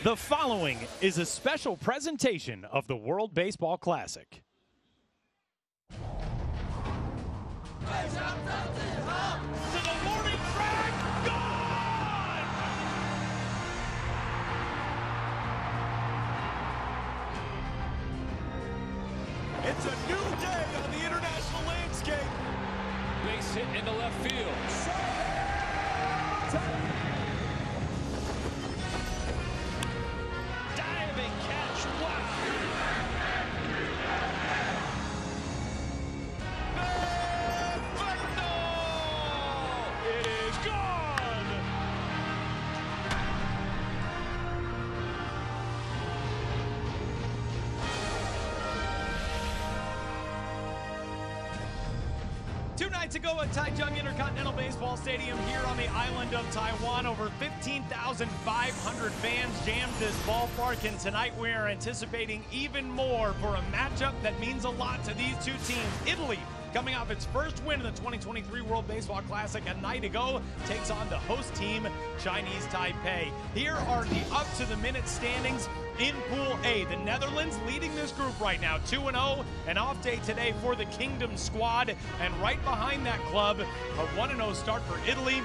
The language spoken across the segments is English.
The following is a special presentation of the World Baseball Classic. To the warning track, gone! It's a new day on the international landscape. Base hit into left field. Diving catch, wow! It is gone! Two nights ago at Taichung Intercontinental Baseball Stadium here on the island of Taiwan, over 15,500 fans jammed this ballpark, and tonight we are anticipating even more for a matchup that means a lot to these two teams. Italy, coming off its first win in the 2023 World Baseball Classic a night ago, takes on the host team, Chinese Taipei. Here are the up-to-the-minute standings in Pool A. The Netherlands leading this group right now, 2-0, an off day today for the Kingdom squad, and right behind that club, a 1-0 start for Italy,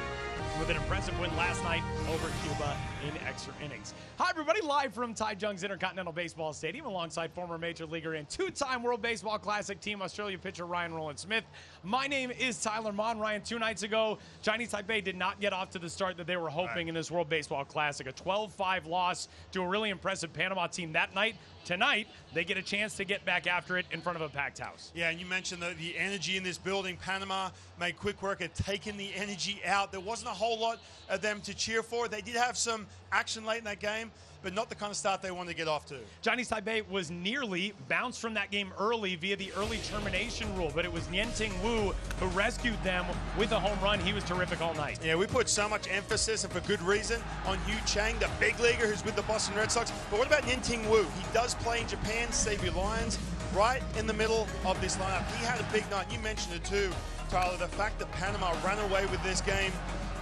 with an impressive win last night over Cuba in extra innings. Hi, everybody. Live from Taichung's Intercontinental Baseball Stadium alongside former Major Leaguer and two-time World Baseball Classic Team Australia pitcher Ryan Rowland-Smith. My name is Tyler Mon. Ryan, 2 nights ago, Chinese Taipei did not get off to the start that they were hoping in this World Baseball Classic. A 12-5 loss to a really impressive Panama team that night. Tonight, they get a chance to get back after it in front of a packed house. Yeah, and you mentioned the energy in this building. Panama made quick work at taking the energy out. There wasn't a whole lot of them to cheer for. They did have some action late in that game, but not the kind of start they wanted to get off to. Chinese Taipei was nearly bounced from that game early via the early termination rule, but it was Nianting Wu who rescued them with a home run. He was terrific all night. Yeah, we put so much emphasis, and for good reason, on Yu Chang, the big leaguer who's with the Boston Red Sox. But what about Nianting Wu? He does play in Japan, Xavier Lions, right in the middle of this lineup. He had a big night. You mentioned it too, Tyler, the fact that Panama ran away with this game,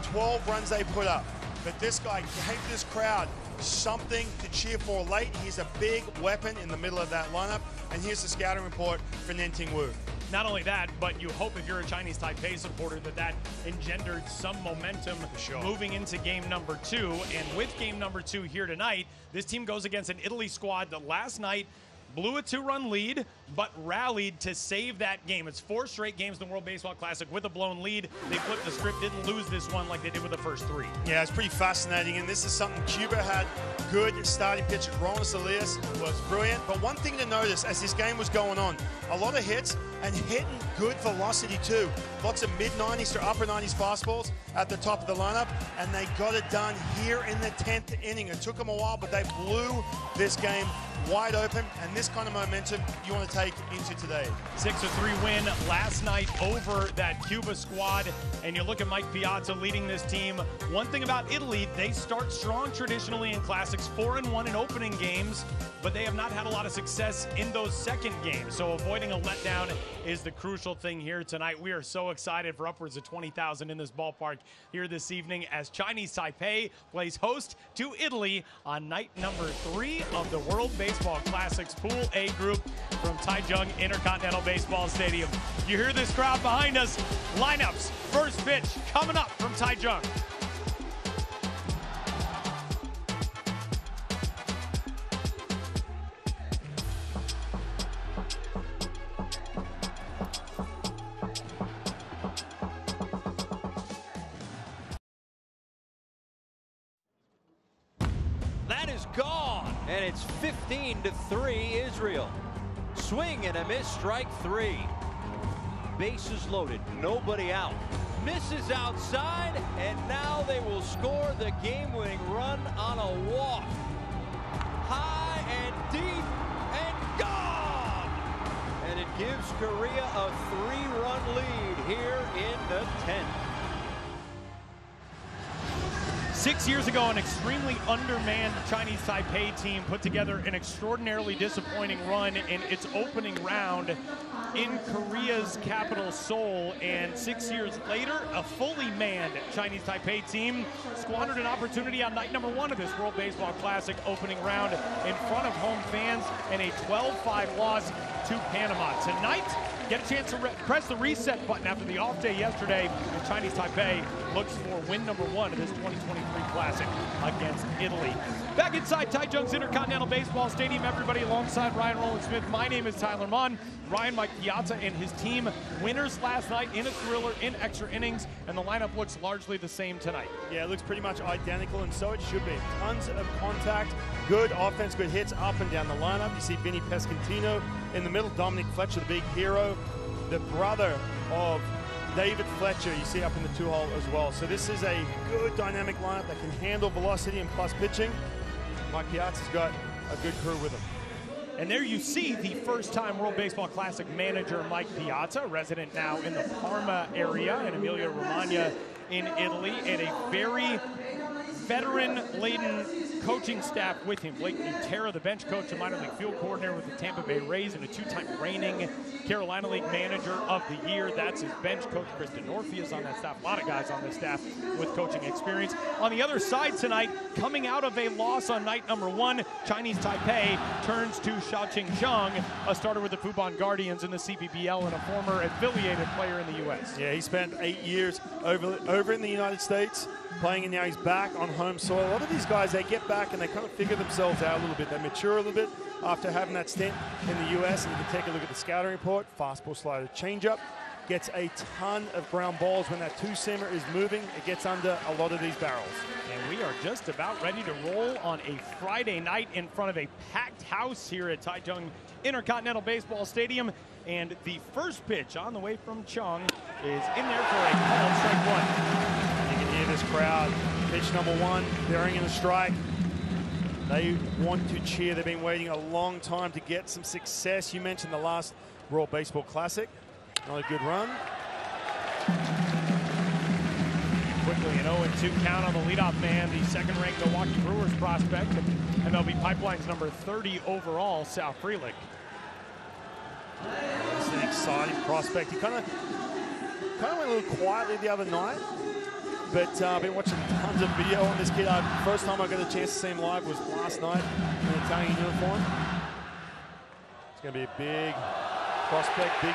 12 runs they put up. But this guy gave this crowd something to cheer for late. He's a big weapon in the middle of that lineup. And here's the scouting report for Nianting Wu. Not only that, but you hope if you're a Chinese Taipei supporter that engendered some momentum moving into game number 2. And with game number 2 here tonight, this team goes against an Italy squad that last night blew a 2-run lead, but rallied to save that game. It's 4 straight games in the World Baseball Classic with a blown lead. They flipped the script, didn't lose this one like they did with the first 3. Yeah, it's pretty fascinating, and this is something Cuba had. Good starting pitcher. Ronas Elias was brilliant. But one thing to notice as this game was going on, a lot of hits and hitting good velocity too. Lots of mid-90s to upper 90s fastballs at the top of the lineup, and they got it done here in the 10th inning. It took them a while, but they blew this game wide open, and this kind of momentum you want to take into today. 6-3 win last night over that Cuba squad, and you look at Mike Piazza leading this team. One thing about Italy, they start strong traditionally in classics, 4-1 in opening games, but they have not had a lot of success in those second games, so avoiding a letdown is the crucial thing here tonight. We are so excited for upwards of 20,000 in this ballpark here this evening as Chinese Taipei plays host to Italy on night number 3 of the World Baseball Classics Pool A group from Taichung Intercontinental Baseball Stadium. You hear this crowd behind us. Lineups, first pitch coming up from Taichung. That is gone, and it's 15-3 Israel. Swing and a miss, strike 3. Bases loaded, nobody out. Misses outside, and now they will score the game-winning run on a walk. High and deep and gone! And it gives Korea a 3-run lead here in the 10th. 6 years ago, an extremely undermanned Chinese Taipei team put together an extraordinarily disappointing run in its opening round in Korea's capital, Seoul. And 6 years later, a fully manned Chinese Taipei team squandered an opportunity on night number 1 of this World Baseball Classic opening round in front of home fans and a 12-5 loss to Panama. Tonight, get a chance to press the reset button after the off day yesterday, and Chinese Taipei looks for win number 1 of this 2023 Classic against Italy. Back inside Taichung's Intercontinental Baseball Stadium, everybody, alongside Ryan Rowland-Smith. My name is Tyler Munn. Ryan Mike Piazza and his team, winners last night in a thriller in extra innings, and the lineup looks largely the same tonight. Yeah, it looks pretty much identical, and so it should be. Tons of contact, good offense, good hits up and down the lineup. You see Vinny Pescantino in the middle, Dominic Fletcher, the big hero, the brother of David Fletcher, you see up in the 2-hole as well. So this is a good dynamic lineup that can handle velocity and plus pitching. Mike Piazza's got a good crew with him. And there you see the first-time World Baseball Classic manager Mike Piazza, resident now in the Parma area in Emilia-Romagna in Italy, and a very veteran-laden coaching staff with him. Blake Nutera, the bench coach and minor league field coordinator with the Tampa Bay Rays, and a 2-time reigning Carolina League Manager of the Year. That's his bench coach. Kristen Norfie is on that staff. A lot of guys on this staff with coaching experience. On the other side tonight, coming out of a loss on night number 1, Chinese Taipei turns to Xiaoqing Zhang, a starter with the Fubon Guardians in the CPBL and a former affiliated player in the U.S. Yeah, he spent 8 years over in the United States playing, and now he's back on home soil. A lot of these guys, they get back and they kind of figure themselves out a little bit. They mature a little bit after having that stint in the U.S. And you can take a look at the scouting report. Fastball, slider, changeup. Gets a ton of ground balls. When that two-seamer is moving, it gets under a lot of these barrels. And we are just about ready to roll on a Friday night in front of a packed house here at Taichung Intercontinental Baseball Stadium. And the first pitch on the way from Chung is in there for a called strike 1. You can hear this crowd. Pitch number 1, bearing in a strike. They want to cheer. They've been waiting a long time to get some success. You mentioned the last World Baseball Classic. Not a good run. Quickly an 0-2 count on the leadoff man, the second-ranked Milwaukee Brewers prospect, MLB Pipeline's number 30 overall, Sal Frelick. This is an exciting prospect. He kind of went a little quietly the other night, but I've been watching tons of video on this kid. First time I got a chance to see him live was last night in an Italian uniform. It's going to be a big prospect, big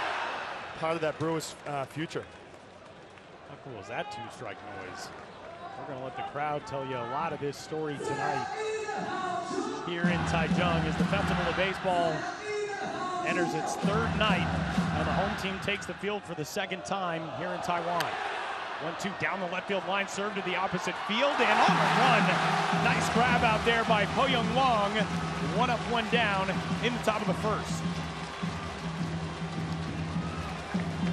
part of that Brewers future. How cool is that two-strike noise? We're going to let the crowd tell you a lot of this story tonight. Here in Taichung as the Festival of Baseball enters its 3rd night, and the home team takes the field for the 2nd time here in Taiwan. 1-2 down the left field line, served to the opposite field, and on the run. Nice grab out there by Po Young Wong. 1 up, 1 down in the top of the 1st.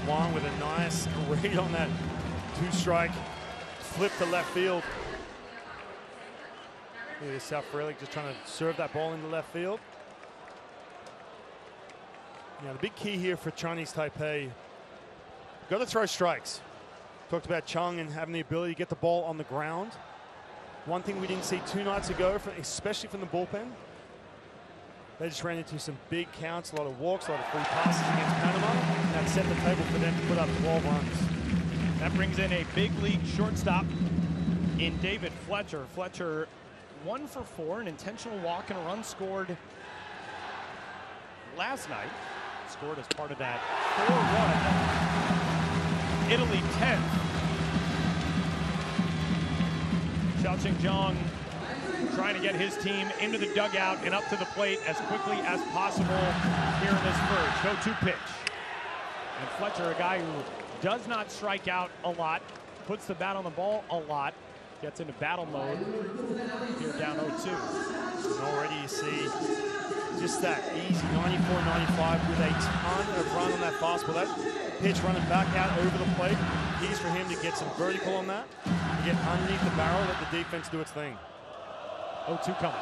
Wong with a nice read on that two-strike flip to left field. Look at this, Sal Frelick just trying to serve that ball into left field. Now the big key here for Chinese Taipei, got to throw strikes. Talked about Chung and having the ability to get the ball on the ground. One thing we didn't see 2 nights ago, especially from the bullpen, they just ran into some big counts, a lot of walks, a lot of free passes against Panama. And that set the table for them to put up 12 runs. That brings in a big league shortstop in David Fletcher. Fletcher 1 for 4, an intentional walk and a run scored last night. Scored as part of that 4-1 Italy 10th. Xiaoqing Zhang trying to get his team into the dugout and up to the plate as quickly as possible here in this 1st. 0-2 pitch. And Fletcher, a guy who does not strike out a lot, puts the bat on the ball a lot, gets into battle mode here down 0-2. And already you see just that easy 94-95 with a ton of run on that fastball. That pitch running back out over the plate. Keys for him to get some vertical on that, get underneath the barrel, let the defense do its thing. 0-2 coming.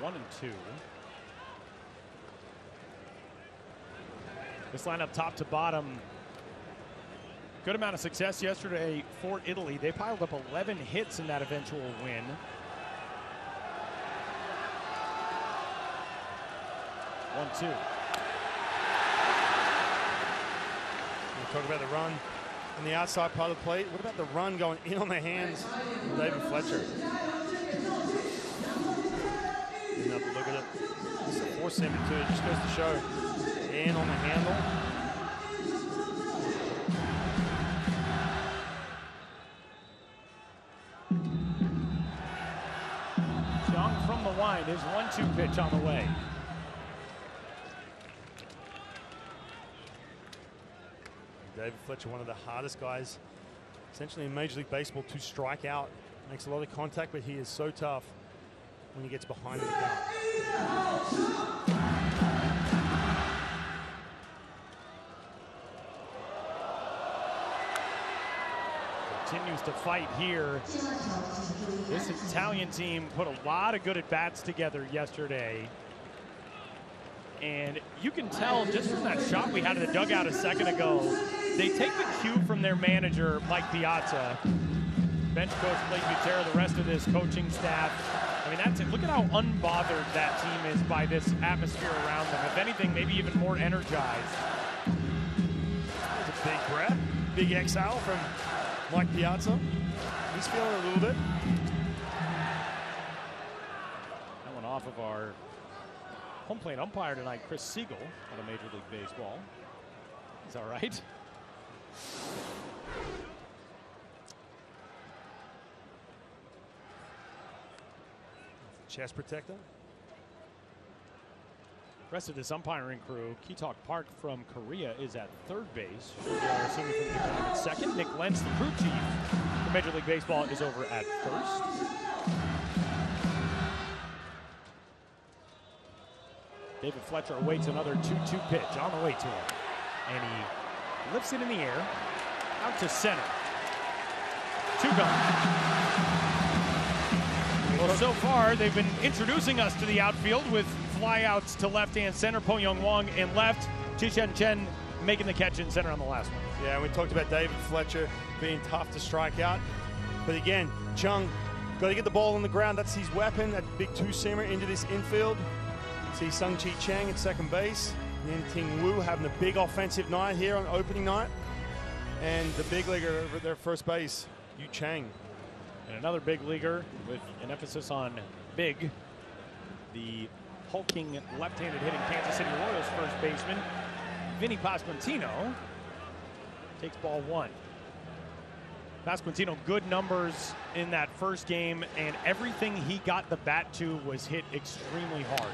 1-2. This lineup top to bottom Good amount of success yesterday for Italy. They piled up 11 hits in that eventual win. One, two. We'll talk about the run on the outside part of the plate. What about the run going in on the hands of David Fletcher? Another look at it. This is a 4-seamer too. It just goes to show. In on the handle. Young from the line, his 1-2 pitch on the way. David Fletcher, one of the hardest guys, essentially in Major League Baseball, to strike out. Makes a lot of contact, but he is so tough when he gets behind the count. Continues to fight here. This Italian team put a lot of good at-bats together yesterday. And you can tell just from that shot we had in the dugout a second ago, they take the cue from their manager, Mike Piazza, bench coach Blake Butera, the rest of this coaching staff. I mean, that's it. Look at how unbothered that team is by this atmosphere around them. If anything, maybe even more energized. It's a big breath, big exhale from Mike Piazza. He's feeling it a little bit. That one off of our home plate umpire tonight, Chris Siegel, out of Major League Baseball. He's all right. Chest protector. Rest of this umpiring crew, Kitok Park from Korea is at third base. Assuming from the at second. Nick Lentz, the crew chief for Major League Baseball, is over at first. David Fletcher awaits another 2-2 pitch on the way to him. And he lifts it in the air, out to center. 2 gone. Well, so far, they've been introducing us to the outfield with flyouts to left-hand center. Po Young Wong in left. Chi-Shen Chen making the catch in center on the last one. Yeah, we talked about David Fletcher being tough to strike out. But again, Chung, got to get the ball on the ground. That's his weapon, that big 2-seamer into this infield. See Sung-Chi Chang at second base. Nin-Ting Wu having a big offensive night here on opening night. And the big leaguer over there at first base, Yu Chang. And another big leaguer with an emphasis on big, the hulking left-handed hitting Kansas City Royals first baseman, Vinny Pasquantino, takes ball 1. Pasquantino, good numbers in that first game, and everything he got the bat to was hit extremely hard.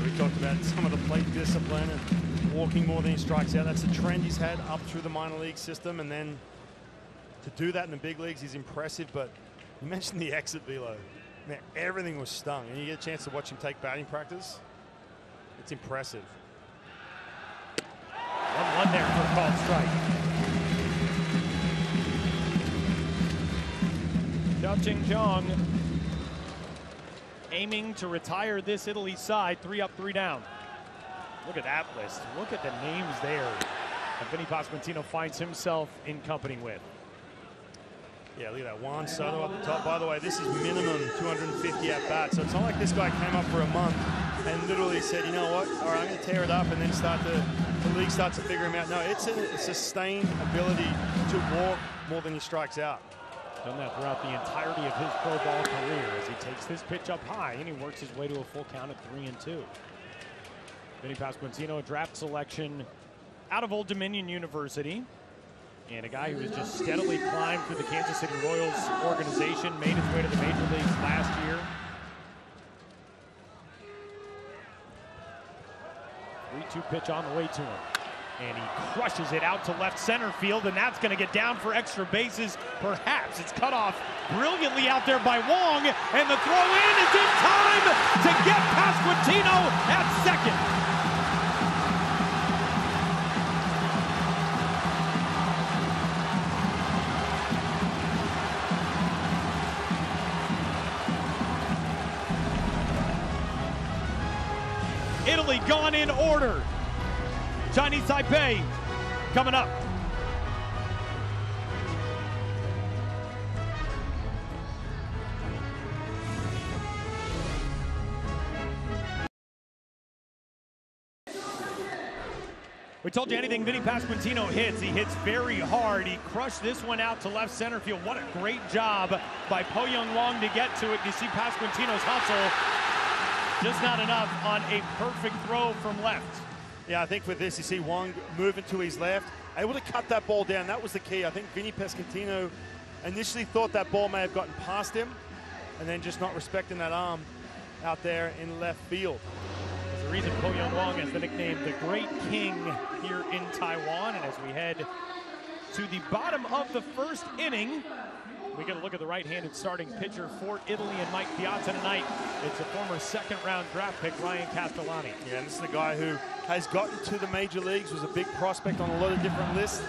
We talked about some of the plate discipline and walking more than he strikes out. That's a trend he's had up through the minor league system, and then to do that in the big leagues is impressive. But you mentioned the exit velo. Man, everything was stung, and you get a chance to watch him take batting practice. It's impressive. 1-1 there for a called strike. Zhao Qingzhong aiming to retire this Italy side, 3 up, 3 down. Look at that list. Look at the names there that Vinny Pasquantino finds himself in company with. Yeah, look at that. Juan Soto up the top. By the way, this is minimum 250 at-bats. So it's not like this guy came up for a month and literally said, you know what, all right, I'm going to tear it up, and then the league starts to figure him out. No, it's a sustained ability to walk more than he strikes out. Done that throughout the entirety of his pro ball career as he takes this pitch up high and he works his way to a full count at 3-2. Vinny Pasquantino, a draft selection out of Old Dominion University, and a guy who has just steadily climbed through the Kansas City Royals organization, made his way to the major leagues last year. 3-2 pitch on the way to him. And he crushes it out to left center field, and that's going to get down for extra bases. Perhaps it's cut off brilliantly out there by Wong, and the throw in is in time to get Pasquantino at second. Italy gone in order. Chinese Taipei coming up. We told you anything Vinny Pasquantino hits, he hits very hard. He crushed this one out to left center field. What a great job by Po Young Wong to get to it. You see Pasquantino's hustle, just not enough on a perfect throw from left. Yeah, I think with this, you see Wong moving to his left, able to cut that ball down. That was the key. I think Vinny Pasquantino initially thought that ball may have gotten past him, and then just not respecting that arm out there in left field. The reason Po Young Wong has the nickname the Great King here in Taiwan. And as we head to the bottom of the first inning, we get a look at the right-handed starting pitcher for Italy and Mike Piazza tonight. It's a former second-round draft pick, Ryan Castellani. Yeah, and this is the guy who has gotten to the major leagues, was a big prospect on a lot of different lists,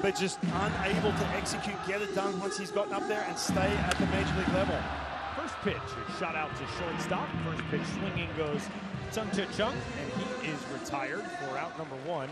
but just unable to execute, get it done once he's gotten up there and stay at the major league level. First pitch is shot out to shortstop. First pitch swinging goes Chung Cha-Chung, and he is retired for out number one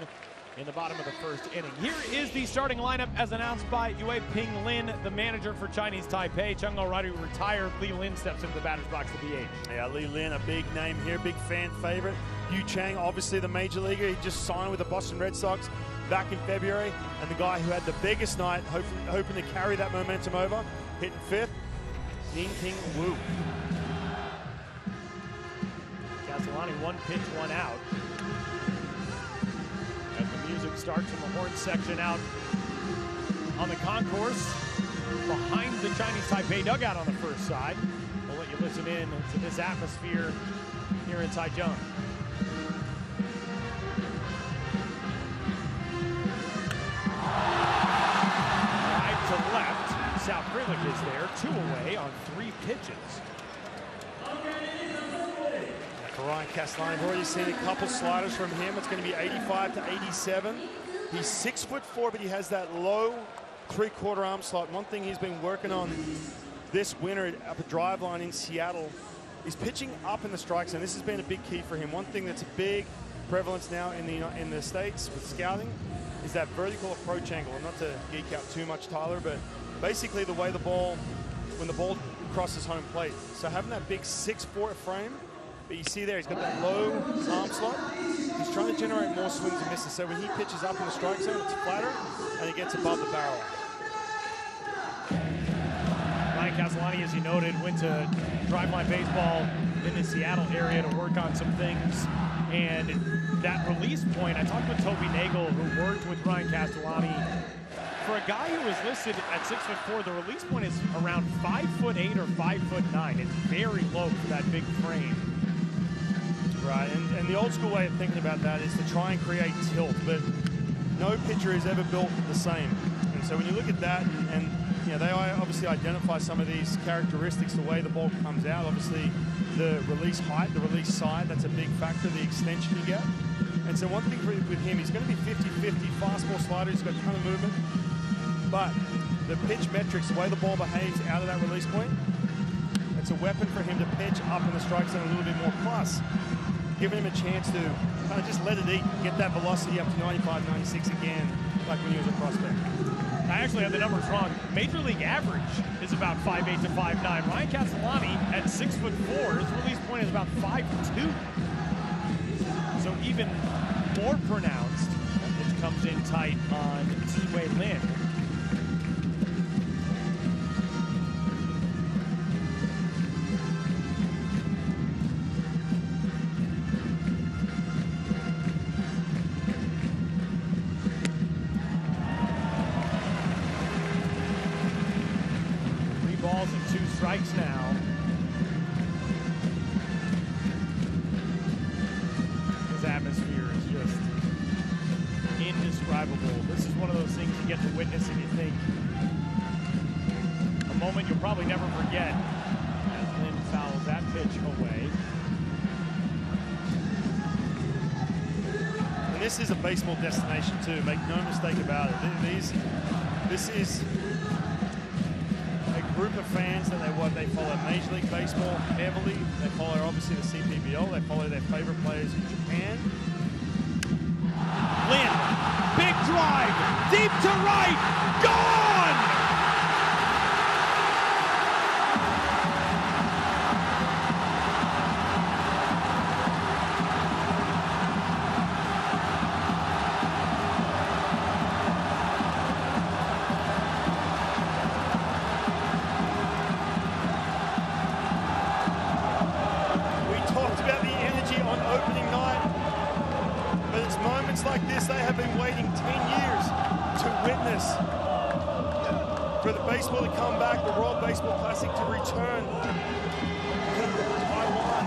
in the bottom of the first inning. Here is the starting lineup as announced by Yue Ping Lin, the manager for Chinese Taipei. Chung O'Reilly retired. Li Lin steps into the batter's box to DH. Yeah, Li Lin, a big name here, big fan favorite. Yu Chang, obviously the major leaguer. He just signed with the Boston Red Sox back in February, and the guy who had the biggest night, hoping to carry that momentum over, hitting fifth, Ning-Ting Wu. Castellani, one pitch, one out. As the music starts from the horn section out on the concourse behind the Chinese Taipei dugout on the first side. We'll let you listen in to this atmosphere here in Taichung. Right to left. South Grilic is there, 2 away on 3 pitches. For Ryan Castellani, I've already seen a couple sliders from him. It's going to be 85 to 87. He's 6'4", but he has that low 3/4 arm slot. One thing he's been working on this winter up a drive line in Seattle is pitching up in the strike zone. This has been a big key for him. One thing that's a big prevalence now in the States with scouting is that vertical approach angle. And not to geek out too much, Tyler, but basically the way the ball, when the ball crosses home plate. So having that big 6'4" frame, but you see there, he's got that low arm slot. He's trying to generate more swings and misses. So when he pitches up in the strike zone, it's flatter, and he gets above the barrel. Ryan Castellani, as you noted, went to driveline baseball in the Seattle area to work on some things. And that release point, I talked with Toby Nagel, who worked with Ryan Castellani. For a guy who is listed at 6'4", the release point is around 5'8" or 5'9". It's very low for that big frame. Right, and the old school way of thinking about that is to try and create tilt, but no pitcher is ever built the same. And so when you look at that, and you know, they obviously identify some of these characteristics, the way the ball comes out, obviously the release height, the release side, that's a big factor, the extension you get. And so one thing with him, he's going to be 50-50, fastball slider, he's got a ton of movement, but the pitch metrics, the way the ball behaves out of that release point, it's a weapon for him to pitch up in the strike zone a little bit more. Plus, giving him a chance to kind of just let it eat, get that velocity up to 95, 96 again, like when he was a prospect. I actually have the numbers wrong. Major league average is about 5'8" to 5'9". Ryan Castellani at 6'4", his release point is about 5'2". So even more pronounced, which comes in tight on Yue Lin. Balls and 2 strikes now. This atmosphere is just indescribable. This is one of those things you get to witness and you think, a moment you'll probably never forget as Lin fouls that pitch away. And this is a baseball destination too, make no mistake about it. This is group of fans that they follow Major League Baseball heavily. They follow obviously the CPBL. They follow their favorite players in Japan. Lin deep to right. Gone! Like this, they have been waiting 10 years to witness for the baseball to come back, the World Baseball Classic to return to Taiwan.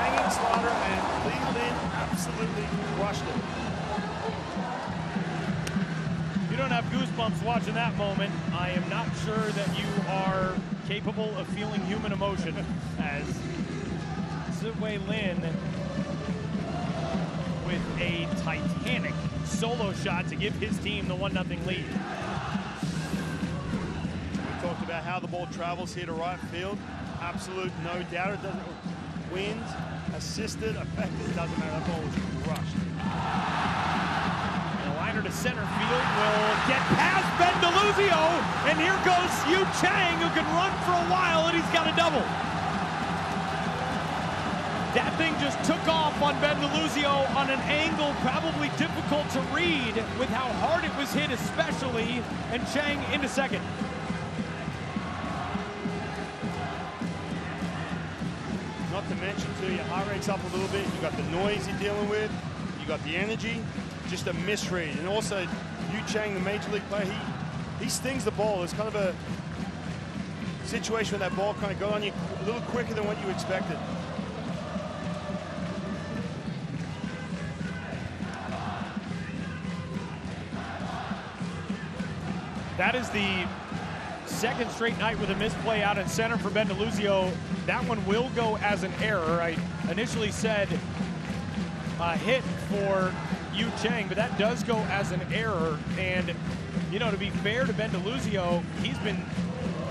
Hanging slider, and Lee Lin absolutely crushed it. If you don't have goosebumps watching that moment, I am not sure that you are capable of feeling human emotion, as Siwei Lin with a titanic solo shot to give his team the 1-0 lead. We talked about how the ball travels here to right field. Absolute no doubt. It doesn't wind, assisted, affected, it doesn't matter. That ball was crushed. The liner to center field will get past Ben DeLuzio, and here goes Yu Chang, who can run for a while, and he's got a double. That thing just took off on Ben DeLuzio on an angle probably difficult to read with how hard it was hit especially, and Chang into second. Not to mention too, your heart rate's up a little bit, you got the noise you're dealing with, you got the energy, just a misread. And also, Yu Chang, the major league player, he stings the ball. It's kind of a situation where that ball kind of got on you a little quicker than what you expected. That is the second straight night with a misplay out in center for Ben DeLuzio. That one will go as an error. I initially said a hit for Yu Chang, but that does go as an error. And, you know, to be fair to Ben DeLuzio, he's been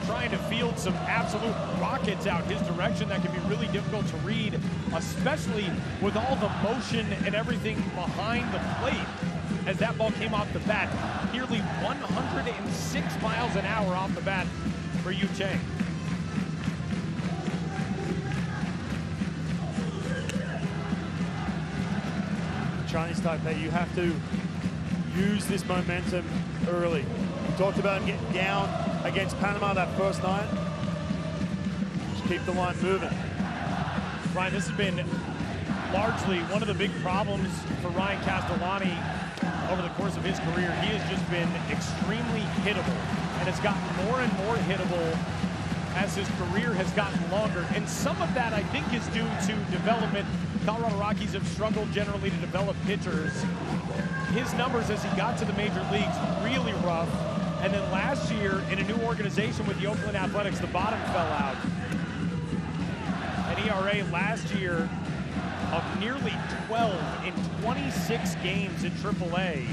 trying to field some absolute rockets out his direction that can be really difficult to read, especially with all the motion and everything behind the plate. As that ball came off the bat, nearly 106 miles an hour off the bat for Yu Chang. Chinese Taipei, you have to use this momentum early. We talked about him getting down against Panama that first night. Just keep the line moving. Ryan, this has been largely one of the big problems for Ryan Castellani over the course of his career. He has just been extremely hittable, and has gotten more and more hittable as his career has gotten longer. And some of that, I think, is due to development. Colorado Rockies have struggled generally to develop pitchers. His numbers as he got to the major leagues, really rough. And then last year, in a new organization with the Oakland Athletics, the bottom fell out. An ERA last year of nearly 12 in 26 games in AAA.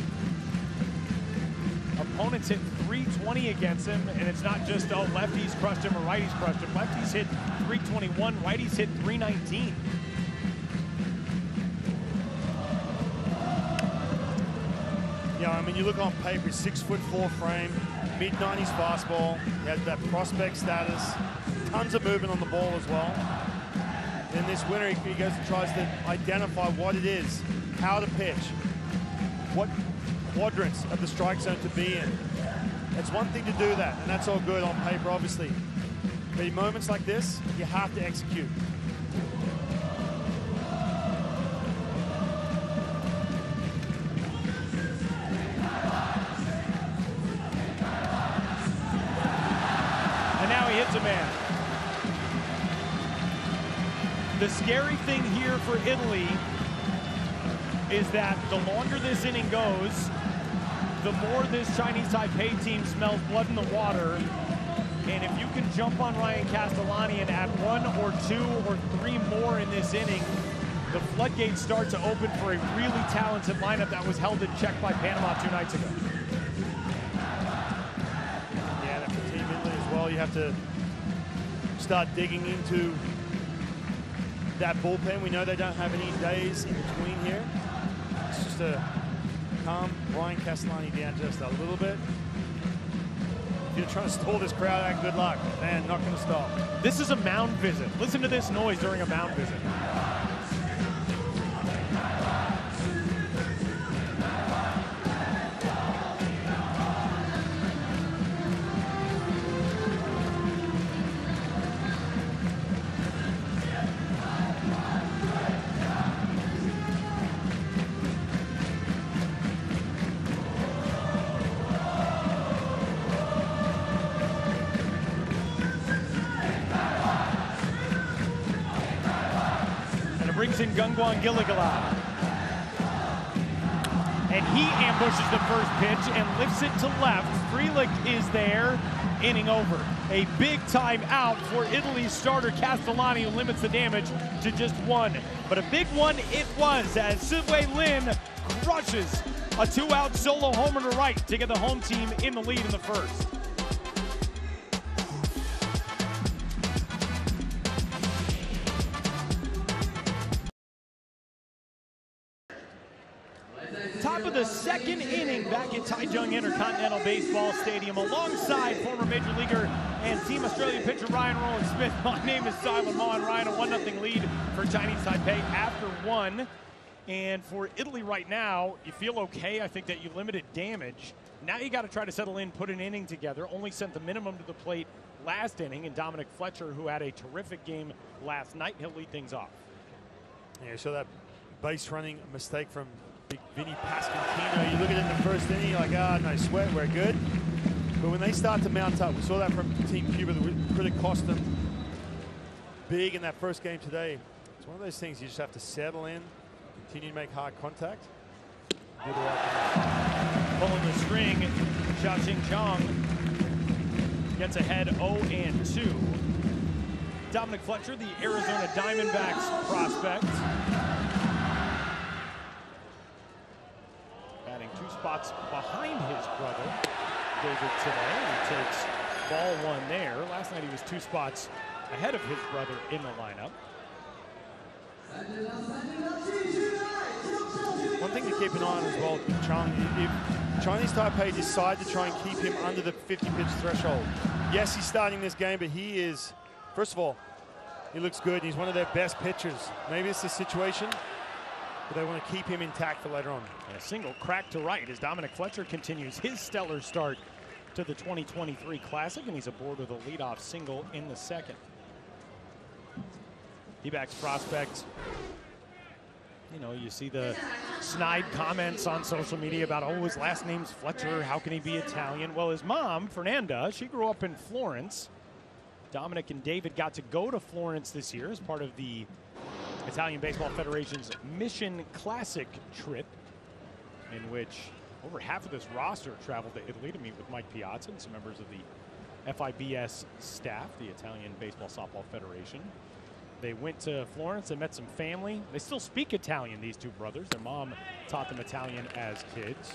Opponents hit 320 against him, and it's not just, oh, lefties crushed him or righties crushed him. Lefties hit 321, righties hit 319. Yeah, I mean, you look on paper, 6'4" frame, mid-90s fastball. He has that prospect status, tons of movement on the ball as well. Then this winter, he goes and tries to identify what it is, how to pitch, what quadrants of the strike zone to be in. It's one thing to do that, and that's all good on paper, obviously. But in moments like this, you have to execute. And now he hits a man. The scary thing here for Italy is that the longer this inning goes, the more this Chinese Taipei team smells blood in the water. And if you can jump on Ryan Castellani and add 1 or 2 or 3 more in this inning, the floodgates start to open for a really talented lineup that was held in check by Panama 2 nights ago. Yeah, and for Team Italy as well, you have to start digging into that bullpen. We know they don't have any days in between here. It's just a calm Brian Castellani down just a little bit. If you're trying to stall this crowd out, good luck. Man, not going to stop. This is a mound visit. Listen to this noise during a mound visit. Brings in Gungwan Gilligala. And he ambushes the first pitch and lifts it to left. Frelick is there, inning over. A big time out for Italy's starter Castellani, who limits the damage to just one. But a big one it was, as Sidway Lin crushes a two-out solo homer to right to get the home team in the lead in the first. Top of the second inning back at Taichung Intercontinental Baseball Stadium alongside former Major Leaguer and Team Australia pitcher Ryan Roland Smith. My name is Simon Maw, and Ryan, a 1-0 lead for Chinese Taipei after one. And for Italy right now, you feel okay. I think that you limited damage. Now you got to try to settle in, put an inning together. Only sent the minimum to the plate last inning, and Dominic Fletcher, who had a terrific game last night, he'll lead things off. Yeah, so that base running mistake from Big Vinny Pascantino. You look at it in the first inning, you're like, no sweat, we're good. But when they start to mount up, we saw that from Team Cuba, that could have cost them big in that first game today. It's one of those things you just have to settle in, continue to make hard contact. Do the right thing. Pulling the string, Xiaoqing Zhang gets ahead 0-2. Dominic Fletcher, the Arizona Diamondbacks prospect. Batting 2 spots behind his brother, David, today. He takes ball 1 there. Last night he was 2 spots ahead of his brother in the lineup. One thing to keep an eye on as well, Chung, if Chinese Taipei decide to try and keep him under the 50-pitch threshold. Yes, he's starting this game, but he is, first of all, he looks good. He's one of their best pitchers. Maybe it's the situation, but they want to keep him intact for later on. And a single crack to right as Dominic Fletcher continues his stellar start to the 2023 Classic, and he's aboard with a leadoff single in the second. D-backs prospect, you know, you see the snide comments on social media about, oh, his last name's Fletcher, how can he be Italian? Well, his mom, Fernanda, she grew up in Florence. Dominic and David got to go to Florence this year as part of the Italian Baseball Federation's Mission Classic trip, in which over half of this roster traveled to Italy to meet with Mike Piazza and some members of the FIBS staff, the Italian Baseball Softball Federation. They went to Florence and met some family. They still speak Italian, these two brothers. Their mom taught them Italian as kids.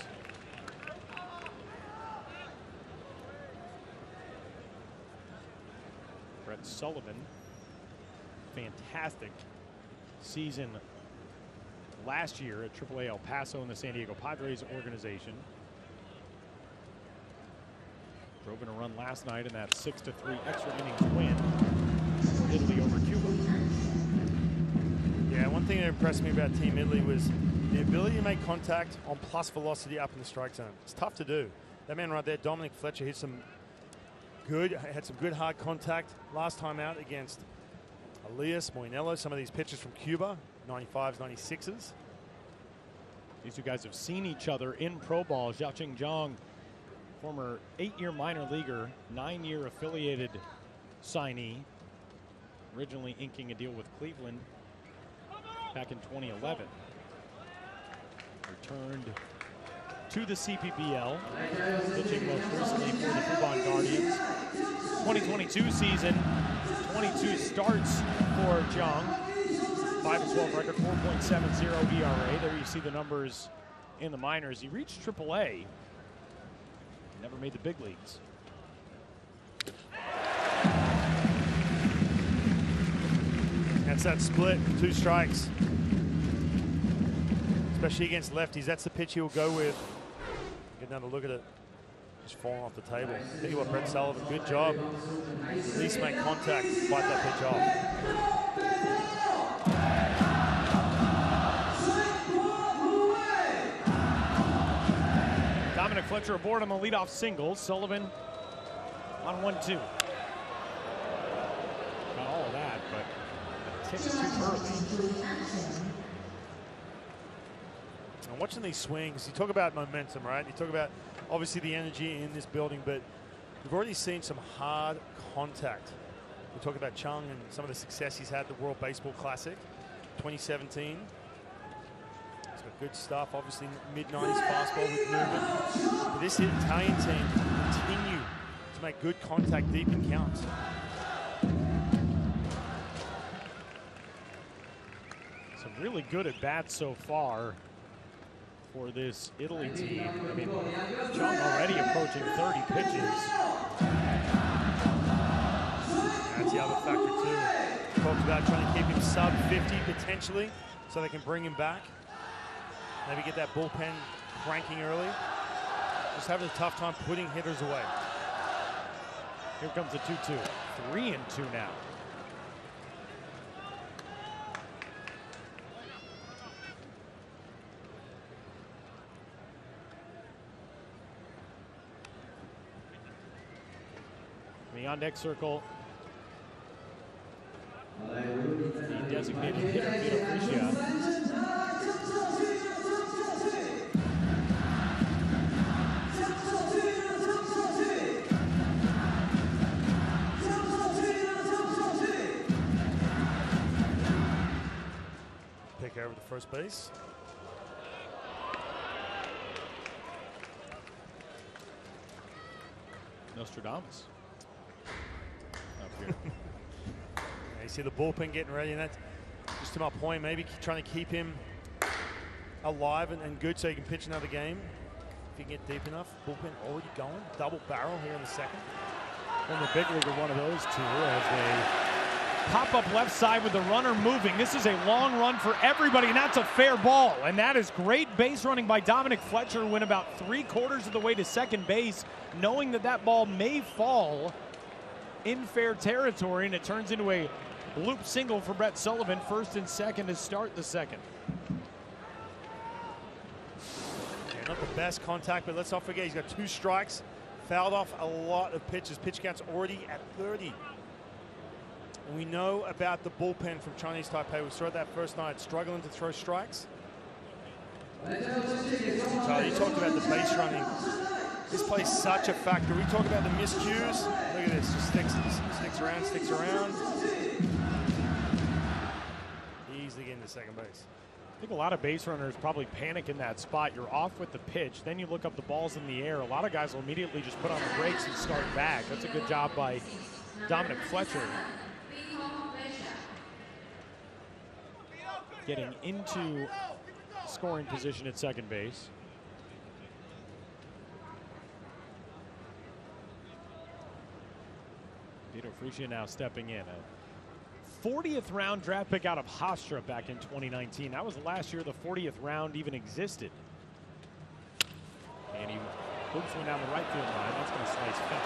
Brett Sullivan, fantastic season last year at AAA El Paso in the San Diego Padres organization. Drove in a run last night in that 6-3 extra innings win for Italy over Cuba. Yeah, one thing that impressed me about Team Italy was the ability to make contact on plus velocity up in the strike zone. It's tough to do. That man right there, Dominic Fletcher, had some good hard contact last time out against Elias, Moinello, some of these pitchers from Cuba, 95s, 96s. These two guys have seen each other in pro ball. Xiaoqing Zhang, former 8-year minor leaguer, 9-year affiliated signee, originally inking a deal with Cleveland back in 2011. Returned to the CPBL, pitching most recently for the Fubon Guardians. 2022 season, 22 starts for Zhang. 5-12 record, 4.70 ERA. There you see the numbers in the minors. He reached AAA. Never made the big leagues. That's that split, 2 strikes. especially against lefties. That's the pitch he'll go with. Get another look at it. Just falling off the table. Tell you what, Brett Sullivan, good job. At least make contact, fight that pitch off. Dominic Fletcher aboard on the leadoff single. Sullivan on 1-2. Got all of that, but tick too early. And watching these swings, you talk about momentum, right? You talk about obviously the energy in this building, but we've already seen some hard contact. We talk about Chung and some of the success he's had at the World Baseball Classic 2017. He's got good stuff, obviously mid-90s fastball with movement. But this Italian team continue to make good contact deep in counts. Some really good at bats so far for this Italy team. I mean, Chung already approaching 30 pitches. That's the other factor too. Talked about trying to keep him sub 50 potentially, so they can bring him back. Maybe get that bullpen cranking early. Just having a tough time putting hitters away. Here comes the 2-2. 3-2 now. The on-deck circle, the designated hitter, Vito Frischia. Pick over to first base. Nostradamus. You see the bullpen getting ready, and that's just to my point, maybe trying to keep him alive and good so he can pitch another game. If you can get deep enough, bullpen already going. Double barrel here in the second. And the big league are one of those two as they pop up left side with the runner moving. This is a long run for everybody, and that's a fair ball. And that is great base running by Dominic Fletcher, who went about 3/4 of the way to second base, knowing that that ball may fall in fair territory, and it turns into a loop single for Brett Sullivan, first and second to start the second. Yeah, not the best contact, but let's not forget he's got 2 strikes, fouled off a lot of pitches. Pitch count's already at 30. And we know about the bullpen from Chinese Taipei. We saw it that first night, struggling to throw strikes. Charlie, you talked about the base running. This plays such a factor. We talk about the miscues. Look at this, just sticks around, sticks around. Easily getting to second base. I think a lot of base runners probably panic in that spot. You're off with the pitch, then you look up the balls in the air. A lot of guys will immediately just put on the brakes and start back. That's a good job by Dominic Fletcher. Getting into scoring position at second base. Vito Frischia now stepping in. A 40th round draft pick out of Hofstra back in 2019. That was last year the 40th round even existed. And he hooks one down the right field line. That's going to slice foul.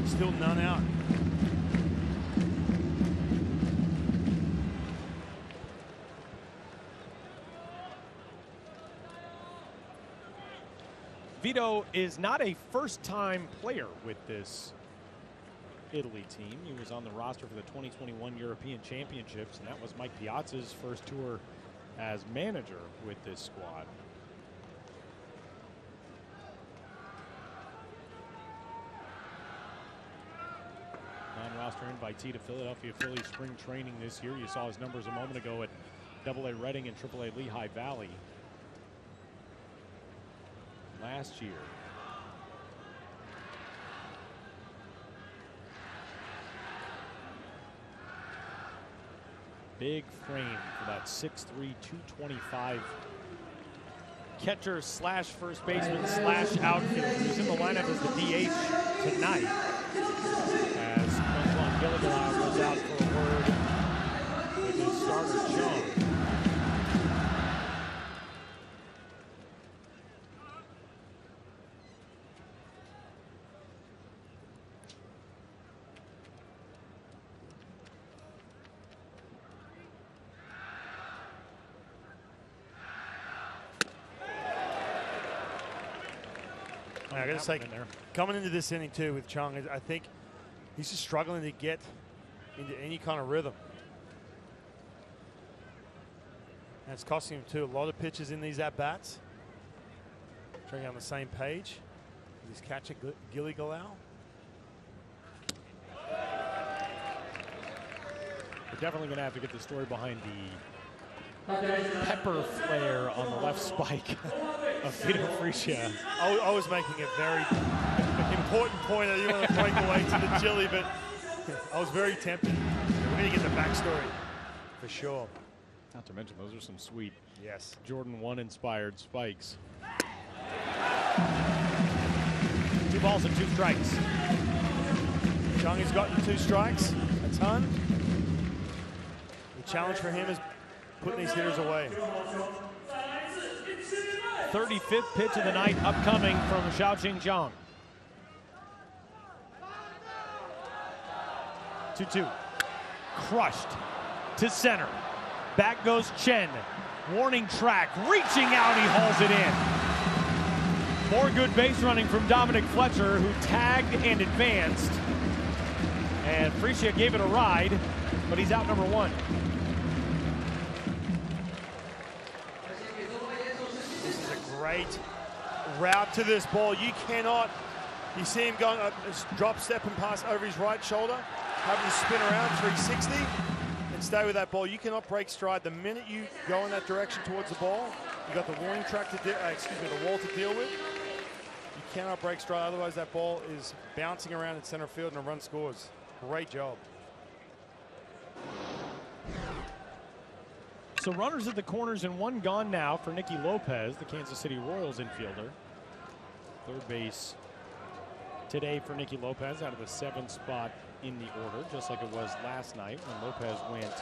Still none out. Vito is not a first-time player with this Italy team. He was on the roster for the 2021 European Championships, and that was Mike Piazza's first tour as manager with this squad. Non-roster invitee to Philadelphia Phillies spring training this year. You saw his numbers a moment ago at AA Reading and AAA Lehigh Valley last year. Big frame for that 6'3", 225 catcher slash first baseman slash outfielder who's in the lineup as the DH tonight. As Antoine Gilligan was out for a word with his starter Chung. I got to say, coming into this inning too with Chung, I think he's just struggling to get into any kind of rhythm. And it's costing him too. A lot of pitches in these at-bats. Trying to get on the same page. He's catching Gilly Galau. We're definitely going to have to get the story behind the pepper flare on the left spike of Vito Frischia. I was making a very important point. I didn't want to break away to the chili, but I was very tempted. We're going to get the backstory for sure. Not to mention, those are some sweet Jordan 1 inspired spikes. 2 balls and 2 strikes. Chung has gotten 2 strikes, a ton. The challenge for him is putting these hitters away. 35th pitch of the night upcoming from Xiaoqing Zhang. 2-2. Crushed to center. Back goes Chen. Warning track. Reaching out, he hauls it in. More good base running from Dominic Fletcher, who tagged and advanced. And Frischia gave it a ride, but he's out number 1. This is a great route to this ball. You cannot, you see him going up, drop, step and pass over his right shoulder, having to spin around 360 and stay with that ball. You cannot break stride. The minute you go in that direction towards the ball, you got the warning track to, the wall to deal with. You cannot break stride, otherwise that ball is bouncing around in center field and a run scores. Great job. So runners at the corners and 1 gone now for Nicky Lopez, the Kansas City Royals infielder. Third base today for Nicky Lopez out of the 7th spot in the order, just like it was last night when Lopez went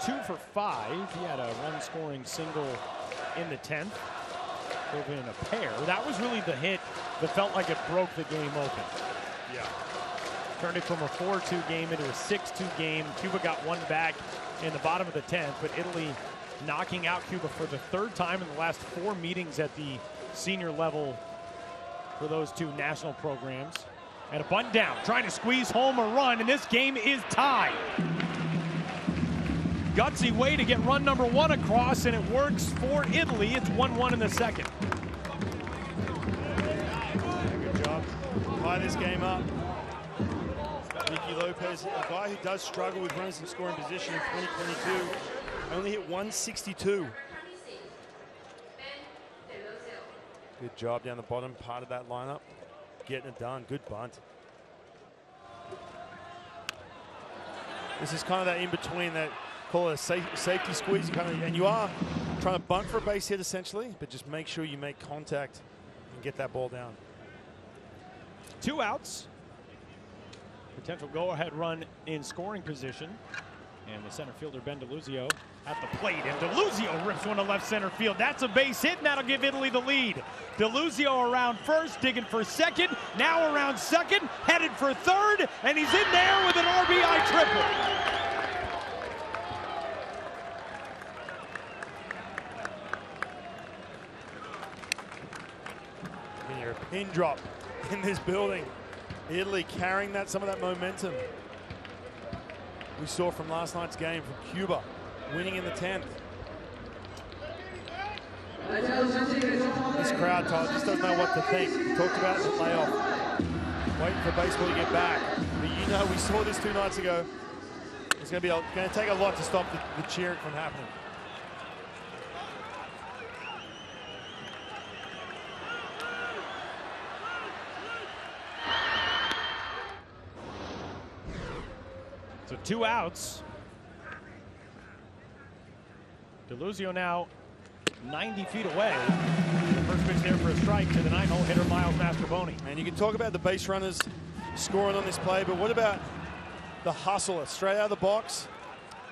2 for 5. He had a run-scoring single in the 10th. Drove in a pair. That was really the hit that felt like it broke the game open. Yeah. Turned it from a 4-2 game into a 6-2 game. Cuba got 1 back in the bottom of the 10th, but Italy knocking out Cuba for the 3rd time in the last 4 meetings at the senior level for those 2 national programs. And a bunt down, trying to squeeze home a run, and this game is tied. Gutsy way to get run number 1 across, and it works for Italy. It's 1-1 in the 2nd. Good job. Tie this game up. Nicky Lopez, a guy who does struggle with runners in scoring position in 2022, only hit 162. Good job down the bottom part of that lineup. Getting it done. Good bunt. This is kind of that in between, that call it a safety squeeze. And you are trying to bunt for a base hit essentially, but just make sure you make contact and get that ball down. 2 outs. Potential go-ahead run in scoring position. And the center fielder, Ben DeLuzio, at the plate. And DeLuzio rips one to left center field. That's a base hit, and that'll give Italy the lead. DeLuzio around first, digging for second. Now around second, headed for third, and he's in there with an RBI triple. And you're a pin drop in this building. Italy carrying some of that momentum we saw from last night's game from Cuba, winning in the 10th. This crowd, Todd, just doesn't know what to think. We talked about the playoff, waiting for baseball to get back. But you know, we saw this 2 nights ago. It's going to take a lot to stop the cheering from happening. So 2 outs. DeLuzio now 90 feet away. The first pitch there for a strike to the 9-hole hitter, Miles Mastrobuoni. And you can talk about the base runners scoring on this play, but what about the hustler straight out of the box?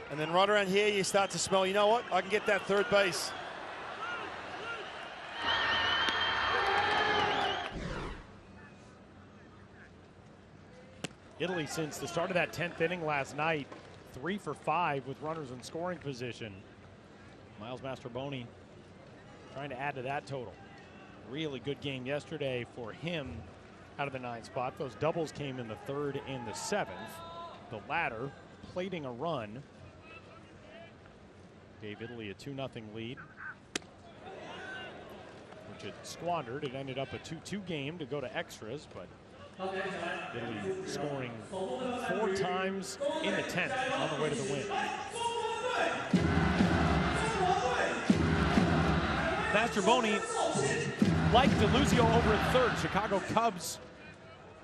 And then right around here, you start to smell, you know what? I can get that third base. Italy, since the start of that 10th inning last night, 3 for 5 with runners in scoring position. Miles Mastrobuoni trying to add to that total. Really good game yesterday for him out of the 9th spot. Those doubles came in the 3rd and the 7th. The latter plating a run gave Italy a 2-0 lead, which it squandered. It ended up a 2-2 game to go to extras, but Italy scoring 4 times in the 10th on the way to the win. Mastroboni, like DeLuzio over at 3rd, Chicago Cubs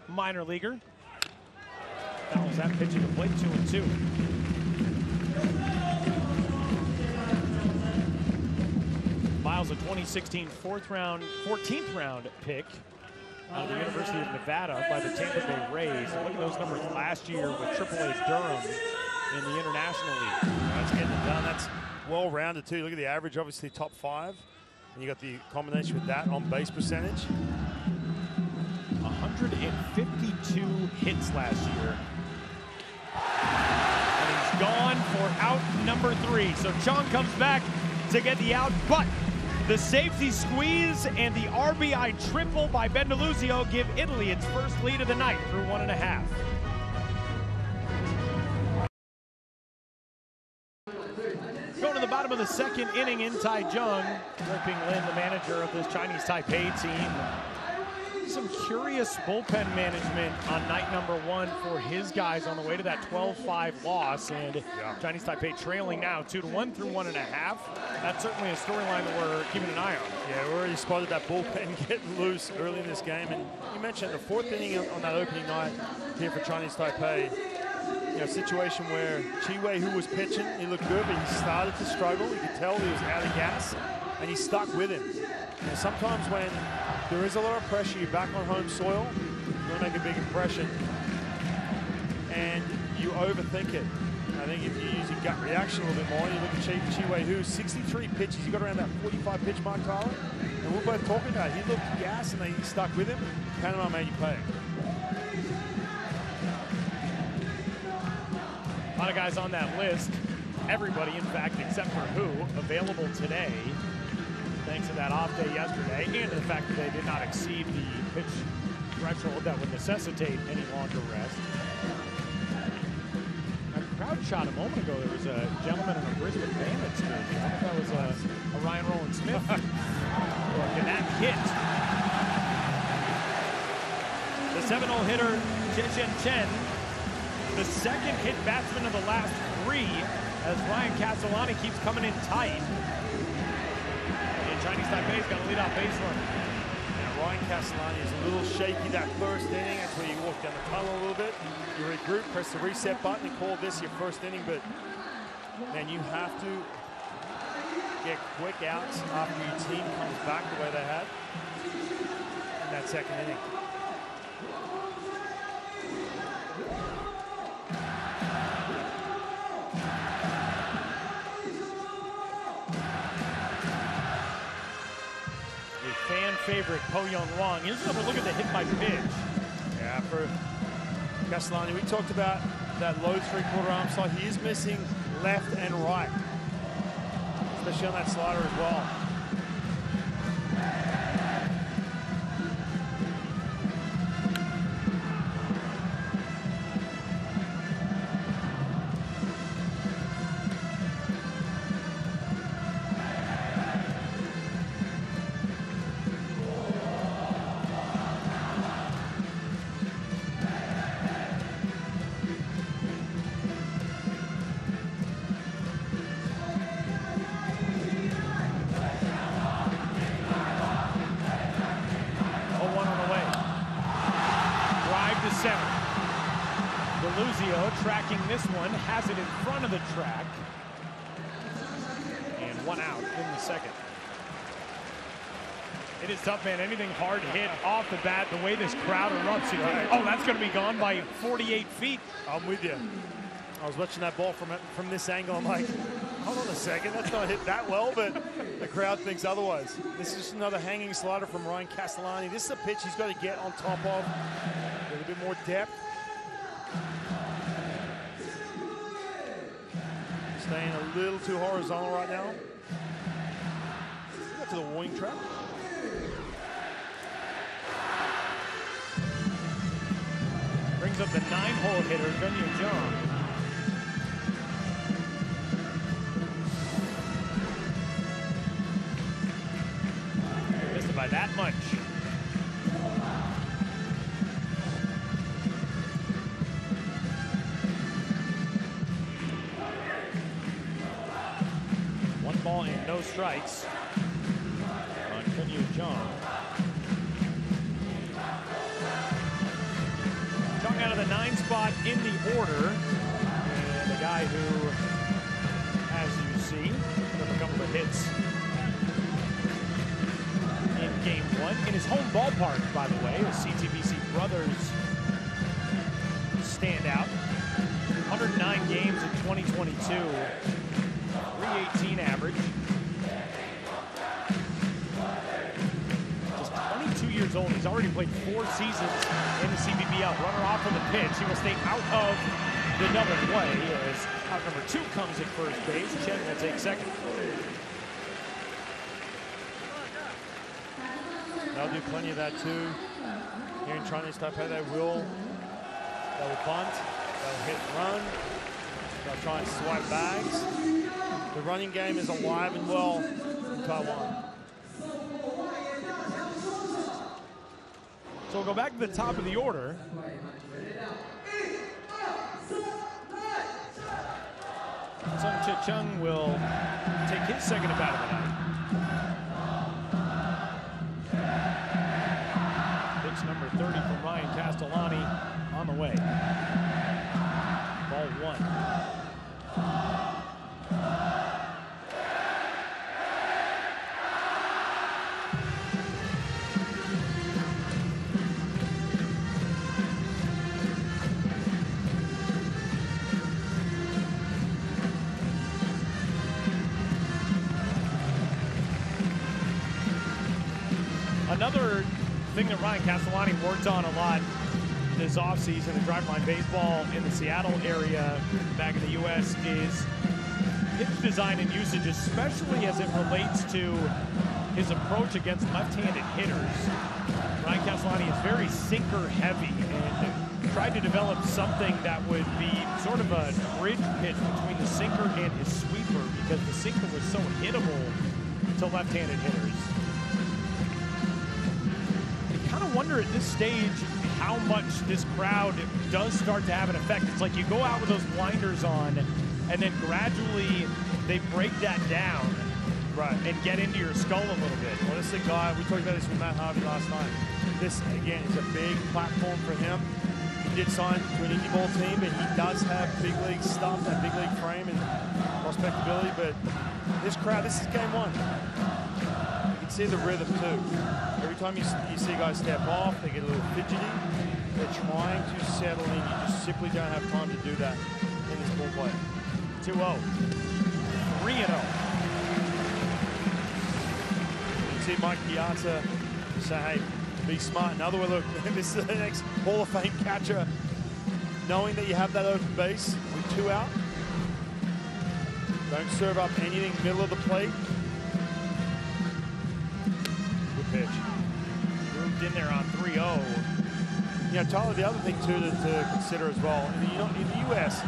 minor leaguer. Fouls that pitch into plate, 2-2. Miles, a 2016 14th round pick out of the University of Nevada by the Tampa Bay Rays. And look at those numbers last year with AAA Durham in the International League. That's getting it done. That's well-rounded too. Look at the average, obviously top 5. And you got the combination with that on base percentage. 152 hits last year. And he's gone for out number 3. So Chong comes back to get the out, but the safety squeeze and the RBI triple by Ben DeLuzio give Italy its first lead of the night through 1.5. Going to the bottom of the 2nd inning in Taichung, Ping Lin, the manager of this Chinese Taipei team. Some curious bullpen management on night number 1 for his guys on the way to that 12-5 loss, and Chinese Taipei trailing now 2-1 through 1.5. That's certainly a storyline that we're keeping an eye on. Yeah, we already spotted that bullpen getting loose early in this game, and you mentioned the 4th inning on that opening night here for Chinese Taipei. You know, situation where Chi Wei, who was pitching, he looked good, but he started to struggle. You could tell he was out of gas, and he stuck with him. And sometimes when there is a lot of pressure, you're back on home soil, you're going to make a big impression, and you overthink it. I think if you use your gut reaction a little bit more, you look at Chi Wei, who 63 pitches, he got around that 45 pitch mark, Tyler, and we're both talking about it. He looked gas, and they stuck with him. Panama made you pay. A lot of guys on that list, everybody in fact except for who, available today, thanks to that off day yesterday and to the fact that they did not exceed the pitch threshold that would necessitate any longer rest. A crowd shot a moment ago. There was a gentleman in a Brisbane Bandits jersey. I wonder if that was a Ryan Roland Smith. And that hit. The Seminole hitter, Chen Chen, the 2nd hit batsman of the last 3, as Ryan Castellani keeps coming in tight. And Chinese Taipei's got a leadoff base run. Yeah, Ryan Castellani is a little shaky that 1st inning. That's where you walk down the tunnel a little bit. You regroup, press the reset button, and call this your 1st inning. But man, you have to get quick outs after your team comes back the way they had in that 2nd inning. Fan favorite Po Young Wong. Here's another look at the hit by pitch. Yeah, for Castellani, we talked about that low 3/4 arm slide. He is missing left and right, especially on that slider as well. DeLuzio tracking this one, has it in front of the track, and 1 out in the 2nd. It is tough, man. Anything hard hit off the bat, the way this crowd erupts, you think, oh, that's going to be gone by 48 feet. I'm with you. I was watching that ball from this angle. I'm like, hold on a second, that's not hit that well, but the crowd thinks otherwise. This is just another hanging slider from Ryan Castellani. This is a pitch he's got to get on top of. A little bit more depth. Staying a little too horizontal right now. Got to the warning track. brings up the 9-hole hitter, Venue John. Missed it by that much. One ball and no strikes on Venue John. Chung out of the 9 spot in the order. And a guy who, as you see, took a couple of hits in game 1. In his home ballpark, by the way, the CTBC brothers stand out. 109 games in 2022. 318 average. Just 22 years old. He's already played 4 seasons in the CBBL. Runner off on the pitch. He will stay out of the double play as out number 2 comes at first base. Chen will take second. They'll do plenty of that too. Here in Chinese Taipei, they will punt, they'll hit and run, they'll try and swipe bags. The running game is alive and well in Taiwan. So we'll go back to the top of the order. Sung Chit Chung will take his second at bat of the night. Pitch number 30 from Ryan Castellani on the way. Ball 1. Another thing that Ryan Castellani worked on a lot this offseason in driveline baseball in the Seattle area back in the U.S. is pitch design and usage, especially as it relates to his approach against left-handed hitters. Ryan Castellani is very sinker heavy and tried to develop something that would be sort of a bridge pitch between the sinker and his sweeper because the sinker was so hittable to left-handed hitters. Wonder at this stage how much this crowd does start to have an effect. It's like you go out with those blinders on and then gradually they break that down, right, and get into your skull a little bit. Well, this is a guy, we talked about this with Matt Harvey last night. This, again, is a big platform for him. He did sign to an indie ball team, and he does have big league stuff, that big league frame and prospectability, but this crowd, this is game 1. You can see the rhythm too. Every time you see guys step off, they get a little fidgety. They're trying to settle in. You just simply don't have time to do that in this ball play. 2-0. 3-0. You see Mike Piazza say, hey, be smart. In other words, look, this is the next Hall of Fame catcher. Knowing that you have that open base with 2 out. Don't serve up anything middle of the plate. Pitch. Moved in there on 3-0. You know, Tyler, the other thing too to consider as well, in the US,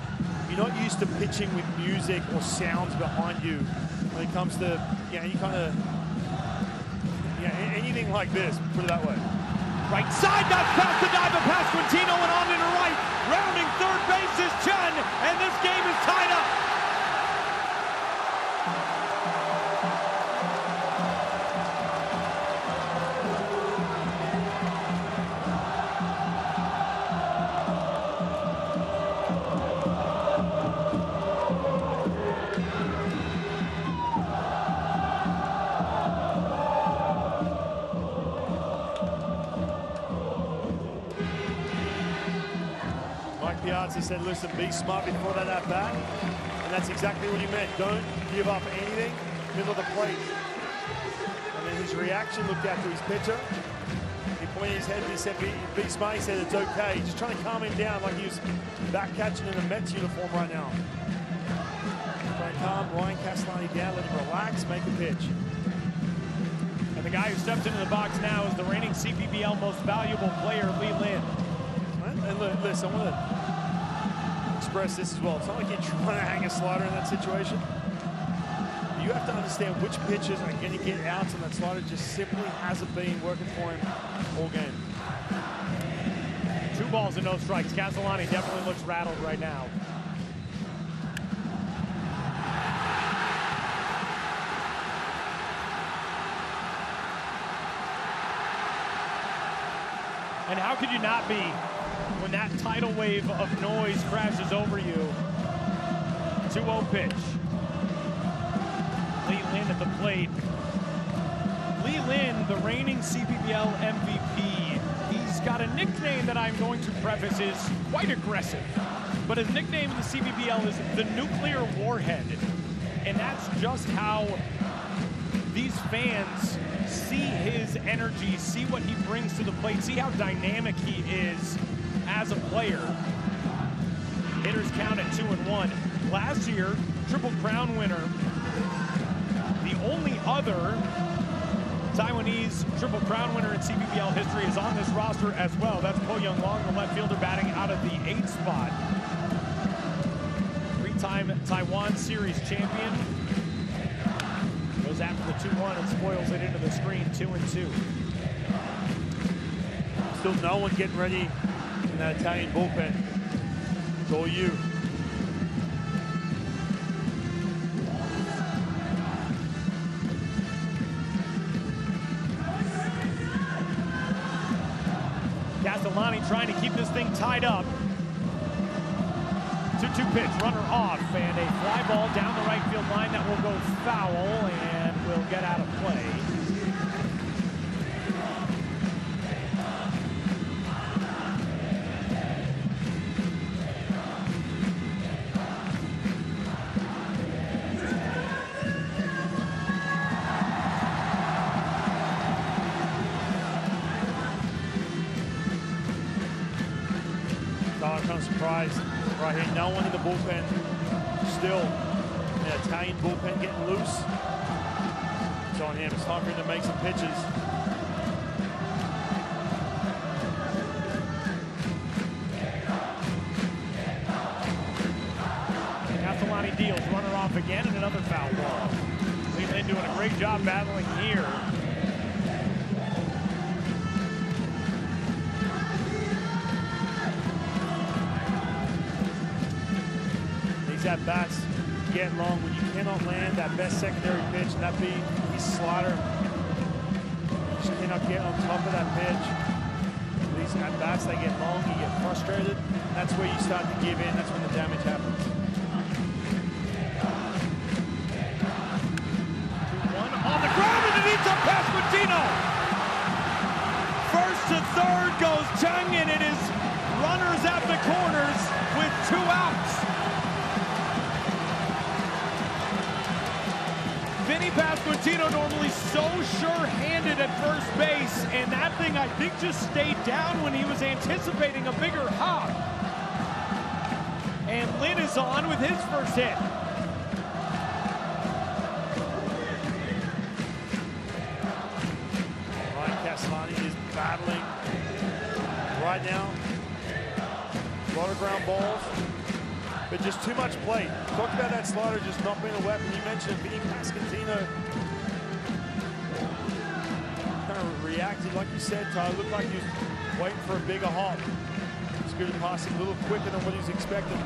you're not used to pitching with music or sounds behind you when it comes to, you know, any kind of, anything like this, put it that way. Right side, not past the dive of Pasquantino and on into right. Rounding third base is Chen, and this game is tied up. Piazza said, listen, be smart before that at bat. And that's exactly what he meant. Don't give up anything, middle of the plate. And then his reaction looked after his pitcher. He pointed his head and he said, be smart. He said, it's okay. Just trying to calm him down like he was back catching in a Mets uniform right now. Trying to calm Ryan Castellani down, let him relax, make a pitch. And the guy who stepped into the box now is the reigning CPBL most valuable player, Lee Lin. I And look, listen, I want to express this as well. It's not like you're trying to hang a slider in that situation. You have to understand which pitches are going to get outs, and that slider just simply hasn't been working for him all game. 2 balls and no strikes. Castellani definitely looks rattled right now. And how could you not be when that tidal wave of noise crashes over you? 2-0 pitch. Lee Lin at the plate. Lee Lin, the reigning CPBL MVP. He's got a nickname that I'm going to preface is quite aggressive. But his nickname in the CPBL is the Nuclear Warhead. And that's just how these fans see his energy, see what he brings to the plate, see how dynamic he is as a player. Hitters count at 2-1. Last year, Triple Crown winner. The only other Taiwanese Triple Crown winner in CPBL history is on this roster as well. That's Ko Young Long, the left fielder, batting out of the 8th spot. 3-time Taiwan Series champion. Goes after the 2-1 and spoils it into the screen, 2-2. Still no one getting ready in that Italian bullpen. It's all you. Castellani trying to keep this thing tied up. 2-2 pitch, runner off, and a fly ball down the right field line that will go foul and will get out of play. I'm kind of surprised right here. No one in the bullpen. Still, the Italian bullpen getting loose. It's on him. It's time for him to make some pitches. Castellani deals, runner off again, and another foul ball. Lee Lin doing a great job battling here. At bats get long when you cannot land that best secondary pitch, and that being his slider. You just cannot get on top of that pitch. These at bats, they get long, you get frustrated. That's where you start to give in. That's when the damage happens. 2-1 on the ground, and it eats up Pasquantino. First to third goes Chung, and it is runners at the corners with 2 outs. Vinny Pasquantino normally so sure-handed at first base, and that thing I think just stayed down when he was anticipating a bigger hop. And Lin is on with his first hit. Ryan Castellani is battling right now. A lot of ground balls, but just too much plate. Talked about that slider just not being a weapon. You mentioned Vinny Pasquantino kind of reacted, like you said, Ty. Looked like he was waiting for a bigger hop. It's good at passing a little quicker than what he was expecting.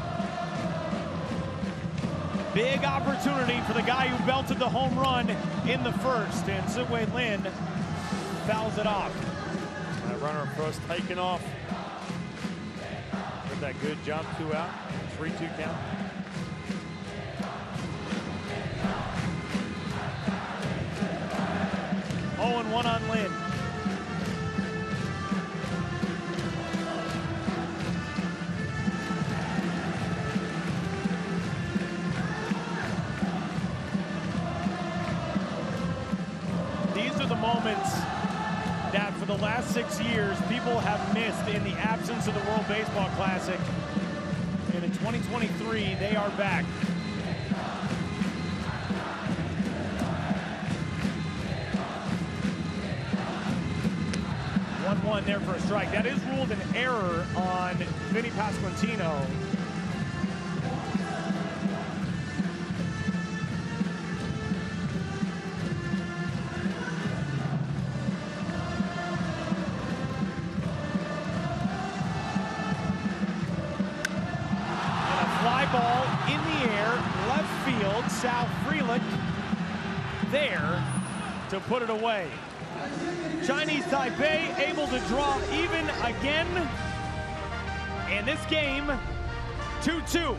Big opportunity for the guy who belted the home run in the first, and Siwei Lin fouls it off. That runner at first taken off. With that good jump, 2 out, 3-2 count. Oh, and 1 on Lin. These are the moments that for the last 6 years people have missed in the absence of the World Baseball Classic. And in 2023, they are back. there for a strike. That is ruled an error on Vinny Pasquantino. Ball in the air, left field, Sal Frelick there to put it away. Chinese Taipei able to draw even again. And this game, 2-2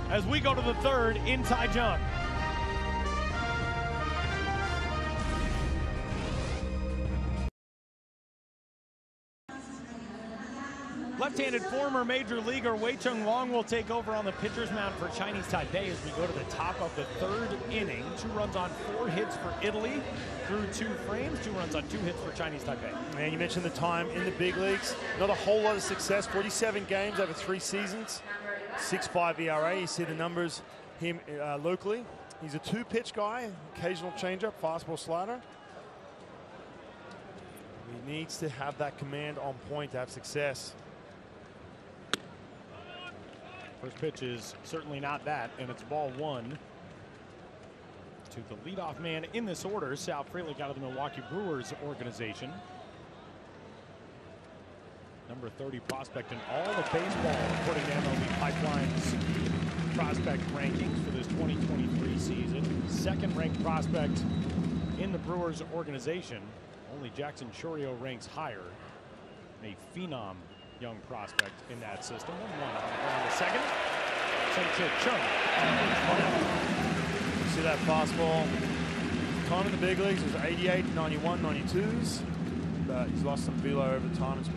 as we go to the third in Taichung. Left-handed former major leaguer Wei Chung Wong will take over on the pitcher's mound for Chinese Taipei as we go to the top of the third inning. 2 runs on 4 hits for Italy through 2 frames. 2 runs on 2 hits for Chinese Taipei. Man, you mentioned the time in the big leagues. Not a whole lot of success. 47 games over 3 seasons. 6.5 ERA. You see the numbers him locally. He's a 2-pitch guy. Occasional changeup, fastball, slider. He needs to have that command on point to have success. First pitch is certainly not that, and it's ball 1 to the leadoff man in this order, Sal Frelick out of the Milwaukee Brewers organization. Number 30 prospect in all of baseball, according to MLB Pipeline's prospect rankings for this 2023 season. 2nd ranked prospect in the Brewers organization. Only Jackson Chourio ranks higher. A phenom young prospect in that system. 1-1 on the second. Chen Chung. You see that fastball. Time in the big leagues was 88, 91, 92s. But he's lost some velo over time. It's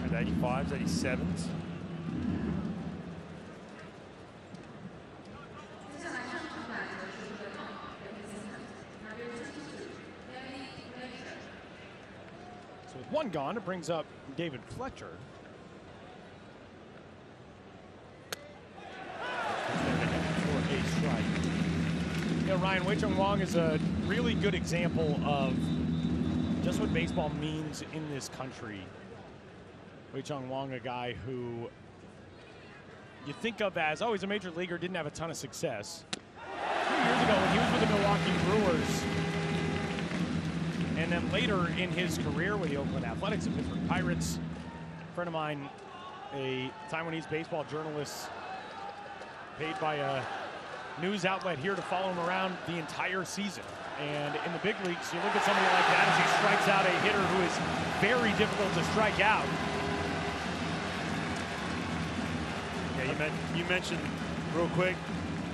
at 85s, 87s. So with 1 gone, it brings up David Fletcher. For a strike. You know, Ryan, Wei Chung Wong is a really good example of just what baseball means in this country. Wei Chung Wong, a guy who you think of as, oh, he's a major leaguer, didn't have a ton of success. 2 years ago when he was with the Milwaukee Brewers, and then later in his career with the Oakland Athletics and Pittsburgh Pirates, a friend of mine, a Taiwanese baseball journalist, paid by a news outlet here to follow him around the entire season. And in the big leagues, you look at somebody like that as he strikes out a hitter who is very difficult to strike out. Yeah, you mentioned real quick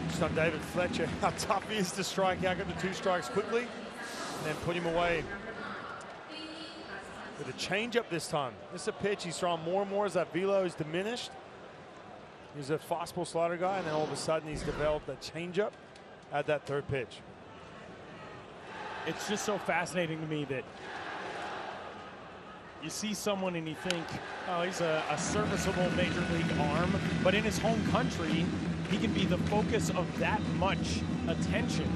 just on David Fletcher how tough he is to strike out, get the 2 strikes quickly, and then put him away with a changeup this time. This is a pitch he's throwing more and more as that velo is diminished. He's a fastball slider guy, and then all of a sudden he's developed a changeup at that 3rd pitch. It's just so fascinating to me that you see someone and you think, oh, he's a serviceable major league arm, but in his home country, he can be the focus of that much attention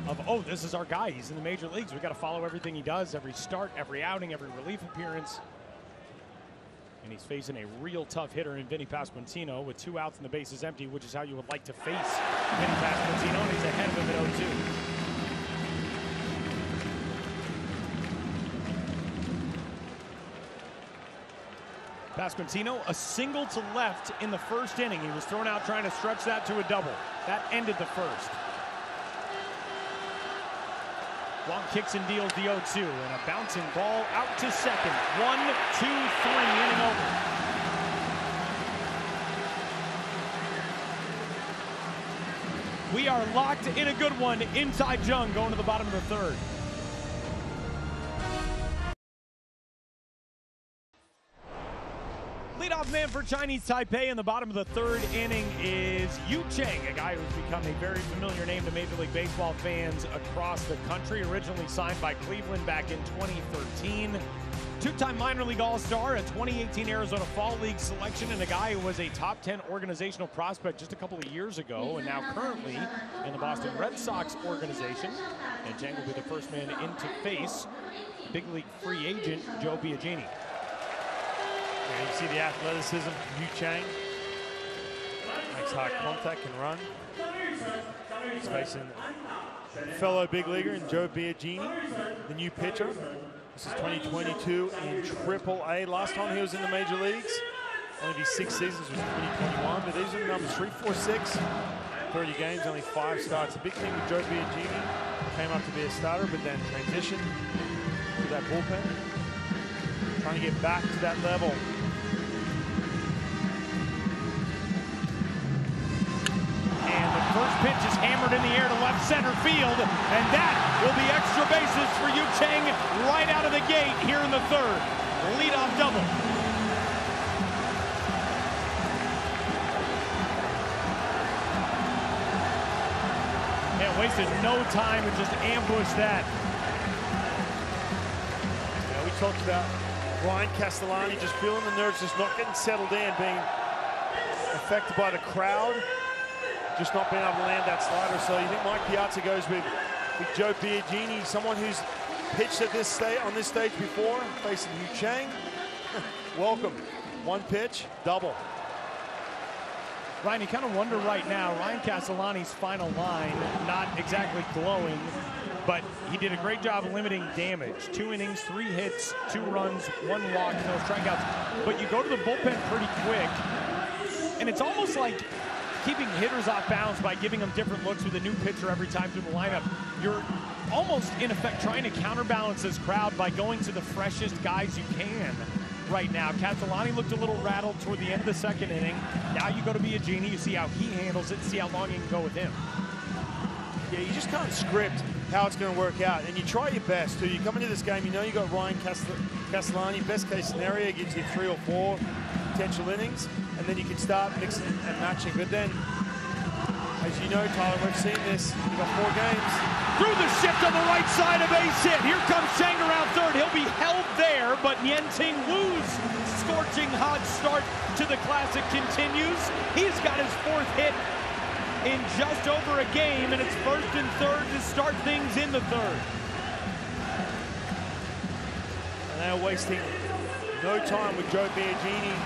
of, oh, this is our guy. He's in the major leagues. We got to follow everything he does, every start, every outing, every relief appearance. And he's facing a real tough hitter in Vinny Pasquantino with 2 outs and the bases empty, which is how you would like to face Vinny Pasquantino, and he's ahead of him at 0-2. Pasquantino, a single to left in the 1st inning. He was thrown out trying to stretch that to a double. That ended the 1st. Wong kicks and deals the 0-2, and a bouncing ball out to second. 1, 2, 3, inning over. We are locked in a good one in Taichung going to the bottom of the 3rd. Leadoff man for Chinese Taipei in the bottom of the 3rd inning is Yu Cheng, a guy who's become a very familiar name to Major League Baseball fans across the country. Originally signed by Cleveland back in 2013. 2-time minor league all-star, a 2018 Arizona Fall League selection, and a guy who was a top 10 organizational prospect just a couple of years ago, and now currently in the Boston Red Sox organization. And Cheng will be the first man in to face big league free agent Joe Biagini. And you see the athleticism from Yu Chang. Makes hard contact, can run. He's facing fellow big leaguer in Joe Biagini, the new pitcher. This is 2022 in AAA. Last time he was in the major leagues, only be 6 seasons, was 2021. But these are the numbers: 3-4-6, 30 games, only 5 starts. The big thing with Joe Biagini, came up to be a starter, but then transitioned to that bullpen. Trying to get back to that level. And the first pitch is hammered in the air to left center field, and that will be extra bases for Yu Chang right out of the gate here in the third. Leadoff double. Yeah, wasted no time and just ambushed that. Yeah, we talked about Ryan Castellani just feeling the nerves, just not getting settled in, being affected by the crowd, just not being able to land that slider. So you think Mike Piazza goes with Joe Biagini, someone who's pitched at this on this stage before, facing Yu Chang. Welcome. One pitch, double. Ryan, you kind of wonder right now, Ryan Castellani's final line, not exactly glowing, but he did a great job limiting damage. 2 innings, 3 hits, 2 runs, 1 walk, no strikeouts. But you go to the bullpen pretty quick, and it's almost like keeping hitters off balance by giving them different looks with a new pitcher every time through the lineup. You're almost, in effect, trying to counterbalance this crowd by going to the freshest guys you can right now. Castellani looked a little rattled toward the end of the 2nd inning. Now you go to Biagini, you see how he handles it, see how long you can go with him. Yeah, you just can't script how it's going to work out, and you try your best too. You come into this game, you know you got Ryan Castellani. Best case scenario gives you 3 or 4 potential innings, and then you can start mixing and matching. But then, as you know, Tyler, we've seen this. You've got 4 games. Through the shift on the right side, of base hit. Here comes Chang around third. He'll be held there, but Yen-Ting Wu's scorching hot start to the Classic continues. He's got his 4th hit in just over a game, and it's 1st and 3rd to start things in the 3rd. And they're wasting no time with Joe Biagini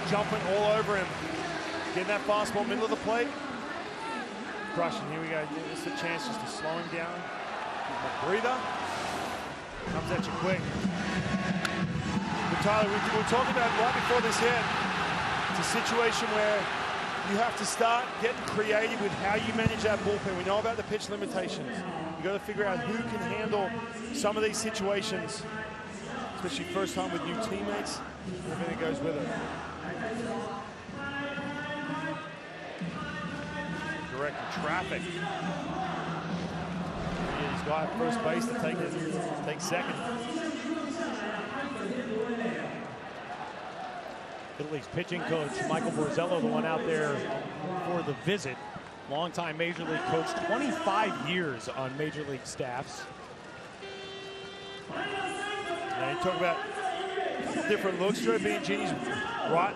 jumping all over him. Getting that fastball middle of the plate. Crushing, here we go. This is a chance just to slow him down. Give him a breather. Comes at you quick. But Tyler, we were talking about right before this hit. It's a situation where you have to start getting creative with how you manage that bullpen. We know about the pitch limitations. You got to figure out who can handle some of these situations, especially first time with new teammates, everything that goes with it. Directing traffic. Yeah, he's got first base to take 2nd. Italy's pitching coach, Michael Borzello, the one out there for the visit. Longtime Major League coach, 25 years on Major League staffs. Now you talk about different looks. Joe Biagini's right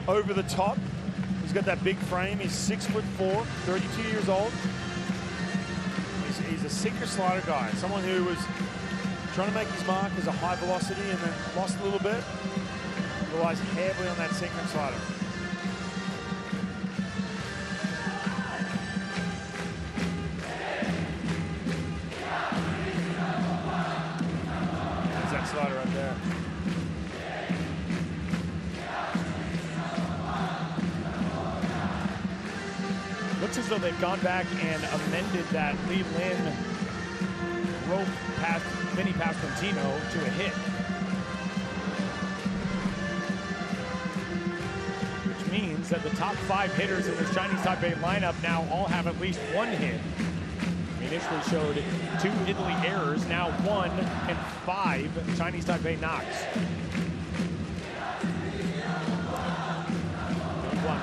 over the top. He's got that big frame. He's 6'4", 32 years old. He's a sinker slider guy. Someone who was trying to make his mark as a high velocity and then lost a little bit. Relies heavily on that sinker and slider. There's that slider right there. Looks as though they've gone back and amended that Lee Lin rope past Vinny Pasquantino to a hit. Which means that the top 5 hitters in this Chinese Taipei lineup now all have at least 1 hit. They initially showed 2 Italy errors, now 1 and 5 Chinese Taipei knocks.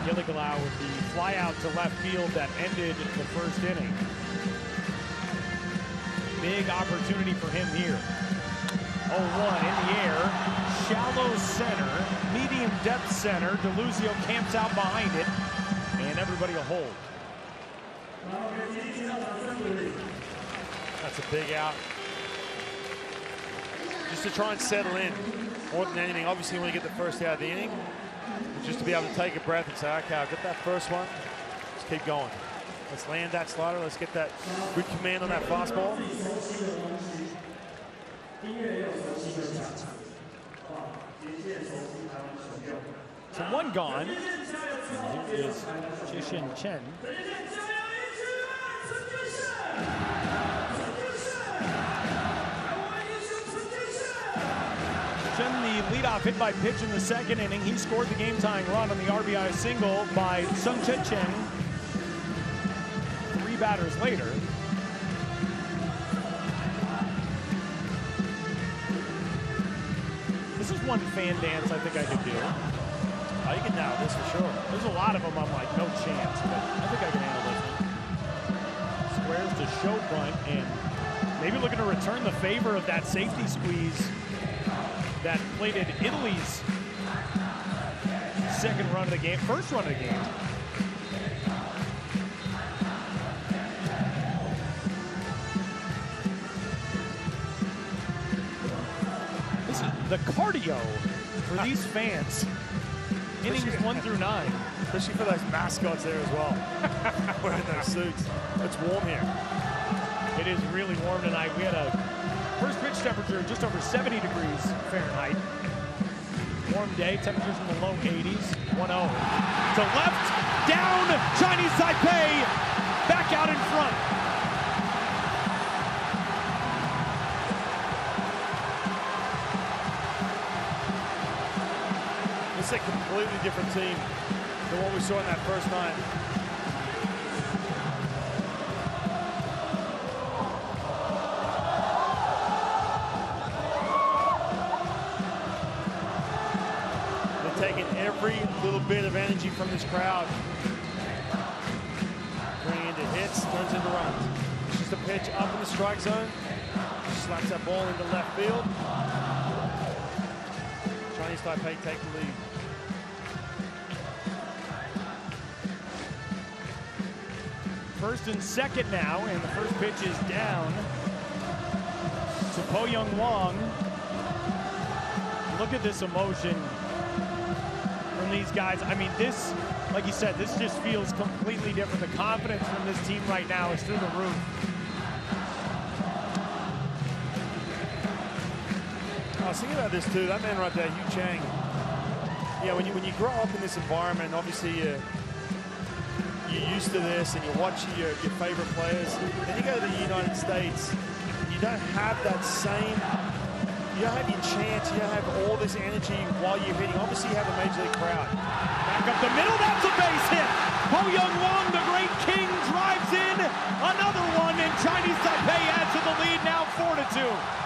Gilligalau with the fly out to left field that ended the 1st inning. Big opportunity for him here. 0-1 in the air, shallow center, medium depth center. DeLuzio camps out behind it, and everybody will hold. That's a big out. Just to try and settle in. more than anything, obviously you want to get the first out of the inning, just to be able to take a breath and say, okay, I've got that first one, let's keep going. Let's land that slider, let's get that good command on that fastball. So one gone. And here is Jishin Chen. Chen, the leadoff hit by pitch in the second inning. He scored the game-tying run on the RBI single by Sung Che Chen. 3 batters later. This is one fan dance I think I could do. Oh, you can nail this for sure. There's a lot of them I'm like, no chance, but I think I can handle this one. Squares to show bunt and maybe looking to return the favor of that safety squeeze that plated Italy's second run of the game, first run of the game. This is the cardio for these fans. Innings 1 through 9. Especially for those mascots there as well. Wearing those suits. It's warm here. It is really warm tonight. We had a first pitch temperature just over 70 degrees Fahrenheit. Warm day, temperatures in the low 80s. 1-0. To left, down, Chinese Taipei, back out in front. It's a completely different team than what we saw in that first night. They're taking every little bit of energy from this crowd. Bringing into hits, turns into runs. It's just a pitch up in the strike zone. Slaps that ball into left field. Chinese Taipei take the lead. First and second now, and the first pitch is down to Po Young Wong. Look at this emotion from these guys. I mean, this, like you said, this just feels completely different. The confidence from this team right now is through the roof. I was thinking about this too. That man right there, Yu Chang. Yeah, when you grow up in this environment, obviously you're used to this and you're watching your favorite players. Then you go to the United States, and you don't have that same, you don't have your chance, you don't have all this energy while you're hitting. Obviously you have a major league crowd. Back up the middle, that's a base hit. Po Young Wong, the great king, drives in another one, and Chinese Taipei adds to the lead, now 4-2.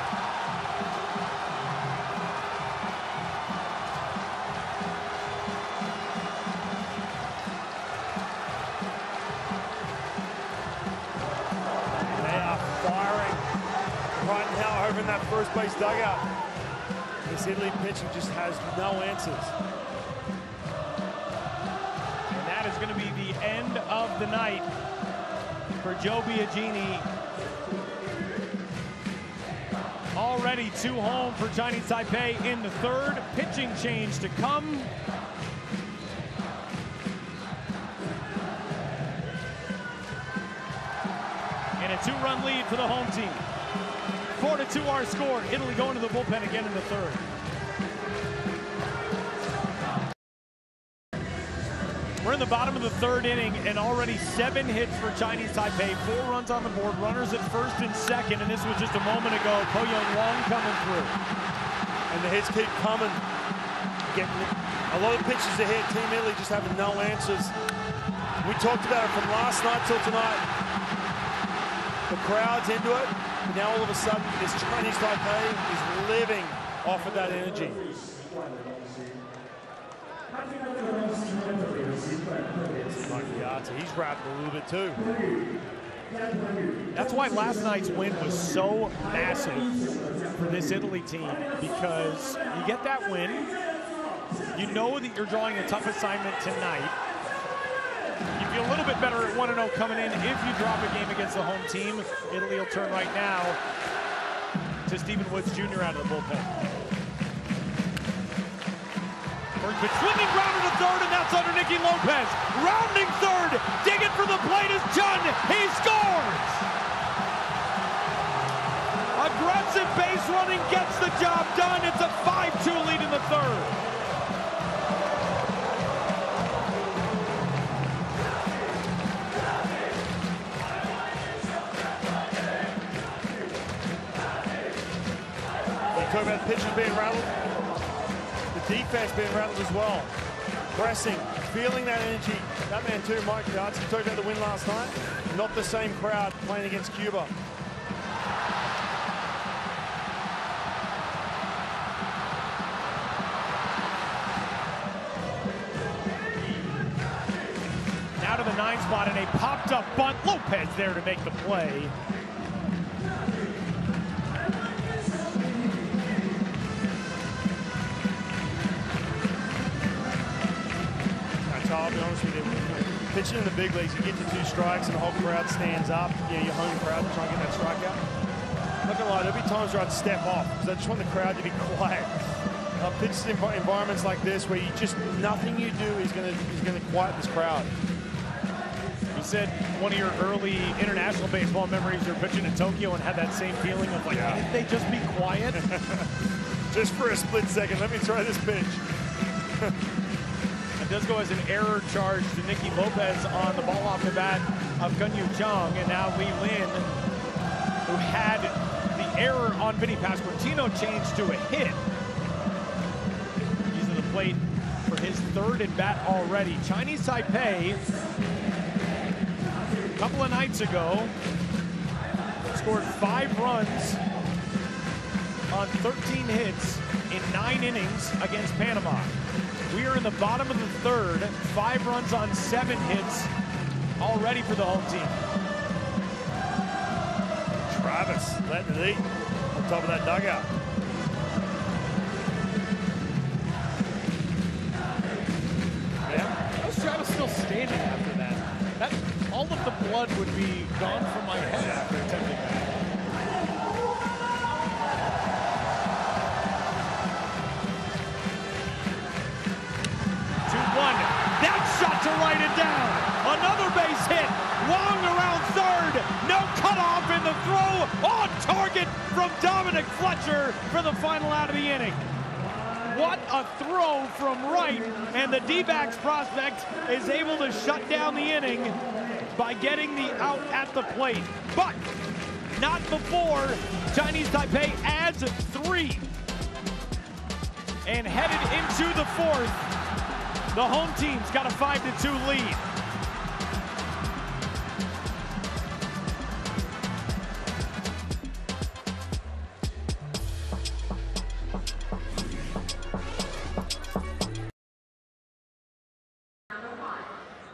In that first base dugout. This Italy pitching just has no answers. And that is going to be the end of the night for Joe Biagini. Already 2 home for Chinese Taipei in the third. Pitching change to come. And a 2-run lead for the home team. 4-2 our score. Italy going to the bullpen again in the third. We're in the bottom of the third inning and already 7 hits for Chinese Taipei. 4 runs on the board, runners at first and second, and this was just a moment ago. Po Young Wong coming through. And the hits keep coming. Getting a lot of pitches to hit. Team Italy just having no answers. We talked about it from last night till tonight. The crowd's into it. But now all of a sudden, this Chinese Taipei is living off of that energy. He's rapping a little bit too. That's why last night's win was so massive for this Italy team, because you get that win, you know that you're drawing a tough assignment tonight. You feel a little bit better at 1-0 coming in. If you drop a game against the home team, Italy will turn right now to Stephen Woods Jr. out of the bullpen. First pitch swinging grounder to third, and that's under Nicky Lopez. Rounding third, digging for the plate is Chun. He scores! Aggressive base running gets the job done. It's a 5-2 lead in the third. You talk about the pitchers being rattled. The defense being rattled as well. Pressing, feeling that energy. That man too, Mike Yards. He talked about the win last night. Not the same crowd playing against Cuba. Now to the 9 spot, and a popped up bunt. Lopez there to make the play. I'll be honest with you, pitching in the big leagues, you get to 2 strikes and the whole crowd stands up. You know, your home crowd to try and get that strikeout. Not gonna lie, there'll be times where I'd step off because I just want the crowd to be quiet. Pitching in environments like this where you just, nothing you do is gonna quiet this crowd. You said one of your early international baseball memories, you're pitching in Tokyo and had that same feeling of like, can't they just be quiet? Just for a split second, let me try this pitch. It does go as an error charge to Nicky Lopez on the ball off the bat of Gunyu Chung, and now Lee Lin, who had the error on Vinny Pasquantino, changed to a hit. He's at the plate for his 3rd at bat already. Chinese Taipei, a couple of nights ago, scored 5 runs on 13 hits in 9 innings against Panama. We are in the bottom of the 3rd, 5 runs on 7 hits already for the home team. Travis letting it eat on top of that dugout. Yeah. How's Travis still standing after that? All of the blood would be gone from my head after attempting that. 2-1. That shot to write it down. Another base hit. Wong around third. No cutoff in the throw. On target from Dominic Fletcher for the final out of the inning. What a throw from right. And the D-backs prospect is able to shut down the inning by getting the out at the plate. But not before Chinese Taipei adds 3. And headed into the 4th. The home team's got a 5-2 lead.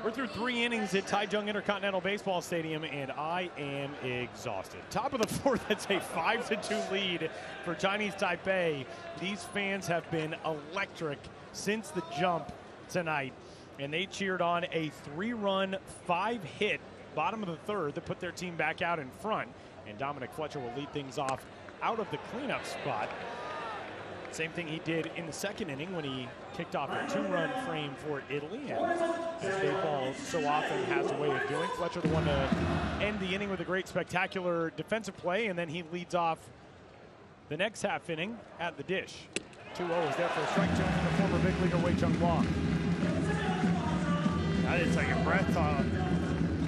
We're through 3 innings at Taichung Intercontinental Baseball Stadium, and I am exhausted. Top of the 4th, that's a 5-2 lead for Chinese Taipei. These fans have been electric since the jump tonight, and they cheered on a 3-run, 5-hit bottom of the 3rd that put their team back out in front, and Dominic Fletcher will lead things off out of the cleanup spot. Same thing he did in the 2nd inning when he kicked off a 2-run frame for Italy, and as baseball so often has a way of doing, Fletcher the one to end the inning with a great spectacular defensive play, and then he leads off the next half inning at the dish. 2-0 is there for a strike zone from the former big leaguer Wei Chung Wong. I didn't take a breath, Tyler.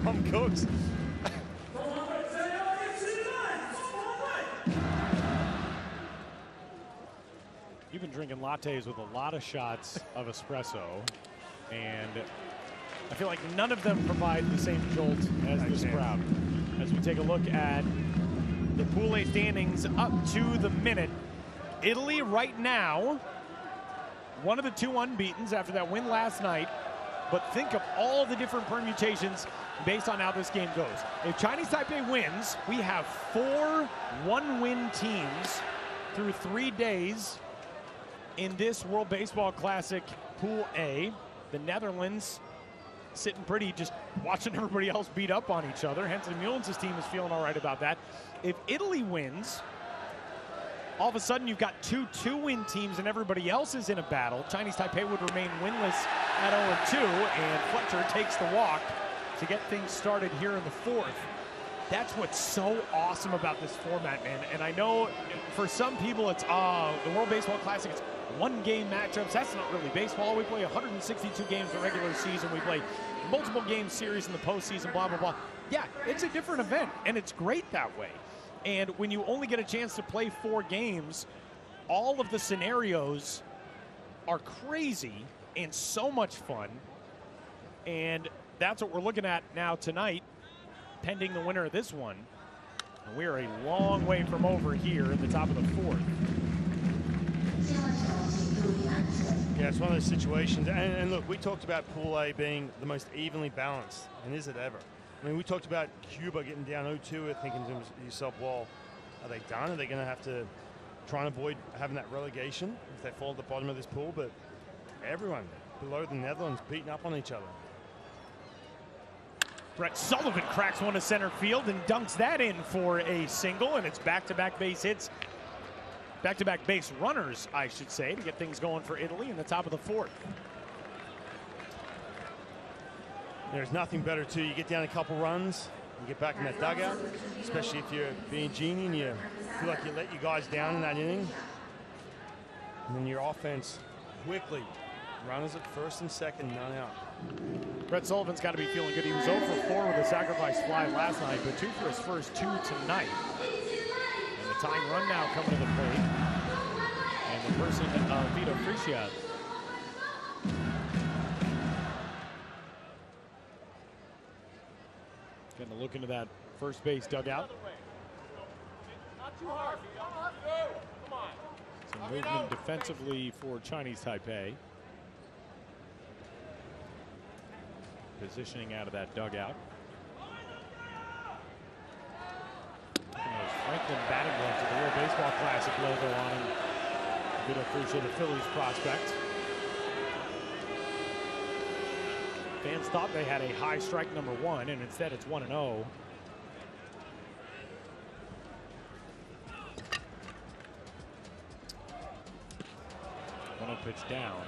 I'm cooked. You've been drinking lattes with a lot of shots of espresso, and I feel like none of them provide the same jolt as this crowd. As we take a look at the Pool A standings up to the minute, Italy right now, one of the 2 unbeatens after that win last night, but think of all the different permutations based on how this game goes. If Chinese Taipei wins, we have 4 one-win teams through 3 days in this World Baseball Classic Pool A. The Netherlands sitting pretty, just watching everybody else beat up on each other. Henson Mullins' team is feeling all right about that. If Italy wins, all of a sudden you've got two 2-win teams and everybody else is in a battle. Chinese Taipei would remain winless at 0-2, and Fletcher takes the walk to get things started here in the fourth. That's what's so awesome about this format, man. And I know for some people it's, the World Baseball Classic, it's one-game matchups. That's not really baseball. We play 162 games in the regular season. We play multiple game series in the postseason, blah, blah, blah. Yeah, it's a different event, and it's great that way. And when you only get a chance to play 4 games, all of the scenarios are crazy and so much fun. And that's what we're looking at now tonight, pending the winner of this one. And we are a long way from over here in the top of the fourth. Yeah, it's one of those situations. And look, we talked about Pool A being the most evenly balanced, and is it ever? I mean, we talked about Cuba getting down 0-2, thinking to yourself, well, are they done? Are they going to have to try and avoid having that relegation if they fall at the bottom of this pool? But everyone below the Netherlands beating up on each other. Brett Sullivan cracks one to center field and dunks that in for a single, and it's back-to-back base hits. Back-to-back base runners, I should say, to get things going for Italy in the top of the fourth. There's nothing better, too. You get down a couple runs and get back in that dugout, especially if you're being genie and you feel like you let you guys down in that inning. And then your offense quickly, runners at first and second, none out. Brett Sullivan's got to be feeling good. He was 0 for 4 with a sacrifice fly last night, but 2 for his first 2 tonight. And the tying run now coming to the plate. And the person, Vito Frisia. Getting a look into that first base dugout. Some movement defensively for Chinese Taipei. Positioning out of that dugout. And those Franklin batting gloves with the World Baseball Classic logo on them. Vito Frisia, the Phillies prospect. Fans thought they had a high strike number 1, and instead it's 1-0. 1-0 pitch down.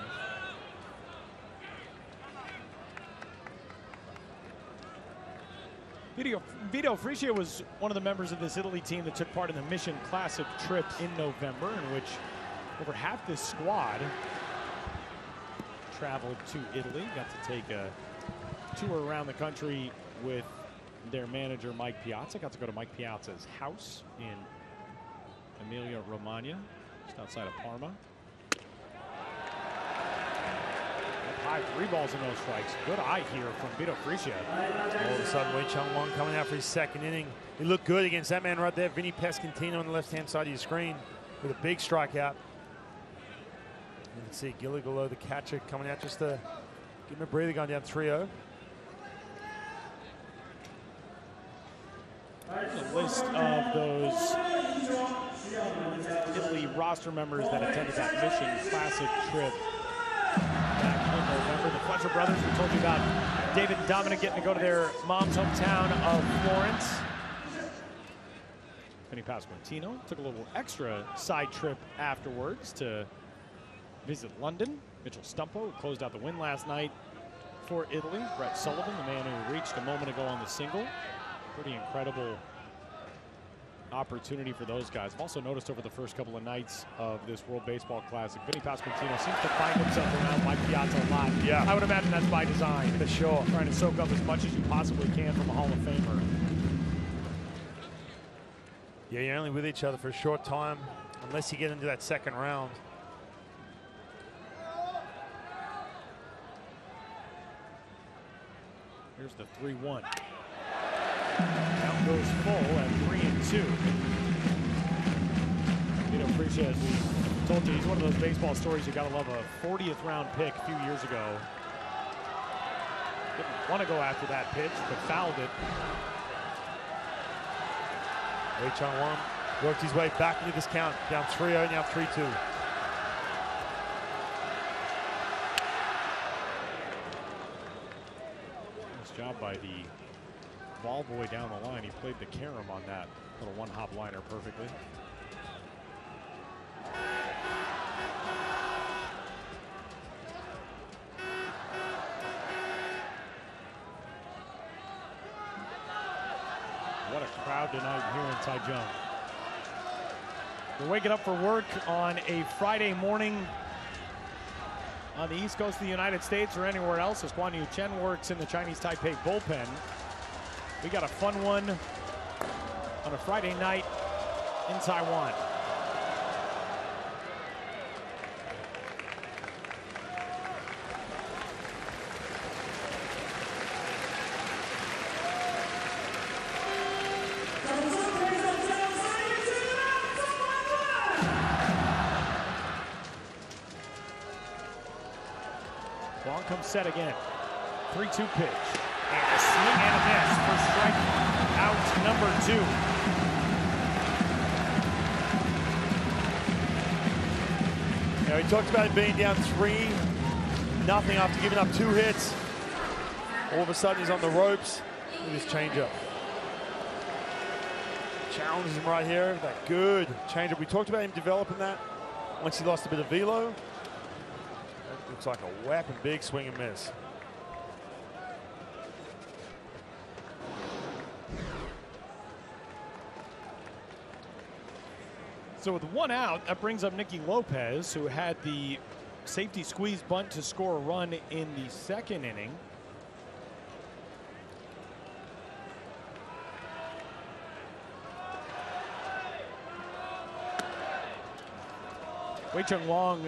Vito Frisia was one of the members of this Italy team that took part in the Mission Classic trip in November, in which over half this squad traveled to Italy, got to take a tour around the country with their manager Mike Piazza. Got to go to Mike Piazza's house in Emilia-Romagna, just outside of Parma. Up high, 3 balls and no strikes. Good eye here from Vito Frisia. All of a sudden, Wei Chung Wang coming out for his second inning. He looked good against that man right there, Vinny Pasquantino on the left-hand side of your screen with a big strikeout. You can see Gilligolo, the catcher, coming out just to give him a breather, going down 3-0. A list of those Italy roster members that attended that Mission Classic trip back in November. The Fletcher brothers, we told you about David and Dominic getting to go to their mom's hometown of Florence. Vinny Pasquantino took a little extra side trip afterwards to visit London. Mitchell Stumpo closed out the win last night for Italy. Brett Sullivan, the man who reached a moment ago on the single. Pretty incredible opportunity for those guys. I've also noticed over the first couple of nights of this World Baseball Classic, Vinny Pasquantino seems to find himself around Mike Piazza a lot. Yeah. I would imagine that's by design. For sure. Trying to soak up as much as you possibly can from a Hall of Famer. Yeah, you're only with each other for a short time, unless you get into that second round. Here's the 3-1. Count goes full at 3-2. Vito Frisia, as we told you, he's one of those baseball stories you gotta love. A 40th round pick a few years ago. Didn't want to go after that pitch, but fouled it. Wei Chung Wang worked his way back into this count, down 3-0, now 3-2. Nice job by the ball boy down the line. He played the carom on that little one-hop liner perfectly. What a crowd tonight here in Taichung. We're waking up for work on a Friday morning on the East Coast of the United States or anywhere else as Guan Yu Chen works in the Chinese Taipei bullpen. We got a fun one on a Friday night in Taiwan. Long comes set again. 3-2 pitch. And a swing and a miss for strike out number 2. Now, he talked about it being down 3-0 after giving up 2 hits. All of a sudden, he's on the ropes with his changeup. Challenges him right here. That good changeup. We talked about him developing that once he lost a bit of velo. That looks like a weapon, big swing and miss. So with 1 out, that brings up Nicky Lopez, who had the safety squeeze bunt to score a run in the 2nd inning. Wei Chung Wong,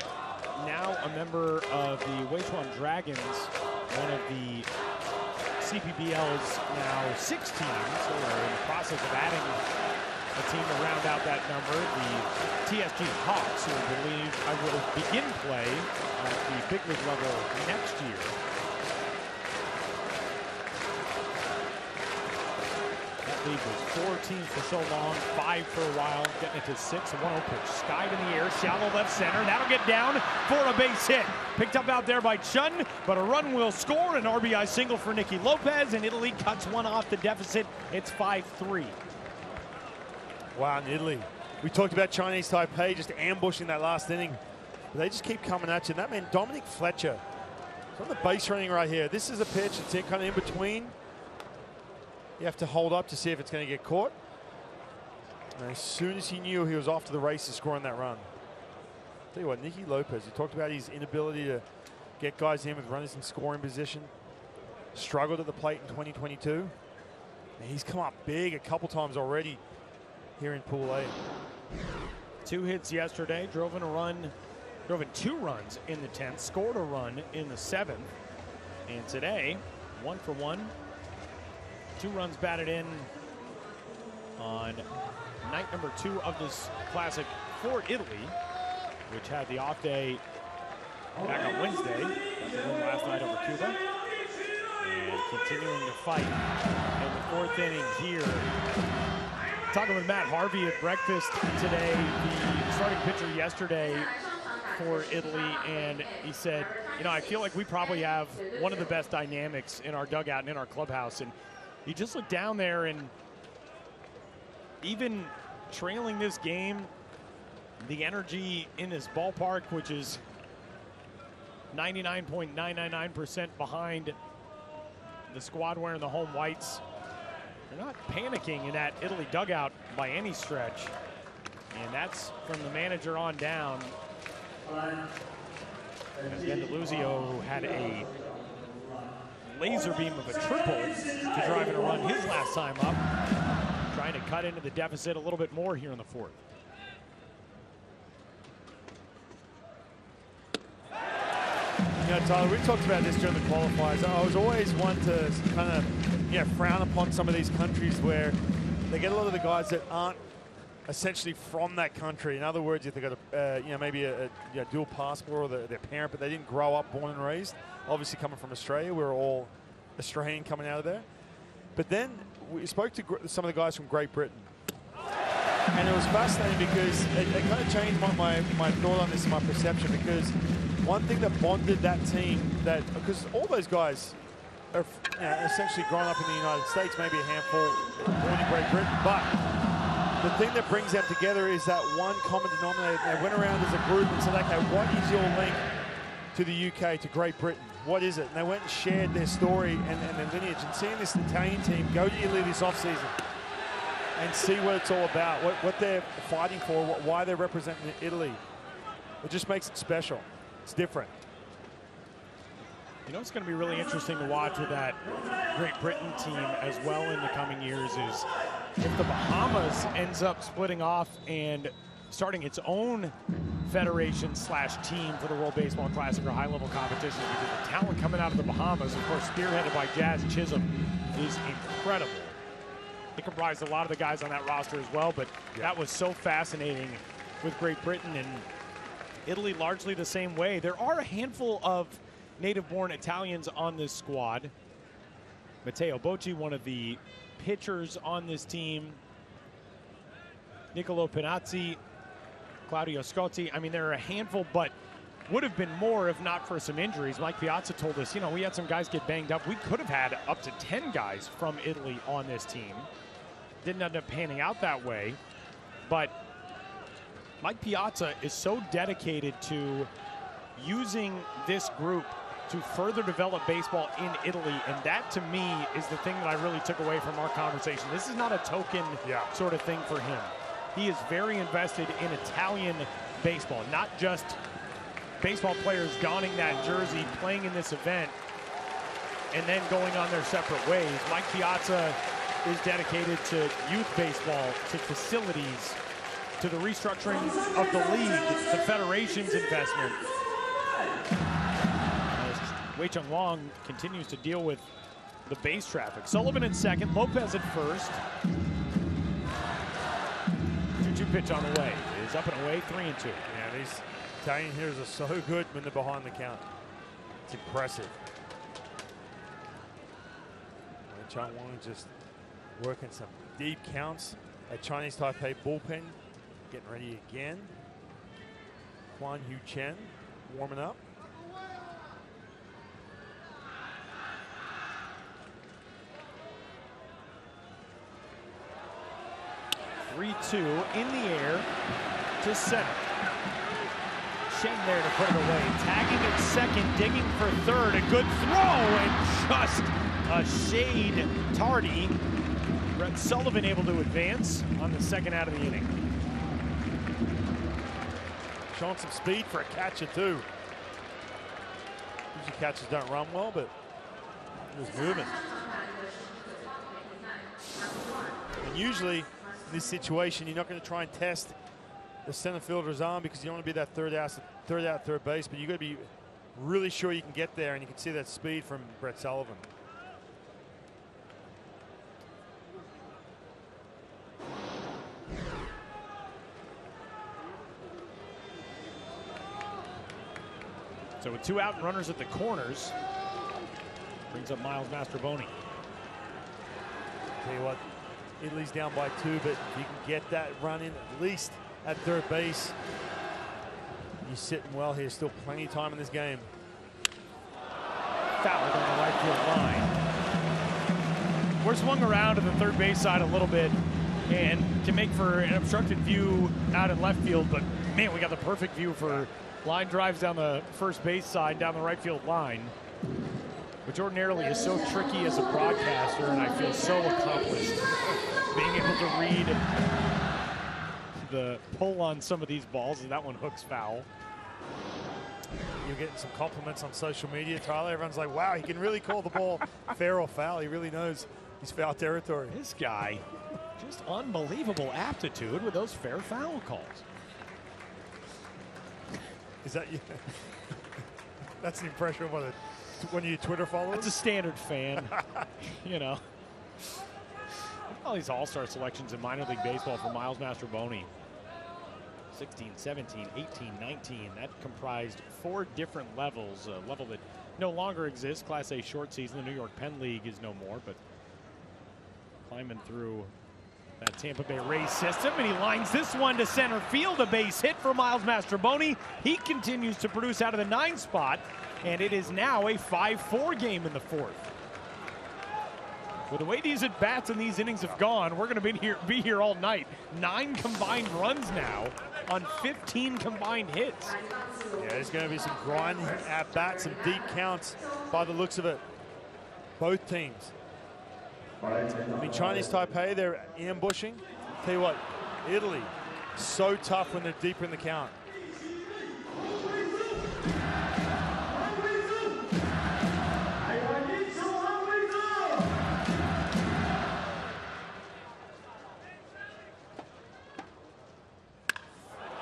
now a member of the Weichuan Dragons, one of the CPBL's now 6 teams. So we're in the process of adding a team to round out that number. The TSG Hawks, who I will begin play at the big league level next year. That league was 4 teams for so long, 5 for a while, getting it to 6. A 1-0 pitch, skied in the air, shallow left center. That'll get down for a base hit. Picked up out there by Chun, but a run will score. An RBI single for Nicky Lopez, and Italy cuts 1 off the deficit. It's 5-3. Wow, in Italy. We talked about Chinese Taipei just ambushing that last inning. But they just keep coming at you. And that man, Dominic Fletcher, is on the base running right here. This is a pitch that's kind of in between. You have to hold up to see if it's going to get caught. And as soon as he knew he was off to the races scoring that run. Tell you what, Nicky Lopez, he talked about his inability to get guys in with runners in scoring position. Struggled at the plate in 2022. And he's come up big a couple times already here in Pool A. 2 hits yesterday, drove in 2 runs in the 10th, scored a run in the 7th. And today, 1 for 1. 2 runs batted in on night number 2 of this classic for Italy, which had the off day back on Wednesday. Got the win last night over Cuba. And continuing to fight in the 4th inning here. Talking with Matt Harvey at breakfast today, the starting pitcher yesterday for Italy, and he said, you know, I feel like we probably have one of the best dynamics in our dugout and in our clubhouse. And you just look down there, and even trailing this game, the energy in this ballpark, which is 99.999% behind the squad wearing the home whites, they're not panicking in that Italy dugout by any stretch. And that's from the manager on down. D'Andaluzio, who had a laser beam of a triple to drive in a run his last time up, trying to cut into the deficit a little bit more here in the 4th. You know, Tyler, we talked about this during the qualifiers. I was always one to kind of, frown upon some of these countries where they get a lot of the guys that aren't essentially from that country. In other words, if they've got maybe a dual passport or their parent, but they didn't grow up born and raised. Obviously coming from Australia, we're all Australian coming out of there. But then we spoke to some of the guys from Great Britain. And it was fascinating because it kind of changed my thought on this and my perception, because one thing that bonded that team, because all those guys are essentially grown up in the United States, maybe a handful born in Great Britain, but the thing that brings them together is that one common denominator. They went around as a group and said, okay, what is your link to the UK, to Great Britain? What is it? And they went and shared their story and their lineage. And seeing this Italian team go to Italy this offseason and see what it's all about, what they're fighting for, why they're representing Italy. It just makes it special. It's different. You know, it's going to be really interesting to watch with that Great Britain team as well in the coming years is if the Bahamas ends up splitting off and starting its own federation / team for the World Baseball Classic or high-level competition. Because the talent coming out of the Bahamas, of course, spearheaded by Jazz Chisholm, is incredible. They comprised a lot of the guys on that roster as well, but that was so fascinating with Great Britain, and Italy largely the same way. There are a handful of native-born Italians on this squad. Matteo Bocci, one of the pitchers on this team. Niccolo Pinazzi, Claudio Scotti. I mean, there are a handful, but would have been more if not for some injuries. Mike Piazza told us, you know, we had some guys get banged up. We could have had up to 10 guys from Italy on this team. Didn't end up panning out that way, but Mike Piazza is so dedicated to using this group to further develop baseball in Italy, and that to me is the thing that I really took away from our conversation. This is not a token sort of thing for him. He is very invested in Italian baseball, not just baseball players donning that jersey, playing in this event, and then going on their separate ways. Mike Piazza is dedicated to youth baseball, to facilities, to the restructuring of the league, the federation's investment. Wei Chung Wong continues to deal with the base traffic. Sullivan at second, Lopez at first. 2-2 pitch on the way. It is up and away, 3-2. Yeah, these Italian hitters are so good when they're behind the count. It's impressive. Wei Chung Wong just working some deep counts at Chinese Taipei bullpen. Getting ready again. Kwan Yu Chen warming up. 3-2 in the air to center. Shen there to put it away. Tagging at second, digging for third. A good throw and just a shade tardy. Brett Sullivan able to advance on the second out of the inning. Showing some speed for a catcher too. Usually catchers don't run well, but he was moving. And usually in this situation, you're not going to try and test the center fielder's arm because you don't want to be that third out, third base, but you got to be really sure you can get there, and you can see that speed from Brett Sullivan. So with 2 out and runners at the corners, brings up Miles Mastrobuoni. Tell you what, Italy's down by 2, but if you can get that run in at least at third base, you're sitting well here. Still plenty of time in this game. Fouled on the right field line. We're swung around to the third base side a little bit and can make for an obstructed view out in left field, but man, we got the perfect view for line drives down the first base side, down the right field line, which ordinarily is so tricky as a broadcaster, and I feel so accomplished being able to read the pull on some of these balls, and that one hooks foul. You're getting some compliments on social media, Tyler. Everyone's like, wow, he can really call the ball fair or foul. He really knows his foul territory. This guy, just unbelievable aptitude with those fair foul calls. Is that you? That's the impression of one of your Twitter followers? That's a standard fan, you know. All these all-star selections in minor league baseball for Miles Mastrobuoni. 16, 17, 18, 19. That comprised 4 different levels. A level that no longer exists. Class A short season. The New York Penn League is no more, but climbing through that Tampa Bay Rays system, and he lines this one to center field. A base hit for Miles Mastrobuoni. He continues to produce out of the 9 spot, and it is now a 5-4 game in the 4th. With the way these at-bats and these innings have gone, we're going to be here all night. 9 combined runs now on 15 combined hits. Yeah, there's going to be some grinding at-bats, some deep counts by the looks of it. Both teams. I mean, Chinese Taipei, they're ambushing. Tell you what, Italy, so tough when they're deeper in the count.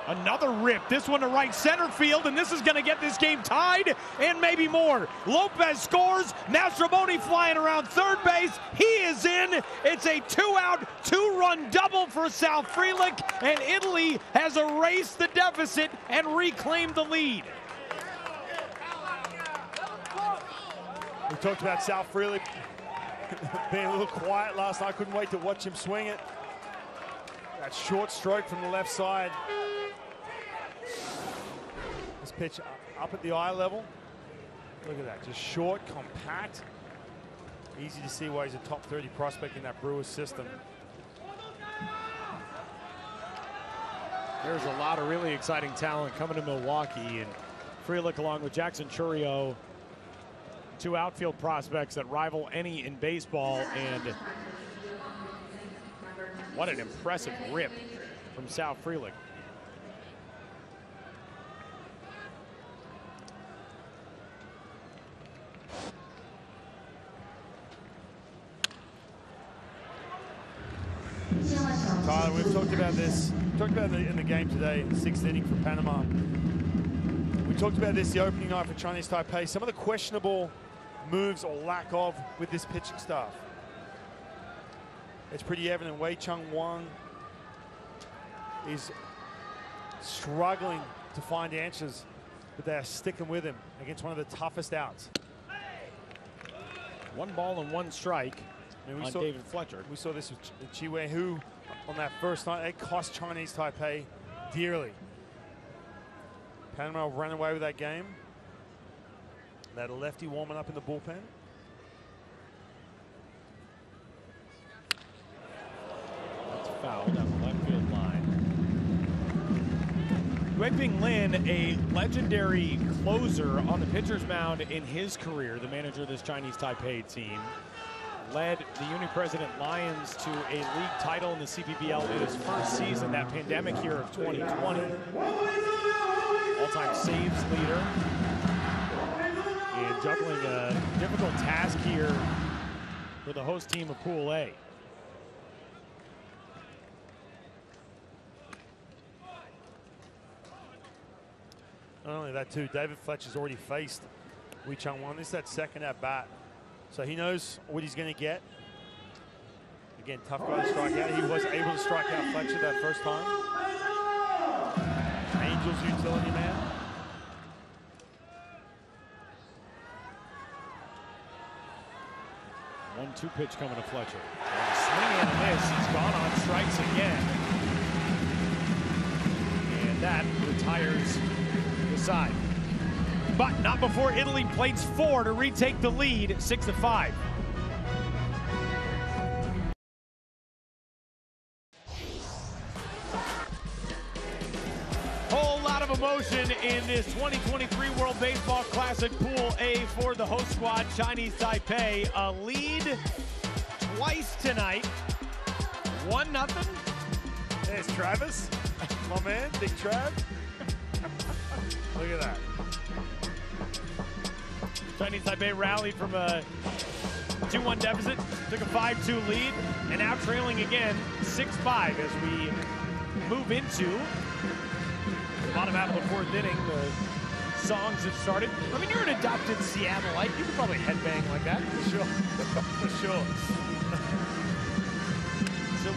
Another rip, this one to right center field, and this is going to get this game tied and maybe more. Lopez scores, Mastrobuoni flying around third base, he is in. It's a 2-out, 2-run double for South Frelick, and Italy has erased the deficit and reclaimed the lead. We talked about South Frelick being a little quiet last night. I couldn't wait to watch him swing it. That short stroke from the left side. This pitch up at the eye level. Look at that, just short, compact. Easy to see why he's a top 30 prospect in that Brewers system. There's a lot of really exciting talent coming to Milwaukee, and Frelick along with Jackson Chourio, two outfield prospects that rival any in baseball, and what an impressive rip from South Frelick. Tyler, we've talked about this. We talked about it in the game today, 6th inning for Panama. We talked about this the opening night for Chinese Taipei. Some of the questionable moves or lack of with this pitching staff. It's pretty evident. Wei Chung Wang is struggling to find answers, but they're sticking with him against one of the toughest outs. 1 ball and 1 strike on David Fletcher. We saw this with Chi Wei Hu on that first night. It cost Chinese Taipei dearly. Panama ran away with that game. They had a lefty warming up in the bullpen. That's fouled down the left field line. Guiping Lin, a legendary closer on the pitcher's mound in his career, the manager of this Chinese Taipei team, led the Uni-President Lions to a league title in the CPBL in his first season, that pandemic year of 2020. All-time saves leader. And juggling a difficult task here for the host team of Pool A. Not only that, too, David Fletcher's already faced Wei Chung Wang. This is that second at bat. So he knows what he's going to get. Again, tough guy to strike out. He was able to strike out Fletcher that first time. Angels utility man. One-two pitch coming to Fletcher. Swing and a miss. He's gone on strikes again. And that retires the side. But not before Italy plates 4 to retake the lead, 6-5. Whole lot of emotion in this 2023 World Baseball Classic Pool A for the host squad, Chinese Taipei. A lead twice tonight. 1-0. There's Travis, my man, Big Trav. Look at that. Chinese Taipei rallied from a 2-1 deficit, took a 5-2 lead, and now trailing again 6-5 as we move into the bottom half of the 4th inning. The songs have started. I mean, you're an adopted Seattleite. You could probably headbang like that. For sure. For sure.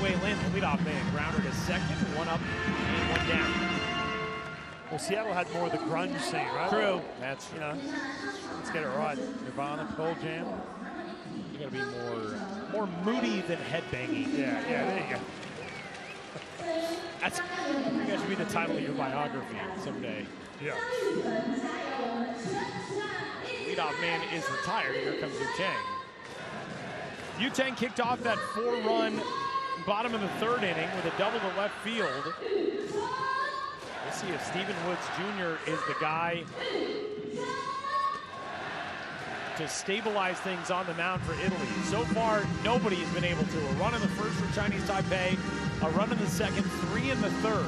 Wei Lin, the leadoff man, grounder to second, 1 up and 1 down. Well, Seattle had more of the grunge scene, right? True. That's, you know, let's get it right. Nirvana, Pearl Jam. You gotta be more moody than headbanging. Yeah, there you go. I think that should be the title of your biography someday. Yeah. Leadoff man is retired. Here comes Yu Chang. Yu Chang kicked off that 4-run bottom of the 3rd inning with a double to left field. We'll see if Stephen Woods Jr. is the guy to stabilize things on the mound for Italy. So far, nobody has been able to. A run in the first for Chinese Taipei, a run in the second, 3 in the third.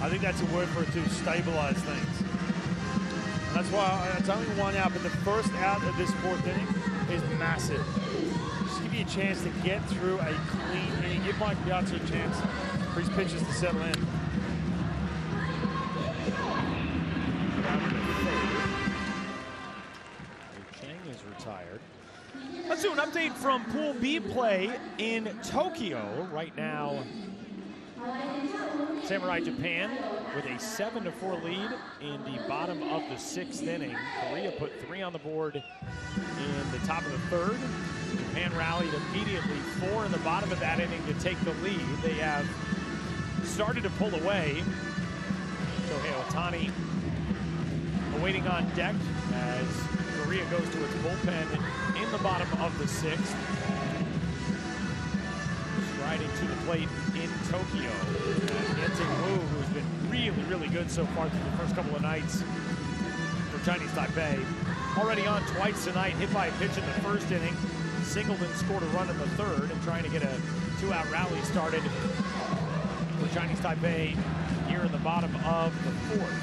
I think that's a word for it to stabilize things. And that's why it's only 1 out, but the first out of this 4th inning is massive. Just give you a chance to get through a clean inning. Give Mike Piazza a chance for his pitches to settle in. Chang is retired. Let's do an update from Pool B play in Tokyo right now. Samurai Japan with a 7-4 lead in the bottom of the 6th inning. Korea put 3 on the board in the top of the 3rd. Japan rallied immediately 4 in the bottom of that inning to take the lead. They have started to pull away. Shohei Ohtani awaiting on deck as Korea goes to its bullpen in the bottom of the 6th. Striding to the plate in Tokyo. Yenting Wu, who's been really good so far through the first couple of nights for Chinese Taipei. Already on twice tonight, hit by a pitch in the 1st inning. Singled and scored a run in the 3rd, and trying to get a 2-out rally started for Chinese Taipei here in the bottom of the 4th.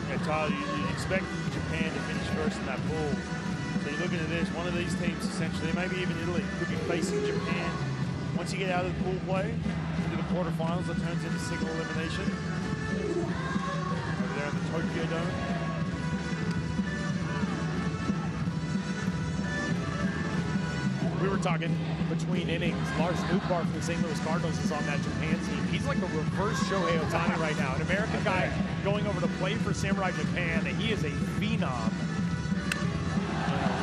Yeah, Tyler, you'd expect Japan to finish first in that pool. So you're looking at this, one of these teams essentially, maybe even Italy, could be facing Japan. Once you get out of the pool play, into the quarterfinals, it turns into single elimination. Over there in the Tokyo Dome. We were talking between innings. Lars Nootbaar from the St. Louis Cardinals is on that Japan team. He's like a reverse Shohei Ohtani right now. An American guy going over to play for Samurai Japan. He is a phenom.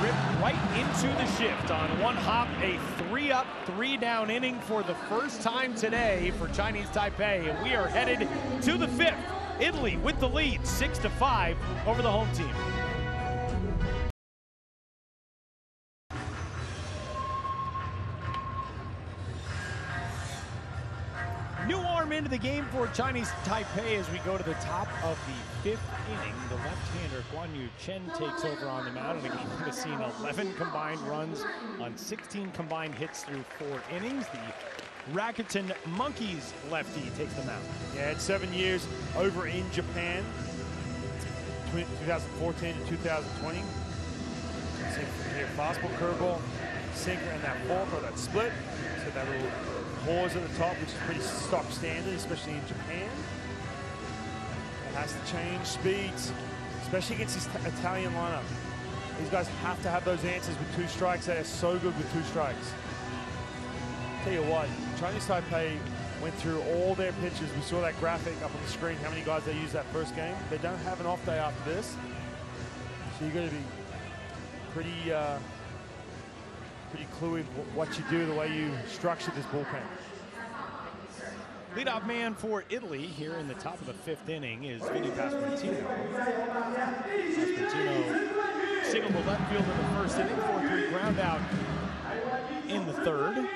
Ripped right into the shift on one hop. A 3-up, 3-down inning for the first time today for Chinese Taipei. And we are headed to the 5th. Italy with the lead, 6-5 over the home team. New arm into the game for Chinese Taipei as we go to the top of the 5th inning. The left-hander Guan Yu Chen takes over on the mound, and again, we've seen 11 combined runs on 16 combined hits through 4 innings. The Rakuten Monkeys lefty takes the mound. Yeah, it's 7 years over in Japan, 2014 to 2020. See here, fastball, curveball, sinker, and that fork or that split. So that little pause at the top, which is pretty stock standard, especially in Japan. It has to change speeds, especially against this Italian lineup. These guys have to have those answers with 2 strikes. They are so good with 2 strikes. Tell you what, Chinese Taipei went through all their pitches. We saw that graphic up on the screen, how many guys they used that first game. They don't have an off day after this. So you've got to be pretty cluey what you do, the way you structure this bullpen. Leadoff man for Italy here in the top of the 5th inning is Vinny Pasquantino. Pasquantino singled the left field in the 1st inning, 4-3 ground out in the 3rd.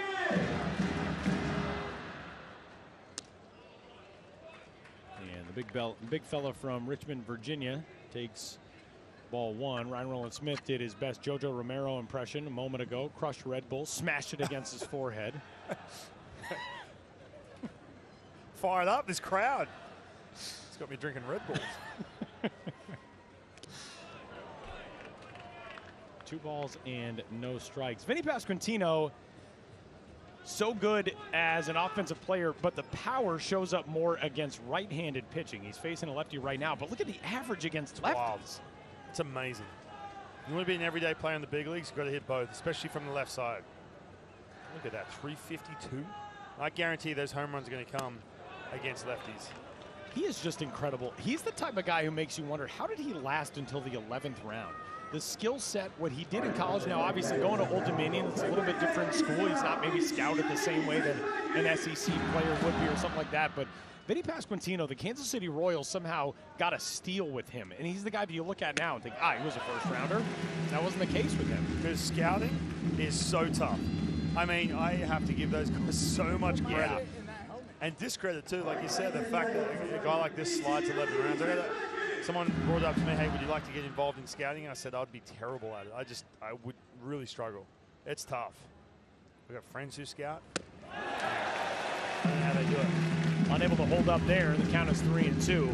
And the big fella from Richmond, Virginia takes ball 1. Ryan Roland Smith did his best Jojo Romero impression a moment ago. Crushed Red Bull, smashed it against his forehead. Fired up, this crowd. It's got me drinking Red Bulls. 2 balls and no strikes. Vinny Pasquantino, so good as an offensive player, but the power shows up more against right-handed pitching. He's facing a lefty right now, but look at the average against lefties. Wow. It's amazing. You want to be an everyday player in the big leagues, you've got to hit both, especially from the left side. Look at that, 352. I guarantee those home runs are going to come against lefties. He is just incredible. He's the type of guy who makes you wonder, how did he last until the 11th round? The skill set, what he did in college, now obviously going to Old Dominion, it's a little bit different school. He's not maybe scouted the same way that an SEC player would be or something like that, but Vinny Pasquantino, the Kansas City Royals somehow got a steal with him. And he's the guy that you look at now and think, he was a first rounder. That wasn't the case with him. Because scouting is so tough. I mean, I have to give those guys so much credit. And discredit too, like you said, the fact that a guy like this slides 11 rounds. Someone brought up to me, hey, would you like to get involved in scouting? And I said I'd be terrible at it. I would really struggle. It's tough. We've got friends who scout. I don't know how they do it. Unable to hold up there. The count is 3-2.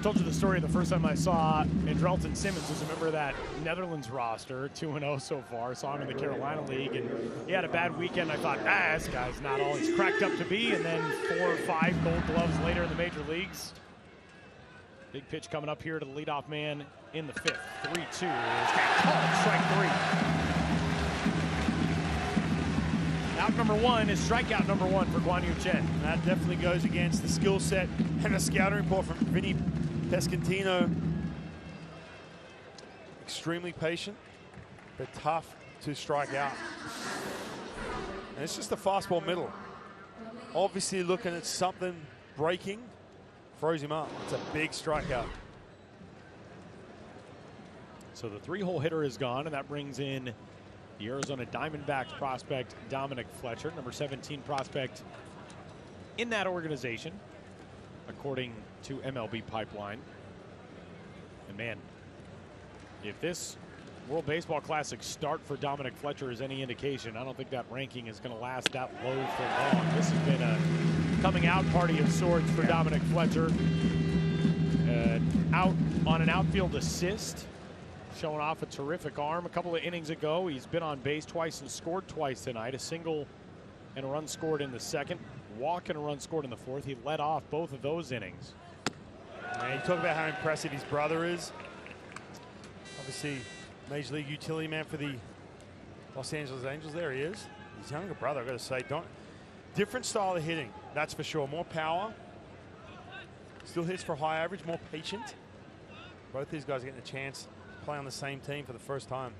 Told you the story the first time I saw Andrelton Simmons was a member of that Netherlands roster, 2-0 so far. Saw him in the Carolina League, and he had a bad weekend. I thought, this guy's not all he's cracked up to be. And then 4 or 5 gold gloves later in the major leagues. Big pitch coming up here to the leadoff man in the 5th. 3-2. Called strike 3. Out number 1 is strikeout number 1 for Guan Yu Chen. That definitely goes against the skill set and a scouting report from Vinny Pescantino. Extremely patient, but tough to strike out. And it's just a fastball middle. Obviously looking at something breaking, throws him up. It's a big strikeout. So the 3-hole hitter is gone, and that brings in the Arizona Diamondbacks prospect Dominic Fletcher, number 17 prospect in that organization, according to MLB Pipeline. And man, if this World Baseball Classic start for Dominic Fletcher is any indication, I don't think that ranking is going to last that low for long. This has been a coming out party of sorts for Dominic Fletcher. Out on an outfield assist, showing off a terrific arm. A couple of innings ago, he's been on base twice and scored twice tonight. A single and a run scored in the 2nd, walk and a run scored in the 4th. He led off both of those innings. And you talk about how impressive his brother is. Obviously, Major League utility man for the Los Angeles Angels. There he is. His younger brother, I've got to say, different style of hitting, that's for sure. More power. Still hits for high average, more patient. Both these guys are getting a chance to play on the same team for the first time.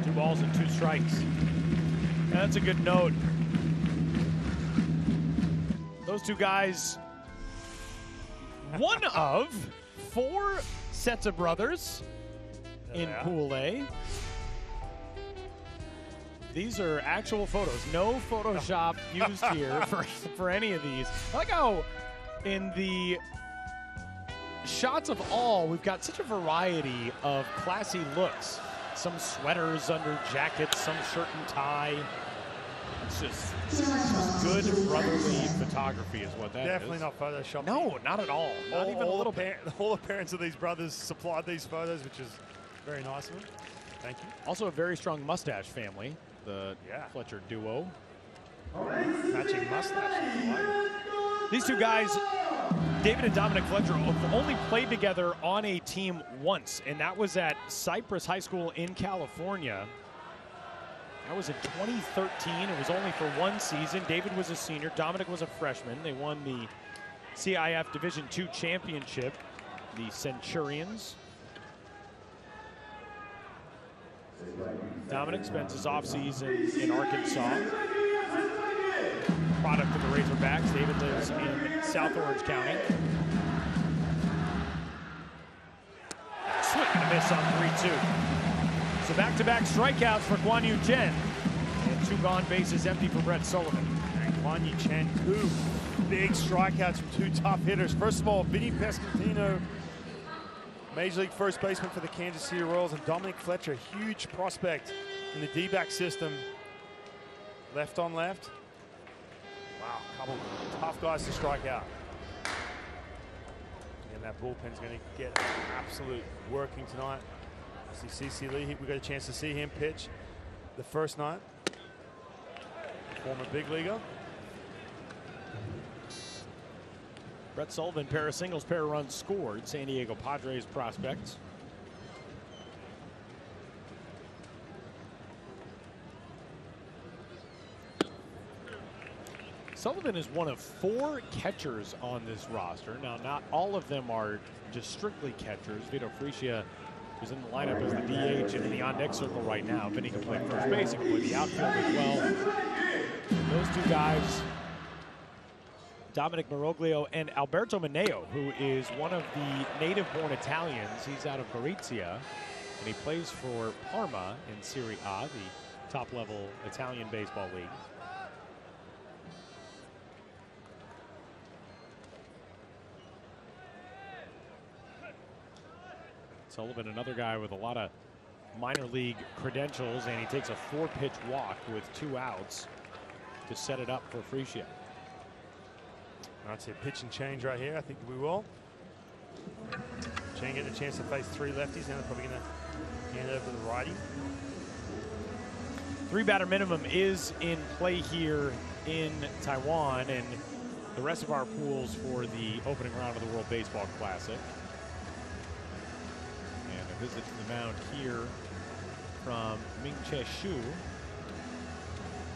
Two balls and 2 strikes. And that's a good note. Those two guys, one of 4 sets of brothers in Pool A. These are actual photos. No Photoshop used here for any of these. I like how in the shots of all, we've got such a variety of classy looks. Some sweaters under jackets, some shirt and tie. It's just good brotherly photography is what that Definitely is. not Photoshop. No, not at all. Not even a little bit. All the parents of these brothers supplied these photos, which is very nice of them. Thank you. Also a very strong mustache family, the Fletcher duo. Matching mustache. These two guys, David and Dominic Fletcher, have only played together on a team once, and that was at Cypress High School in California. That was in 2013. It was only for 1 season. David was a senior. Dominic was a freshman. They won the CIF Division II championship, the Centurions. Dominic spends his offseason in Arkansas, product of the Razorbacks. David lives in South Orange County. Swing and a miss on 3-2. So back-to-back strikeouts for Guan Yu Chen. And 2 gone, bases empty for Brett Sullivan. And Guan Yu Chen, 2 big strikeouts from 2 top hitters. First of all, Vinny Pescantino, Major League first baseman for the Kansas City Royals, and Dominic Fletcher, huge prospect in the D-back system. Left on left. Wow, couple tough guys to strike out. And that bullpen's going to get absolute working tonight. See CC Lee, we got a chance to see him pitch the first night. Former big leaguer. Brett Sullivan, pair of singles, pair of runs scored. San Diego Padres prospects. Sullivan is one of 4 catchers on this roster. Now, not all of them are just strictly catchers. Vito Fricia is in the lineup as the DH and in the on-deck circle right now. Vinny can play first base, he can play the outfield as well. Those 2 guys, Dominic Maroglio and Alberto Mineo, who is one of the native-born Italians. He's out of Gorizia. and he plays for Parma in Serie A, the top-level Italian baseball league. Sullivan, another guy with a lot of minor league credentials, and he takes a 4-pitch walk with 2 outs to set it up for Freesia. I'd say pitch and change right here. I think we will. Chang getting a chance to face 3 lefties. Now they're probably going to hand it over to the righty. 3-batter minimum is in play here in Taiwan, and the rest of our pools for the opening round of the World Baseball Classic. And a visit to the mound here from Ming Che Shu,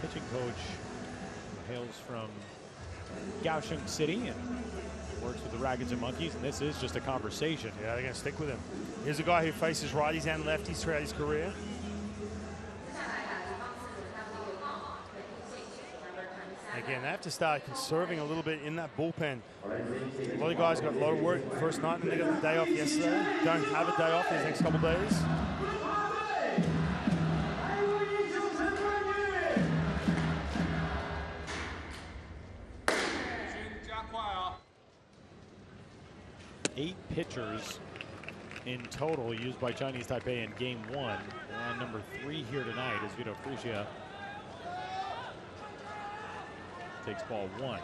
pitching coach who hails from Kaohsiung City and works with the Raggeds and Monkeys, and this is just a conversation. Yeah, they're going to stick with him. Here's a guy who faces righties and lefties throughout his career. Again, they have to start conserving a little bit in that bullpen. A lot of guys got a lot of work first night, and they got the day off yesterday. Don't have a day off these next couple days. Eight pitchers in total used by Chinese Taipei in game 1. We're on number 3 here tonight as Vito Freesia takes ball 1.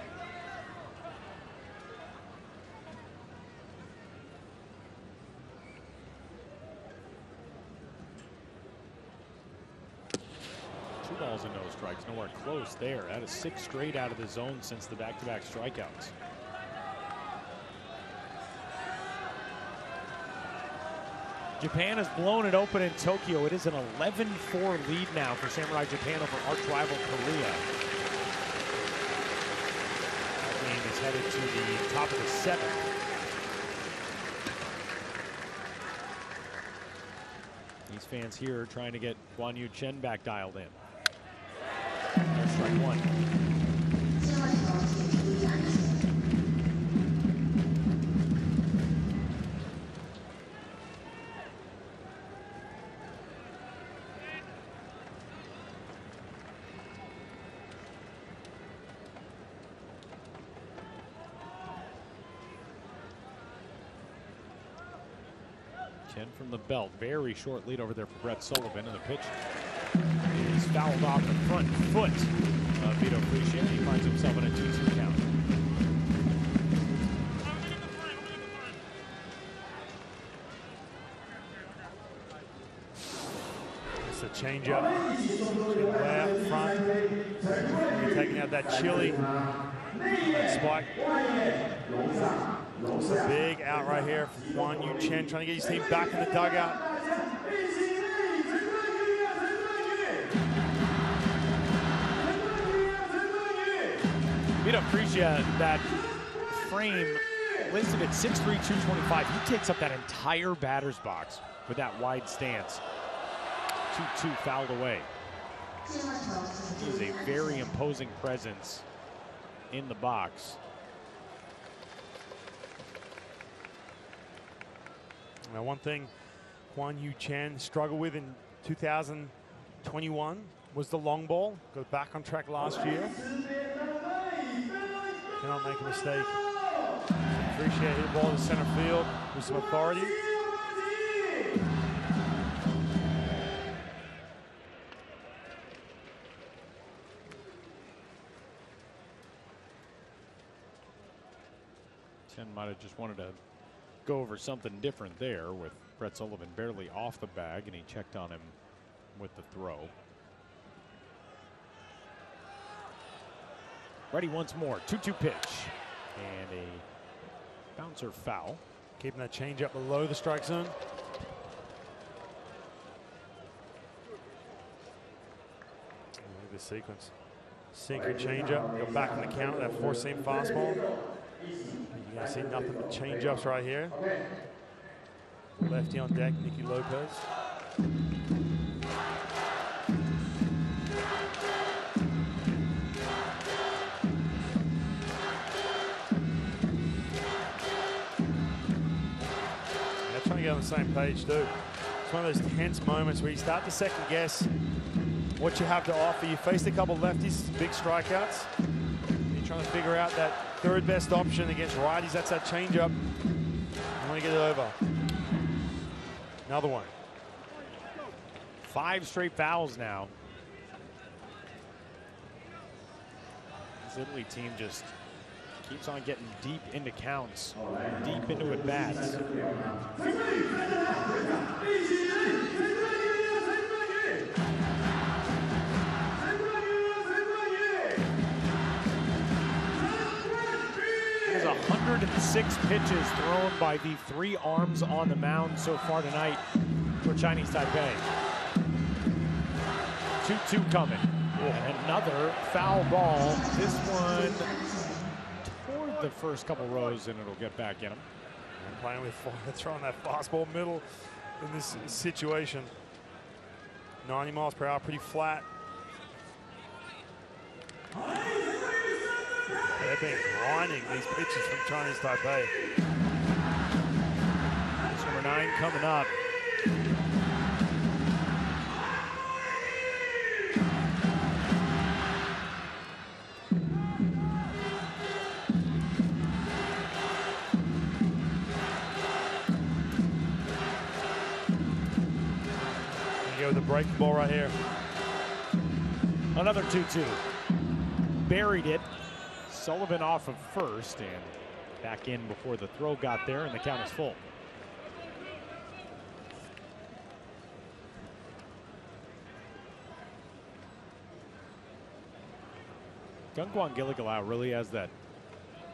Two balls and no strikes, nowhere close there. That is 6 straight out of the zone since the back-to-back strikeouts. Japan has blown it open in Tokyo. It is an 11-4 lead now for Samurai Japan over arch rival Korea. That game is headed to the top of the 7th. These fans here trying to get Guan Yu Chen back dialed in. There's strike 1. Chen from the belt, very short lead over there for Brett Sullivan, and the pitch is fouled off the front foot of Vito Freesia. He finds himself in a 2-2 count. It's a changeup. Way out front. You're taking out that chili. That spike. It's a big out right here from Guan Yu Chen, trying to get his team back in the dugout. Vito Freesia, that frame listed at 6'3", 225. He takes up that entire batter's box with that wide stance. 2-2 fouled away. He is a very imposing presence in the box. Now, one thing Guan Yu Chen struggled with in 2021 was the long ball. Got back on track last year. Cannot make a mistake. Appreciate hit the ball to center field with some authority. Chen might have just wanted to go over something different there with Brett Sullivan barely off the bag, and he checked on him with the throw. Ready once more, 2-2 pitch, and a bouncer foul. Keeping that change up below the strike zone. Look at this sequence. Sinker changeup, go back in the count, that 4-seam fastball. You're going to see nothing but change-ups right here. Lefty on deck, Nicky Lopez. They're trying to get on the same page too. It's one of those tense moments where you start to second guess what you have to offer. You faced a couple lefties, big strikeouts. You're trying to figure out that third best option against righties. That's that changeup. You want to get it over. Another one. 5 straight fouls now. This Italy team just keeps on getting deep into counts, deep into at-bats. There's 106 pitches thrown by the 3 arms on the mound so far tonight for Chinese Taipei. 2-2 coming. And another foul ball. This one toward the first couple rows, and it'll get back in him. And playing with throwing that fastball middle in this situation. 90 miles per hour, pretty flat. They've been grinding these pitches from Chinese Taipei. It's number 9 coming up. The breaking ball right here. Another 2-2. Buried it. Sullivan off of first and back in before the throw got there, and the count is full. Gungguan Gilligalau really has that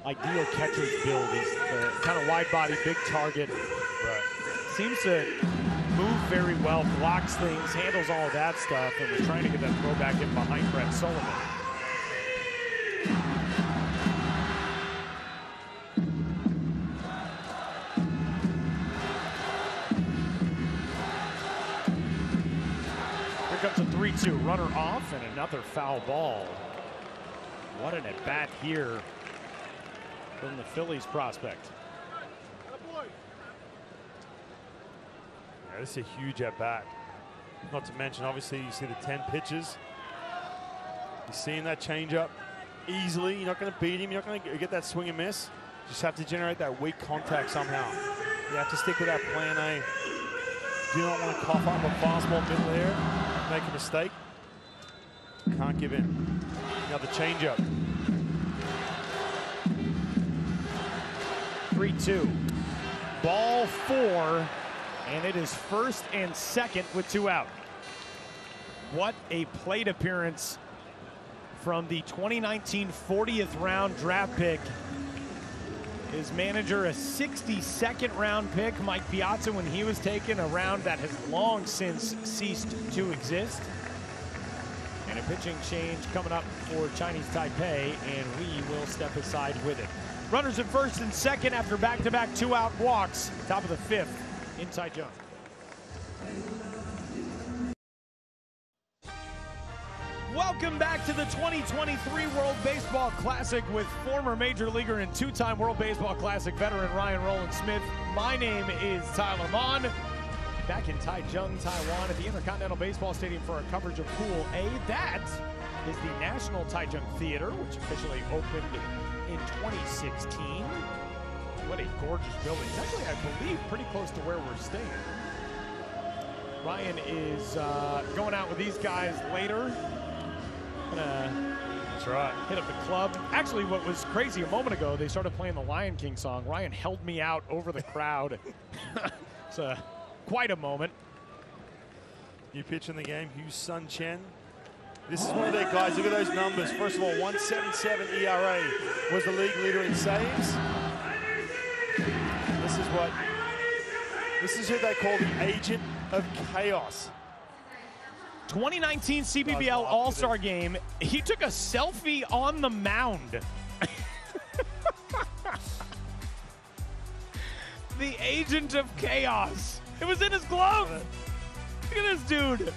ideal catcher's build. He's the kind of wide body, big target. Right. Seems to move very well, blocks things, handles all of that stuff, and was trying to get that throw back in behind Brett Sullivan. Here comes a 3-2, runner off, and another foul ball. What an at-bat here from the Phillies prospect. Yeah, this is a huge at-bat. Not to mention, obviously, you see the 10 pitches. You're seeing that changeup easily. You're not going to beat him. You're not going to get that swing and miss. You just have to generate that weak contact somehow. You have to stick with that plan A. Do not want to cough up a fastball middle here, make a mistake. Can't give in. Another changeup. 3-2. Ball 4. And it is first and second with 2 out. What a plate appearance from the 2019 40th round draft pick. His manager, a 62nd round pick, Mike Piazza, when he was taken, a round that has long since ceased to exist. And a pitching change coming up for Chinese Taipei, and we will step aside with it. Runners at first and second after back-to-back 2-out walks. Top of the 5th. Inside jump. Welcome back to the 2023 World Baseball Classic with former Major Leaguer and 2-time World Baseball Classic veteran Ryan Roland Smith. My name is Tyler Mon. Back in Taichung, Taiwan at the Intercontinental Baseball Stadium for our coverage of Pool A. That is the National Taichung Theater, which officially opened in 2016. What a gorgeous building. It's actually, I believe, pretty close to where we're staying. Ryan is going out with these guys later. That's right. Hit up the club. Actually, what was crazy a moment ago, they started playing the Lion King song. Ryan held me out over the crowd. It's quite a moment. New pitch in the game, Hugh Sun Chen. This is one of their guys. Look at those numbers. First of all, 1.77 ERA was the league leader in saves. This is who they call the agent of chaos. 2019 CBBL All-Star Game. He took a selfie on the mound. The agent of chaos. It was in his glove. Look at this dude.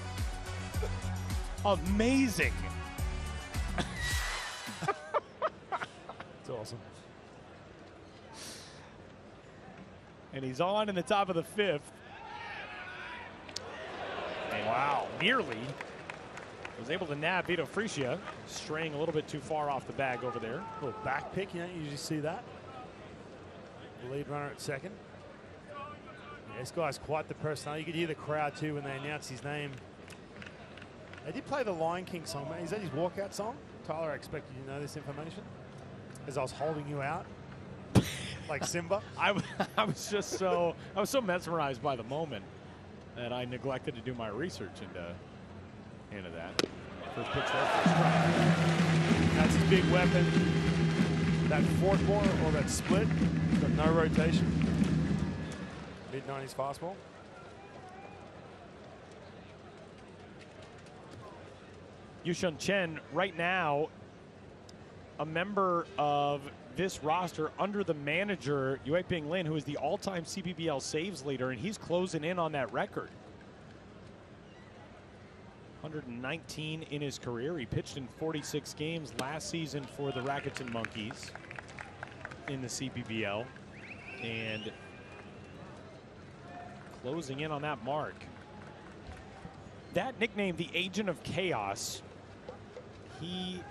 Amazing. It's awesome. And he's on in the top of the 5th. Wow. Nearly. Was able to nab Vito Frisia, straying a little bit too far off the bag over there. A little back pick, you don't usually see that. The lead runner at second. Yeah, this guy's quite the personality. You could hear the crowd too when they announced his name. They did play the Lion King song, man. Is that his walkout song? Tyler, I expect you to know this information. As I was holding you out, like Simba. I was so mesmerized by the moment that I neglected to do my research into that. First pitch there for a strike. That's his big weapon. That forkball or that split. He's got no rotation. Mid-90s fastball. Yushun Chen, right now, a member of this roster under the manager, Yue Ping Lin, who is the all-time CPBL saves leader, and he's closing in on that record. 119 in his career. He pitched in 46 games last season for the Rackets and Monkeys in the CPBL, and closing in on that mark. That nickname, the Agent of Chaos, he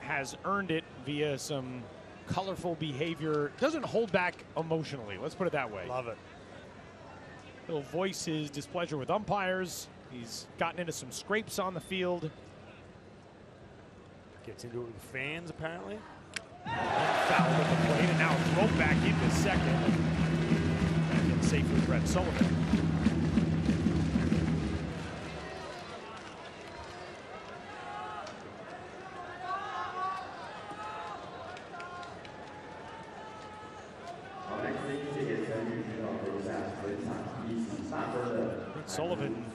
has earned it via some colorful behavior. Doesn't hold back emotionally, let's put it that way. Love it. He'll voice his displeasure with umpires. He's gotten into some scrapes on the field. Gets into it with the fans, apparently. Fouled at the plate, and now thrown back into second. And then safely Brett Sullivan. Sullivan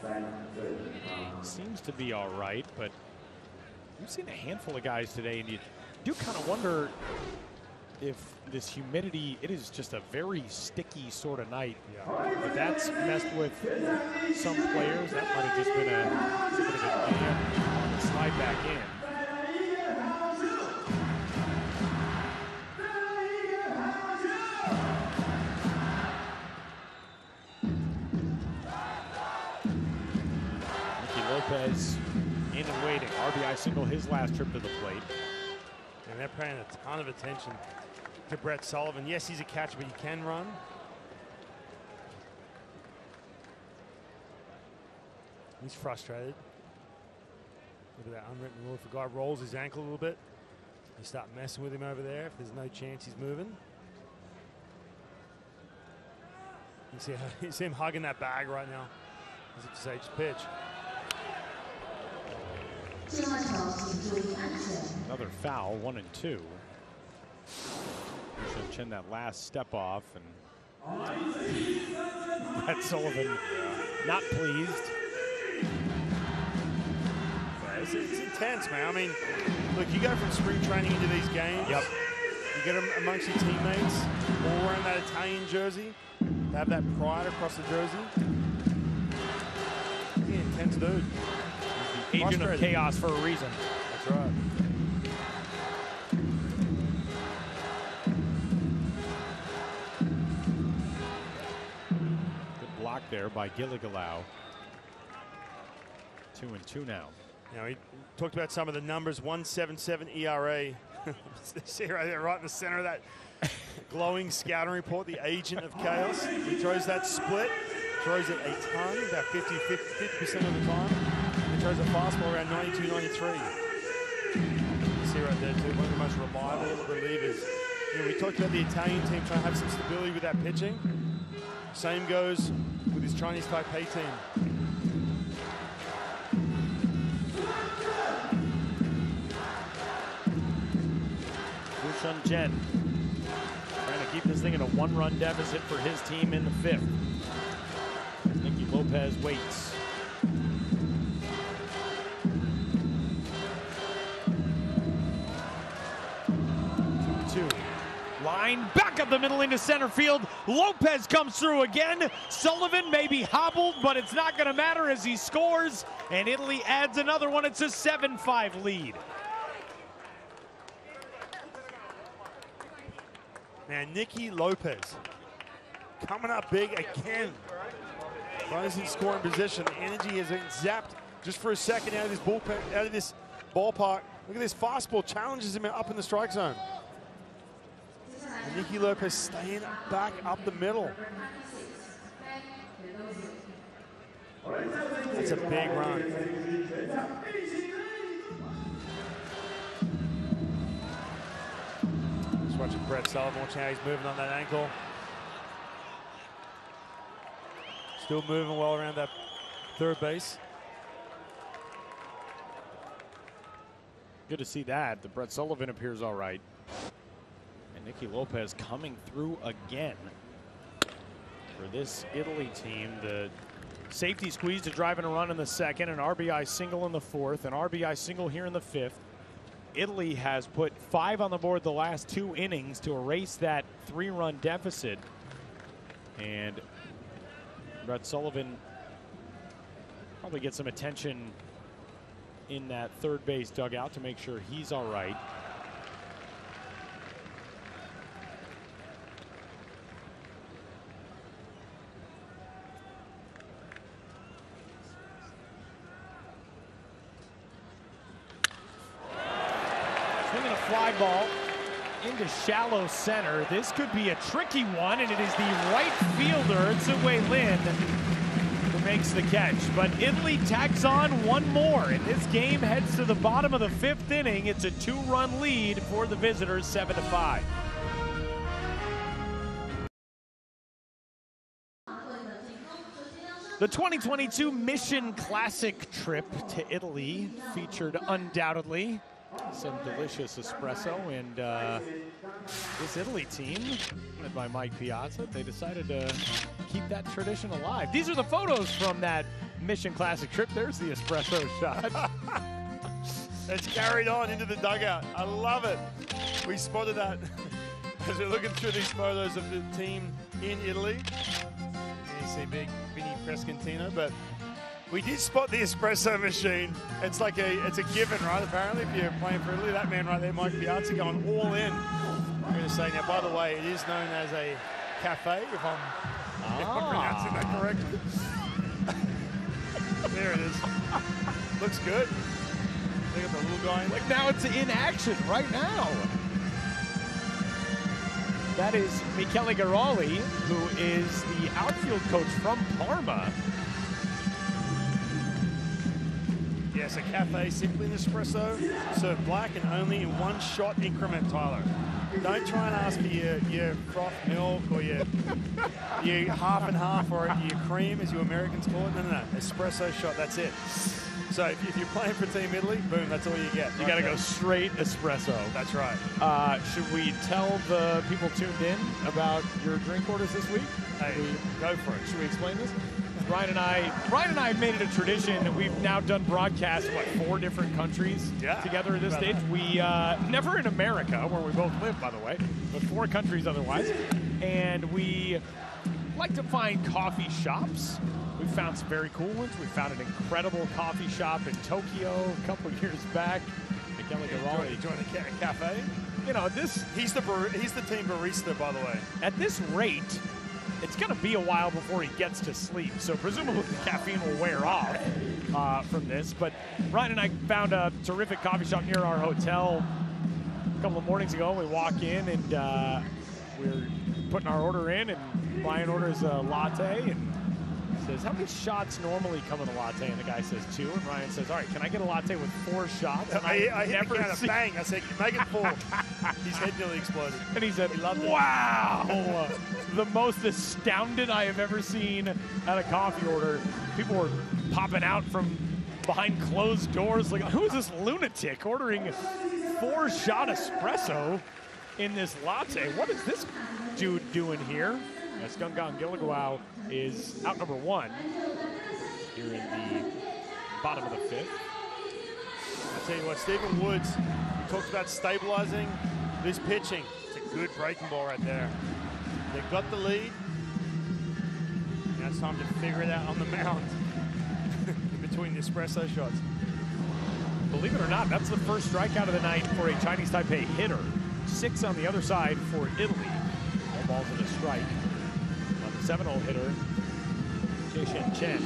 seems to be all right, but we've seen a handful of guys today, and you do kind of wonder if this humidity, it is just a very sticky sort of night. Yeah. If that's messed with some players, that might have just been a bit of a jam, slide back in. Lopez in and waiting. RBI single his last trip to the plate. And they're paying a ton of attention to Brett Sullivan. Yes, he's a catcher, but he can run. He's frustrated. Look at that unwritten rule. If a guy rolls his ankle a little bit, you start messing with him over there if there's no chance he's moving. You see him hugging that bag right now as it's Sage's pitch. Another foul, 1-2. Chen that last step off, and Brett Sullivan not pleased. It's intense, man. I mean, look, you go from spring training into these games. Yep. You get them amongst your teammates, all wearing that Italian jersey. They have that pride across the jersey. He's an intense dude. Agent of chaos for a reason. That's right. Good block there by Gilligalau. 2-2 now. Now, he talked about some of the numbers. 1.77 ERA. See right there, right in the center of that glowing scouting report, the Agent of Chaos. He throws that split, throws it a ton, about 50% of the time. He throws a fastball around 92, 93. You see right there too, one of the most reliable relievers. You know, we talked about the Italian team trying to have some stability with that pitching. Same goes with his Chinese Taipei team. Yushun Chen trying to keep this thing in a one-run deficit for his team in the fifth. Nicky Lopez waits. 2-2. Line back up the middle into center field. Lopez comes through again. Sullivan may be hobbled, but it's not going to matter as he scores. And Italy adds another one. It's a 7-5 lead. Man, Nicky Lopez coming up big again. Runners in scoring position. The energy has been zapped just for a second out of this bullpen, out of this ballpark. Look at this fastball, challenges him up in the strike zone. And Nicky Lopez staying back up the middle. That's a big run. Just watching Brett Sullivan, watching how he's moving on that ankle. Still moving well around that third base. Good to see that. The Brett Sullivan appears all right. And Nicky Lopez coming through again for this Italy team. The safety squeeze to drive in a run in the second, an RBI single in the fourth, an RBI single here in the fifth. Italy has put 5 on the board the last 2 innings to erase that 3-run deficit. And Brett Sullivan probably gets some attention in that third base dugout to make sure he's all right. Swinging a fly ball into shallow center. This could be a tricky one, and it is the right fielder, Tsuwei Lin, who makes the catch. But Italy tacks on one more, and this game heads to the bottom of the 5th inning. It's a 2-run lead for the visitors, 7-5. The 2022 Mission Classic trip to Italy featured undoubtedly some delicious espresso, and this Italy team, led by Mike Piazza, they decided to keep that tradition alive. These are the photos from that Mission Classic trip. There's the espresso shot. It's carried on into the dugout. I love it. We spotted that as we're looking through these photos of the team in Italy. You see big Vinny Crescentino, but we did spot the espresso machine. It's like it's a given, right? Apparently, if you're playing for Italy, that man right there, Mike Piazza, going all in. I'm going to say now, by the way, it is known as a cafe, if I'm pronouncing that correctly. There it is. Looks good. Look at the little guy. Like now it's in action right now. That is Michele Garoli, who is the outfield coach from Parma. Yes, a cafe, simply an espresso, served black and only in 1-shot increment, Tyler. Don't try and ask for your froth milk or your half and half or your cream, as you Americans call it. No. Espresso shot, that's it. So if you're playing for Team Italy, boom, that's all you get. You got to go straight espresso. That's right. Should we tell the people tuned in about your drink orders this week? Hey, go for it. Should we explain this? Ryan and I have made it a tradition. We've now done broadcasts, 4 different countries together at this stage. We never in America, where we both live, by the way, but 4 countries otherwise. And we like to find coffee shops. We found some very cool ones. We found an incredible coffee shop in Tokyo a couple years back. Michele Garoli joined a cafe. You know, he's the team barista, by the way. At this rate, it's going to be a while before he gets to sleep, so presumably the caffeine will wear off from this. But Ryan and I found a terrific coffee shop near our hotel a couple of mornings ago. We walk in, and we're putting our order in, and Ryan orders a latte, and says, how many shots normally come in a latte? And the guy says 2, and Ryan says, all right, can I get a latte with 4 shots? And I hit the counter, bang. I said, make it 4. His head nearly exploded. And he said, wow. The most astounded I have ever seen at a coffee order. People were popping out from behind closed doors. Like, who is this lunatic ordering 4-shot espresso in this latte? What is this dude doing here? Yes, Gungan Gilligwao is out number 1 here in the bottom of the 5th. I'll tell you what, Stephen Woods talks about stabilizing this pitching. It's a good breaking ball right there. They've got the lead. Now it's time to figure it out on the mound in between the espresso shots. Believe it or not, that's the first strikeout of the night for a Chinese Taipei hitter. 6 on the other side for Italy. All balls in a strike. On the 7-0 hitter, Chen.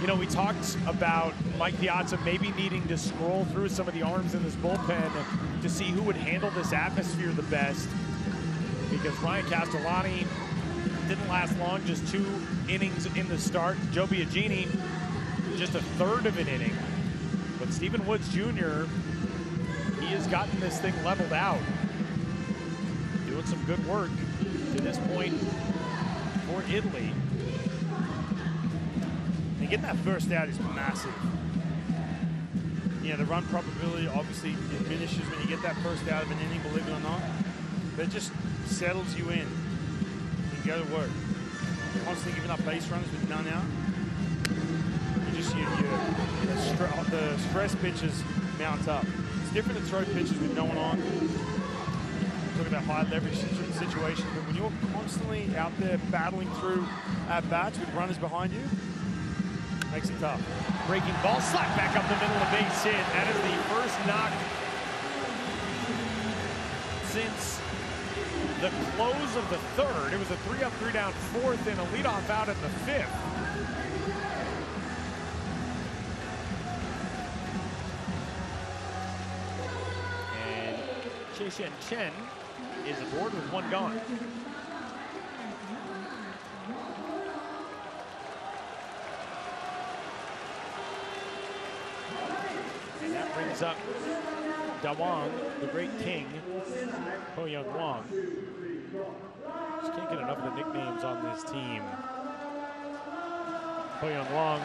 You know, we talked about Mike Piazza maybe needing to scroll through some of the arms in this bullpen to see who would handle this atmosphere the best, because Ryan Castellani didn't last long, just 2 innings in the start. Joe Biagini, just a third of an inning. But Stephen Woods Jr., he has gotten this thing leveled out. Doing some good work to this point for Italy. And getting that first out is massive. You know, the run probability obviously diminishes when you get that first out of an inning, believe it or not. But it just settles you in. You go to work. You're constantly giving up base runners with none out. The stress pitches mount up. It's different to throw pitches with no one on. Talking about high leverage situations, but when you're constantly out there battling through at-bats with runners behind you, it makes it tough. Breaking ball, slapped back up the middle of the base hit. That is the first knock since the close of the third. It was a 3-up, 3-down fourth and a leadoff out in the fifth. And Chen is aboard with 1 gone. And that brings up Dawang, the great king, Ho Young Wong. Just can't get enough of the nicknames on this team. Ho Young Wong,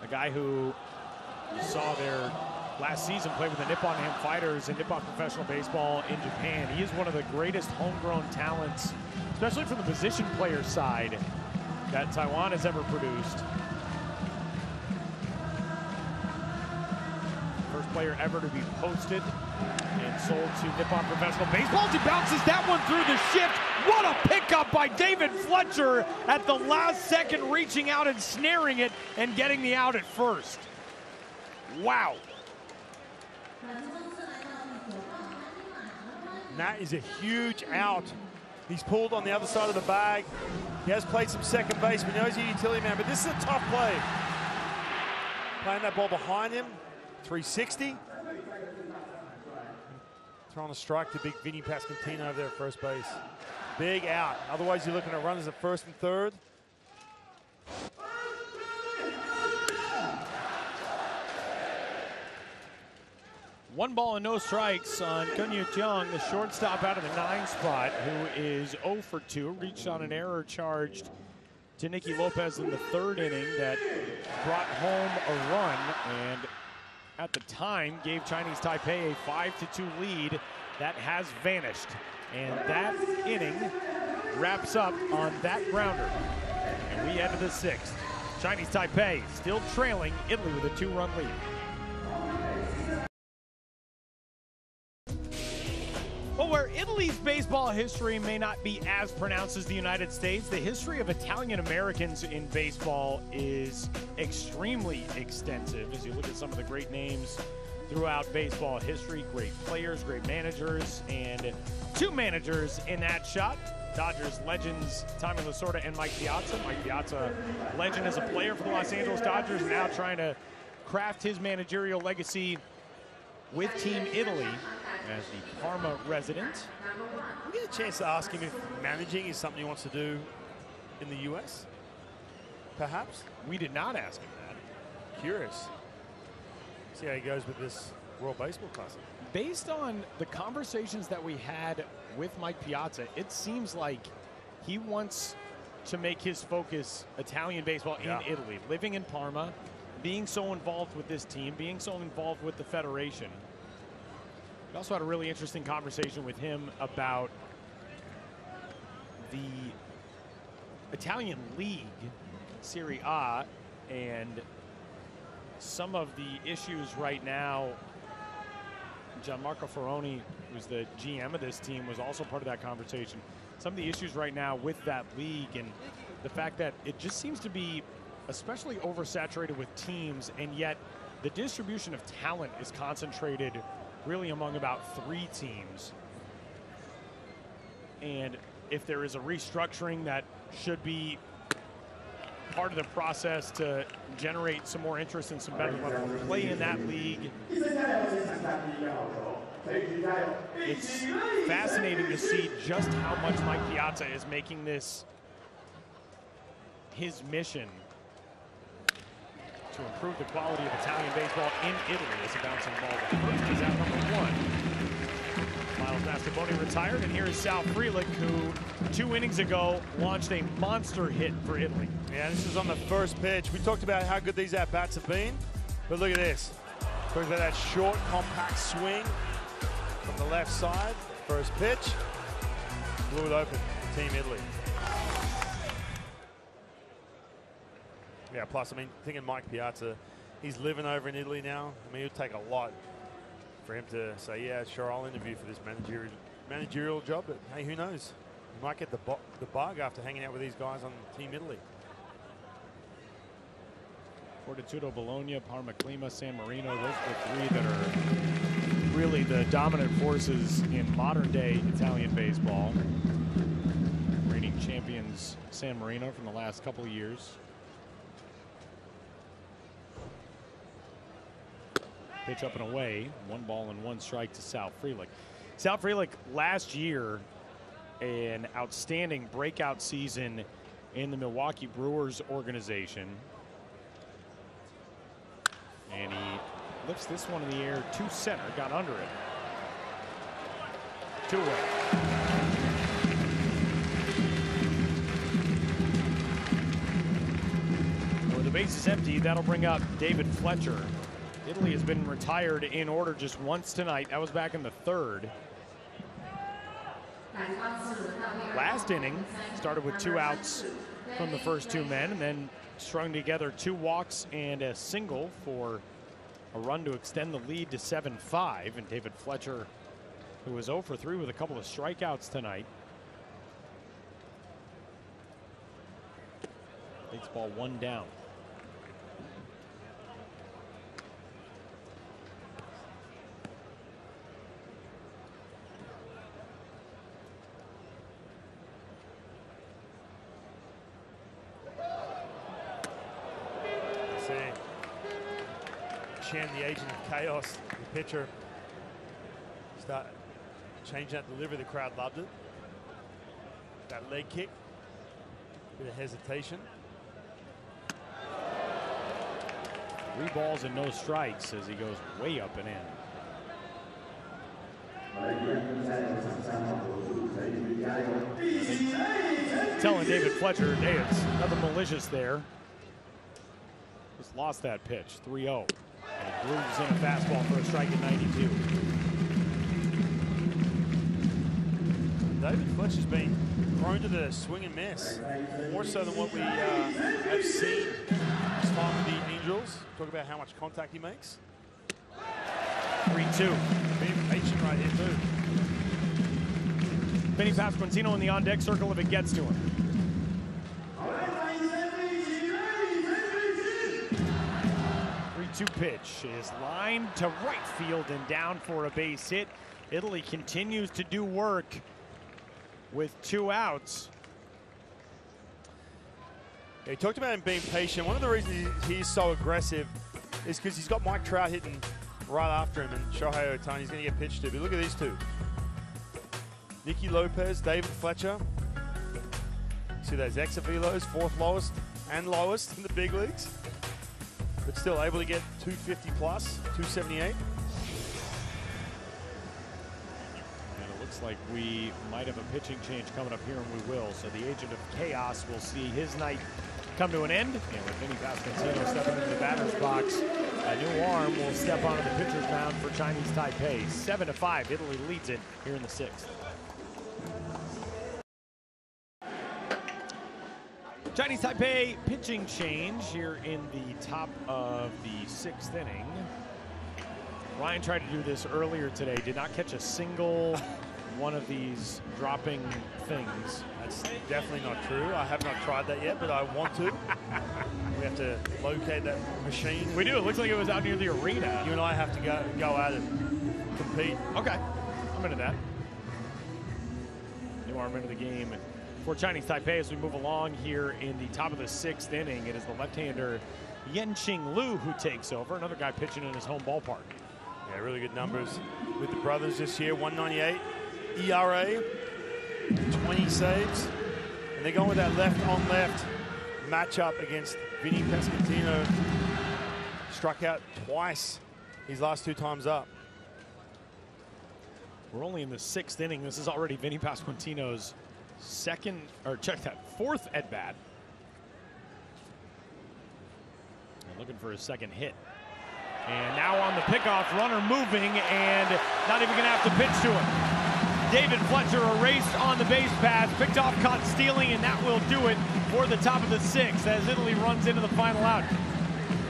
a guy who you saw there last season, played with the Nippon Ham Fighters in Nippon Professional Baseball in Japan. He is one of the greatest homegrown talents, especially from the position player side, that Taiwan has ever produced. First player ever to be posted and sold to Nippon Professional Baseball. He bounces that one through the shift. What a pickup by David Fletcher at the last second, reaching out and snaring it and getting the out at first. Wow. And that is a huge out. He's pulled on the other side of the bag. He has played some second base. We know he's a utility man, but this is a tough play. Playing that ball behind him, 360. Throwing a strike to big Vinny Pasquantino over there at first base. Big out. Otherwise, you're looking at runners at first and third. 1 ball and no strikes on Kunyu Tiong, the shortstop out of the 9 spot, who is 0 for 2. Reached on an error charged to Nicky Lopez in the 3rd inning that brought home a run and at the time gave Chinese Taipei a 5-2 lead. That has vanished. And that inning wraps up on that grounder. And we head to the 6th. Chinese Taipei still trailing Italy with a 2-run lead. Well, where Italy's baseball history may not be as pronounced as the United States, the history of Italian Americans in baseball is extremely extensive. As you look at some of the great names throughout baseball history, great players, great managers, and 2 managers in that shot. Dodgers legends Tommy Lasorda and Mike Piazza. Mike Piazza, legend as a player for the Los Angeles Dodgers, now trying to craft his managerial legacy with Team Italy as the Parma resident. We get a chance to ask him if managing is something he wants to do in the U.S., perhaps? We did not ask him that. Curious. See how he goes with this World Baseball Classic. Based on the conversations that we had with Mike Piazza, it seems like he wants to make his focus Italian baseball in Italy, living in Parma, being so involved with this team, being so involved with the federation. We also had a really interesting conversation with him about the Italian League, Serie A, and some of the issues right now. Gianmarco Ferroni, who's the GM of this team, was also part of that conversation. Some of the issues right now with that league and the fact that it just seems to be especially oversaturated with teams, and yet the distribution of talent is concentrated really among about 3 teams. And if there is a restructuring that should be part of the process to generate some more interest in some better level play in that league. It's fascinating to see just how much Mike Piazza is making this his mission to improve the quality of Italian baseball in Italy as a bouncing ball. The first is out number 1. Miles Mastaboni retired, and here is Sal Frelick, who 2 innings ago launched a monster hit for Italy. Yeah, this is on the first pitch. We talked about how good these at-bats have been, but look at this. Talked about that short, compact swing from the left side. First pitch, blew it open for Team Italy. Yeah, plus, I mean, thinking Mike Piazza, he's living over in Italy now. I mean, it would take a lot for him to say, yeah, sure, I'll interview for this managerial job, but hey, who knows? He might get the bug after hanging out with these guys on Team Italy. Fortitudo, Bologna, Parma, Clima, San Marino, those are the 3 that are really the dominant forces in modern-day Italian baseball. Reigning champions San Marino from the last couple of years. Pitch up and away, 1 ball and 1 strike to Sal Frelick. Sal Frelick last year, an outstanding breakout season in the Milwaukee Brewers organization. And he lifts this one in the air to center, got under it. 2 away. With the bases empty, that'll bring up David Fletcher. Italy has been retired in order just once tonight. That was back in the 3rd. Last inning started with 2 outs from the first 2 men, and then strung together 2 walks and a single for a run to extend the lead to 7-5. And David Fletcher, who was 0 for 3 with a couple of strikeouts tonight, takes ball 1 down. Chen, the agent of chaos, the pitcher, start change that delivery. The crowd loved it. That leg kick, bit of hesitation. 3 balls and no strikes as he goes way up and in. Telling David Fletcher, hey, it's nothing malicious there. Just lost that pitch, 3-0. And grooves in a fastball for a strike at 92. David Fletcher's been prone to the swing and miss, more so than what we have seen this time with the Angels. Talk about how much contact he makes. 3-2. Being patient right here too. Vinny Pasquantino in the on-deck circle if it gets to him. 3-2 pitch is lined to right field and down for a base hit. Italy continues to do work with 2 outs. Yeah, he talked about him being patient. One of the reasons he's so aggressive is because he's got Mike Trout hitting right after him, and Shohei Ohtani's going to get pitched to. But look at these 2. Nicky Lopez, David Fletcher. See those Exavilos, 4th lowest and lowest in the big leagues, but still able to get 250 plus, 278. Like we might have a pitching change coming up here, and we will. So the agent of chaos will see his night come to an end. And with Vinny Pasquantino stepping into the batter's box, a new arm will step onto the pitcher's mound for Chinese Taipei. 7-5, Italy leads it here in the 6th. Chinese Taipei pitching change here in the top of the 6th inning. Ryan tried to do this earlier today, did not catch a single one of these dropping things. That's definitely not true. I have not tried that yet, but I want to. We have to locate that machine. We do. It looks like it was out near the arena. You and I have to go at it, compete. Okay, I'm into that. New arm into the game for Chinese Taipei as we move along here in the top of the 6th inning. It is the left-hander Yenqing Liu who takes over, another guy pitching in his home ballpark. Yeah, really good numbers with the brothers this year. 198 ERA, 20 saves. And they're going with that left-on-left matchup against Vinny Pasquantino. Struck out twice his last 2 times up. We're only in the 6th inning. This is already Vinny Pasquantino's fourth at-bat. Looking for his second hit. And now on the pickoff, runner moving and not even going to have to pitch to him. David Fletcher erased on the base pass, picked off, caught stealing, and that will do it for the top of the 6th as Italy runs into the final out.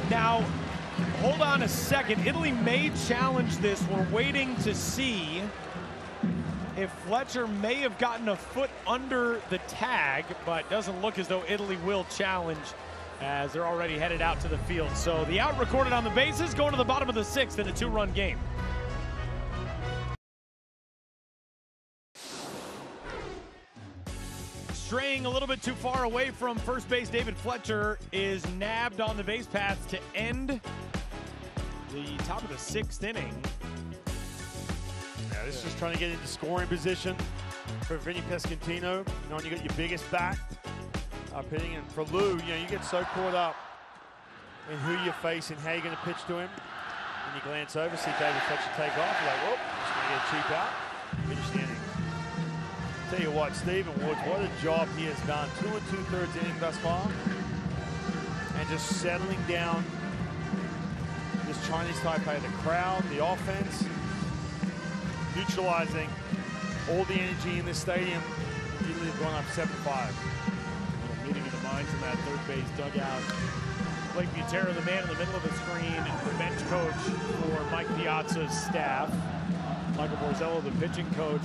Now, hold on a second. Italy may challenge this. We're waiting to see if Fletcher may have gotten a foot under the tag, but doesn't look as though Italy will challenge as they're already headed out to the field. So the out recorded on the bases, going to the bottom of the 6th in a 2-run game. Straying a little bit too far away from first base, David Fletcher is nabbed on the base paths to end the top of the 6th inning. Yeah, this is just trying to get into scoring position for Vinny Pasquantino. You know, when you got your biggest bat hitting, and for Liu, you know, you get so caught up in who you're facing, how you're going to pitch to him, and you glance over, see David Fletcher take off, you're like, whoop, just going to get a cheap out, finish the inning. Tell you what, Stephen Woods, what a job he has done. 2 2/3 inning thus far, and just settling down this Chinese Taipei, the crowd, the offense, neutralizing all the energy in this stadium. Italy have gone up 7-5. Meeting of the minds in that third base dugout. Blake Butera, the man in the middle of the screen, the bench coach for Mike Piazza's staff. Michael Borzello, the pitching coach,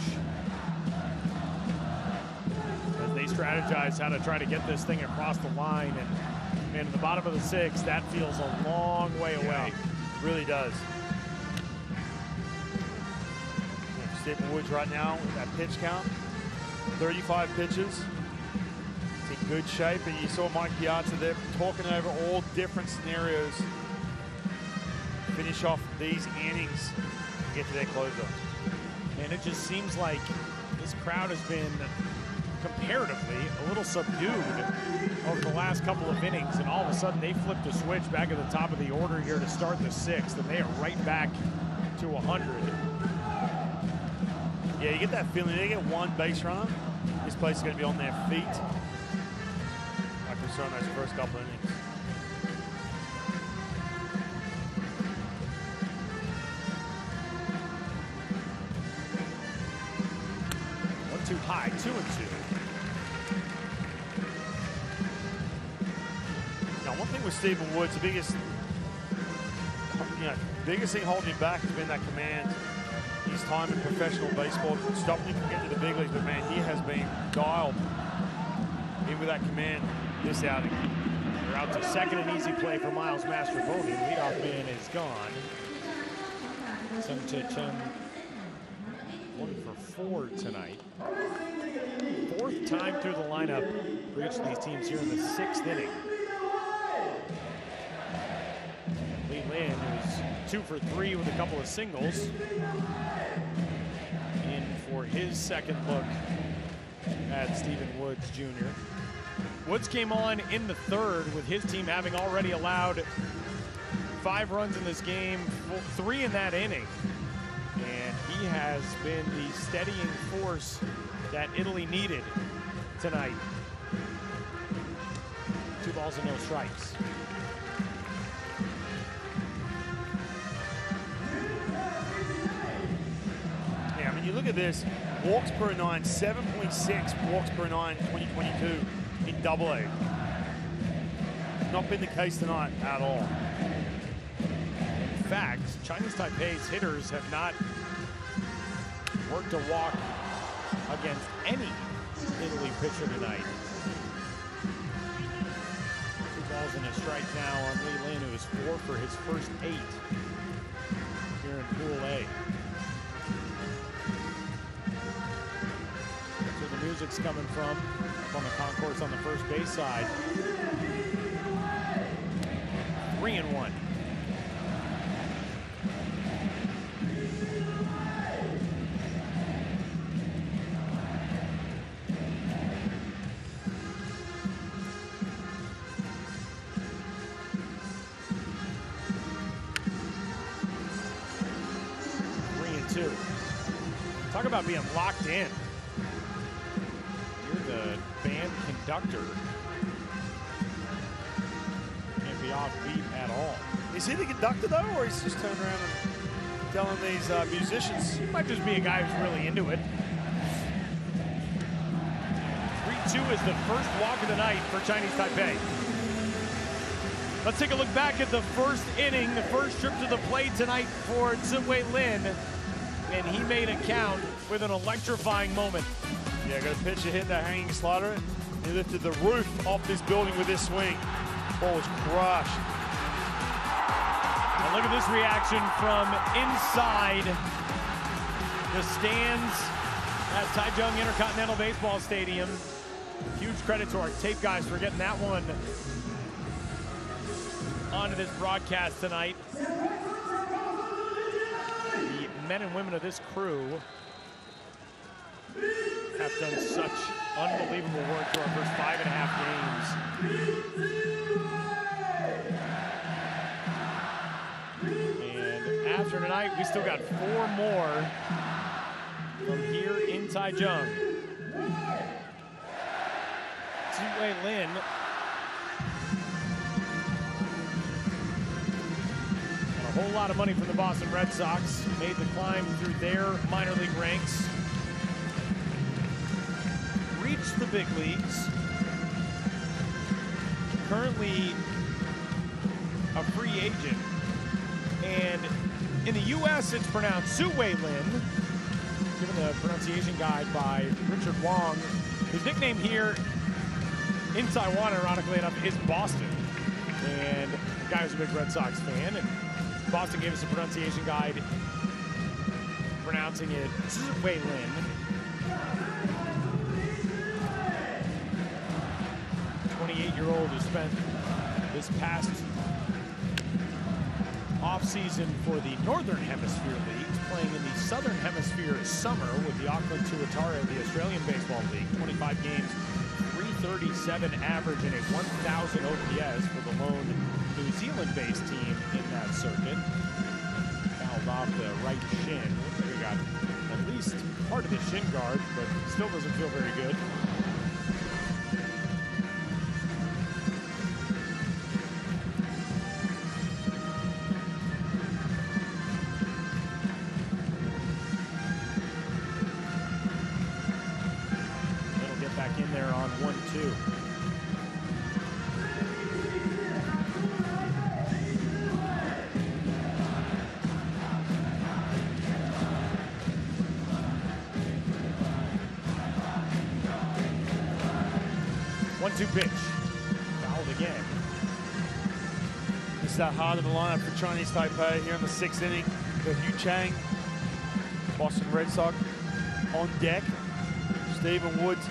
as they strategize how to try to get this thing across the line. And at the bottom of the 6th, that feels a long way away. Yeah, really does. Stephen Woods right now with that pitch count, 35 pitches. In good shape, and you saw Mike Piazza there talking over all different scenarios. Finish off these innings and get to their closer. And it just seems like this crowd has been comparatively a little subdued over the last couple of innings, and all of a sudden they flipped a switch back at the top of the order here to start the 6th, and they are right back to 100. Yeah, you get that feeling. They get one base runner, this place is going to be on their feet. Like we saw in those first couple innings. Too high, 2-2. Now, one thing with Stephen Woods, the biggest thing holding him back has been that command. His time in professional baseball stopped him from getting to the big leagues, but man, he has been dialed in with that command this outing. They're out to second, an easy play for Miles Mastrobuoni. Leadoff man is gone. Sun Che-Chen 1 for 4 tonight. 4th time through the lineup for each of these teams here in the 6th inning. Lee Lin, who's 2 for 3 with a couple of singles, in for his second look at Stephen Woods Jr. Woods came on in the 3rd with his team having already allowed 5 runs in this game, 3 in that inning. And he has been the steadying force that Italy needed tonight. 2 balls and no strikes. Yeah, I mean, you look at this, walks per 9, 7.6 walks per 9, 2022 in AA. Not been the case tonight at all. In fact, Chinese Taipei's hitters have not worked a walk against any Italy pitcher tonight. 2 balls and a strike now on Lee Lin, who is 4 for his first 8 here in Pool A. So the music's coming from up on the concourse on the first base side. 3-1. Talk about being locked in. You're the band conductor. Can't be off beat at all. Is he the conductor though, or he's just turning around and telling these musicians? He might just be a guy who's really into it. 3-2 is the first walk of the night for Chinese Taipei. Let's take a look back at the first inning, the first trip to the plate tonight for Ziwei Lin. And he made a count with an electrifying moment. Yeah, got a pitch to hit that hanging slider. He lifted the roof off this building with this swing. Ball was crushed. And look at this reaction from inside the stands at Taichung Intercontinental Baseball Stadium. Huge credit to our tape guys for getting that one onto this broadcast tonight. Men and women of this crew have done such unbelievable work through our first 5.5 games. And after tonight, we still got 4 more from here in Taichung. Ziwei Lin a whole lot of money from the Boston Red Sox, made the climb through their minor league ranks, reached the big leagues, currently a free agent, and in the U.S. it's pronounced Ziwei Lin, given the pronunciation guide by Richard Wong. His nickname here in Taiwan, ironically enough, is Boston, and the guy who's a big Red Sox fan, and Boston gave us a pronunciation guide pronouncing it Ziwei Lin. 28-year-old who spent this past offseason for the Northern Hemisphere League, playing in the Southern Hemisphere summer with the Auckland Tuatara of the Australian Baseball League. 25 games, 337 average, and a 1,000 OPS for the lone New Zealand-based team in that circuit. Fouled off the right shin. Looks like he got at least part of the shin guard, but still doesn't feel very good. It'll get back in there on 1-2. One-two pitch. Fouled again. It's that hard in the lineup for Chinese Taipei here in the 6th inning. Got Yu Chang, Boston Red Sox on deck. Stephen Woods.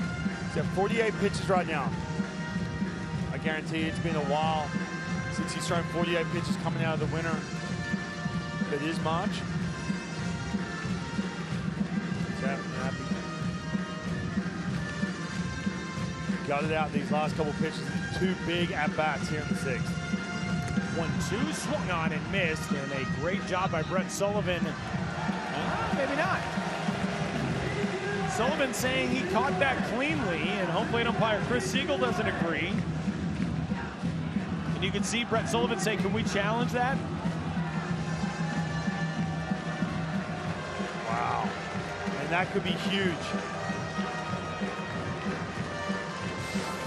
He's at 48 pitches right now. I guarantee it's been a while since he's thrown 48 pitches coming out of the winter. It is March. Happy. Gutted out these last couple pitches. 2 big at-bats here in the 6th. 1-2, swung on and missed, and a great job by Brett Sullivan. Maybe not. Sullivan saying he caught that cleanly, and home plate umpire Chris Siegel doesn't agree. And you can see Brett Sullivan say, can we challenge that? Wow. And that could be huge.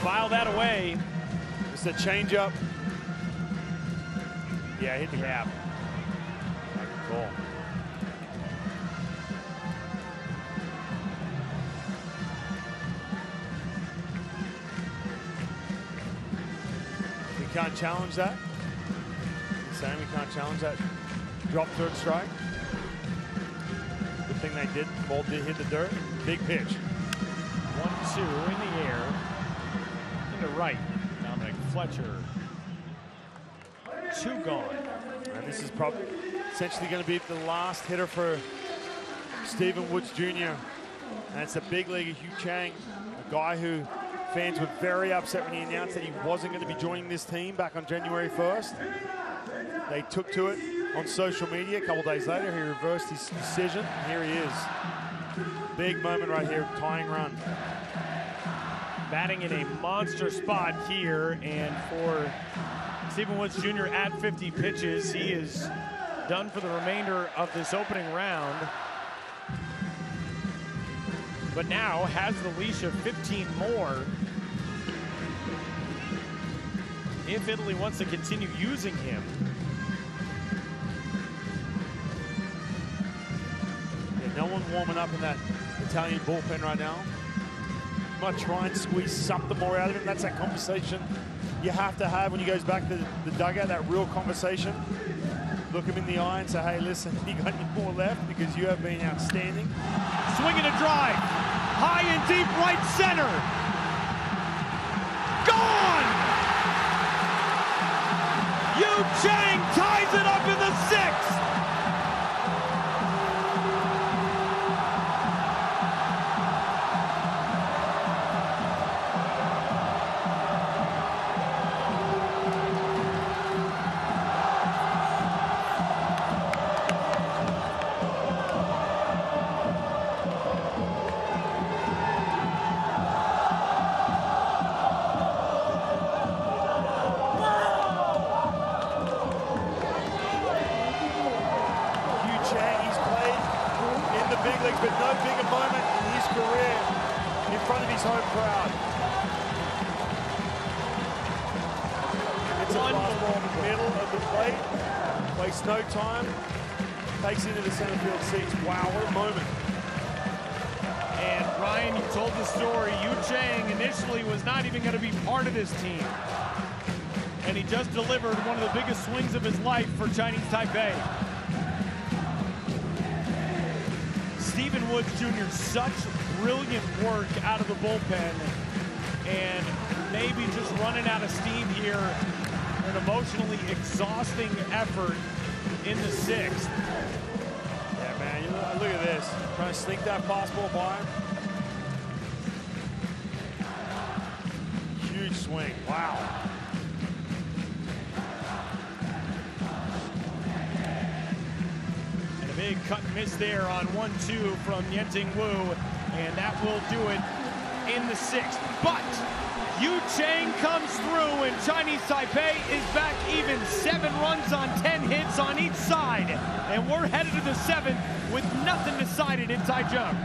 File that away. It's a changeup. Yeah, hit the gap. Cool. We can't challenge that. You're saying we can't challenge that drop third strike. Good thing they did. Ball did hit the dirt. Big pitch. 1-2 1-2 in the air. Into right. Dominic Fletcher. 2 gone. And this is probably essentially going to be the last hitter for Stephen Woods Jr. And it's a big leaguer, Hugh Chang, a guy who fans were very upset when he announced that he wasn't going to be joining this team back on January 1st. They took to it on social media. A couple days later, he reversed his decision. Here he is. Big moment right here, tying run. Batting in a monster spot here, and for Stephen Woods Jr. at 50 pitches, he is done for the remainder of this opening round. But now has the leash of 15 more if Italy wants to continue using him. Yeah, no one warming up in that Italian bullpen right now. Might try and squeeze something more out of him. That's that conversation you have to have when he goes back to the dugout, that real conversation. Look him in the eye and say, hey, listen, you got any more left because you have been outstanding. Swinging a drive, high and deep right center. Gone! Yu Chang ties it up in the 6th. But no bigger moment in his career in front of his home crowd. It's a fastball in the middle of the plate. Wastes no time. Takes into the center field seats. Wow, what a moment. And Ryan, you told the story. Yu Chang initially was not even going to be part of this team. And he just delivered one of the biggest swings of his life for Chinese Taipei. Stephen Woods Jr., such brilliant work out of the bullpen, and maybe just running out of steam here. An emotionally exhausting effort in the 6th. Yeah, man, look at this. Trying to sneak that fastball by him. Huge swing, wow. Big cut and miss there on 1-2 from Yenting Wu, and that will do it in the 6th. But Yu Chang comes through, and Chinese Taipei is back even. 7 runs on 10 hits on each side, and we're headed to the 7th with nothing decided in Taichung.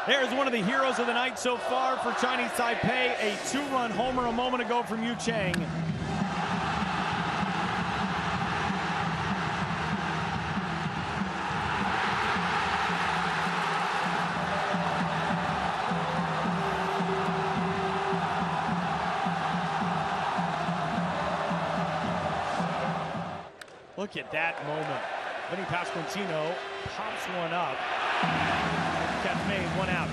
There's one of the heroes of the night so far for Chinese Taipei. A 2-run homer a moment ago from Yu Chang. Look at that moment. Vinny Pasquantino pops one up. Catch made, 1 out.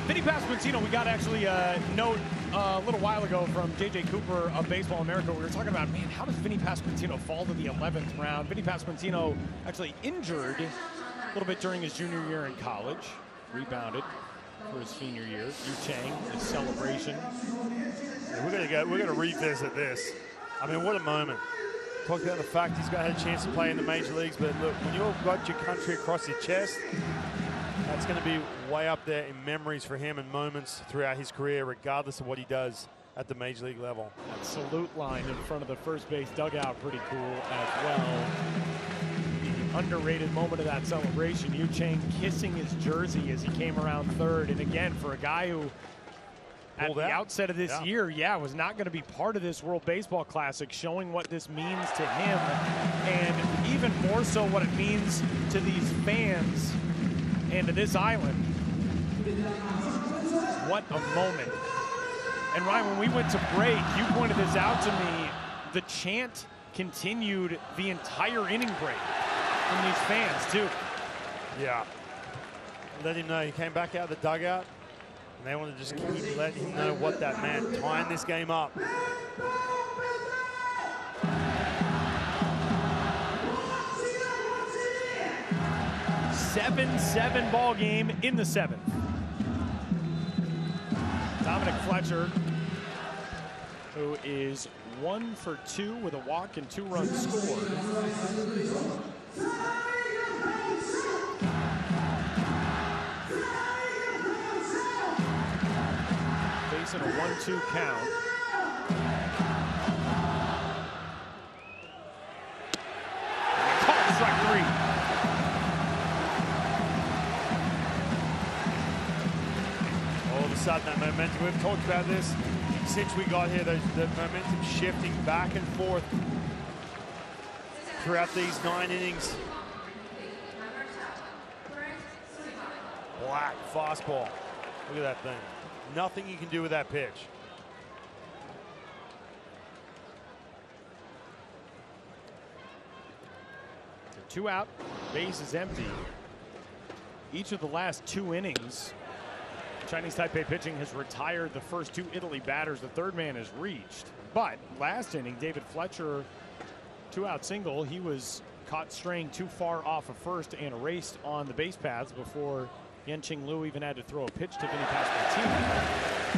Vinny Pasquantino, we got actually a note a little while ago from J.J. Cooper of Baseball America. We were talking about, man, how does Vinny Pasquantino fall to the 11th round? Vinny Pasquantino actually injured a little bit during his junior year in college. Rebounded for his senior year. Yu Chang, his celebration. Yeah, we're gonna revisit this. I mean, what a moment. Talk about the fact he's got a chance to play in the major leagues, but look, when you've got your country across your chest, that's going to be way up there in memories for him and moments throughout his career, regardless of what he does at the major league level. That salute line in front of the first base dugout, pretty cool as well. The underrated moment of that celebration, Yu Chang kissing his jersey as he came around third. And again, for a guy who at the outset of this year, was not going to be part of this World Baseball Classic, showing what this means to him, and even more so what it means to these fans and to this island. what a moment. And Ryan, when we went to break, you pointed this out to me. The chant continued the entire inning break from these fans, too. Yeah. Let him know he came back out of the dugout, and they want to just keep letting him know what that meant, tying this game up. 7-7 ball game in the 7th. Dominic Fletcher, who is 1 for 2 with a walk and 2 runs scored. Facing a 1-2 count. Called strike 3. All of a sudden, that momentum, we've talked about this since we got here, the momentum shifting back and forth throughout these 9 innings. Black fastball. Look at that thing. Nothing you can do with that pitch. So 2 out, base is empty. Each of the last 2 innings, Chinese Taipei pitching has retired the first 2 Italy batters. The third man is reached. But last inning, David Fletcher, 2-out single. He was caught straying too far off of first and erased on the base paths before Yen-Ching Liu even had to throw a pitch to Vinny Pasquantino.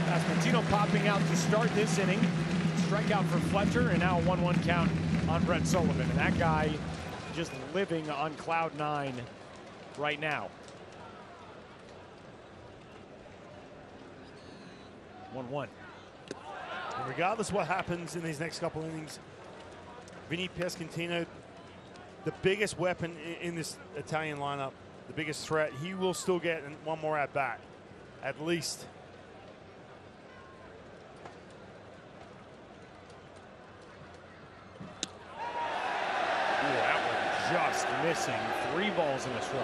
Pasquantino popping out to start this inning. Strikeout for Fletcher, and now a 1-1 count on Brett Sullivan. And that guy just living on cloud 9 right now. 1-1. And regardless of what happens in these next couple innings, Vinny Pasquantino, the biggest weapon in this Italian lineup, the biggest threat, he will still get 1 more at bat, at least. Ooh, that one just missing. 3 balls and a strike.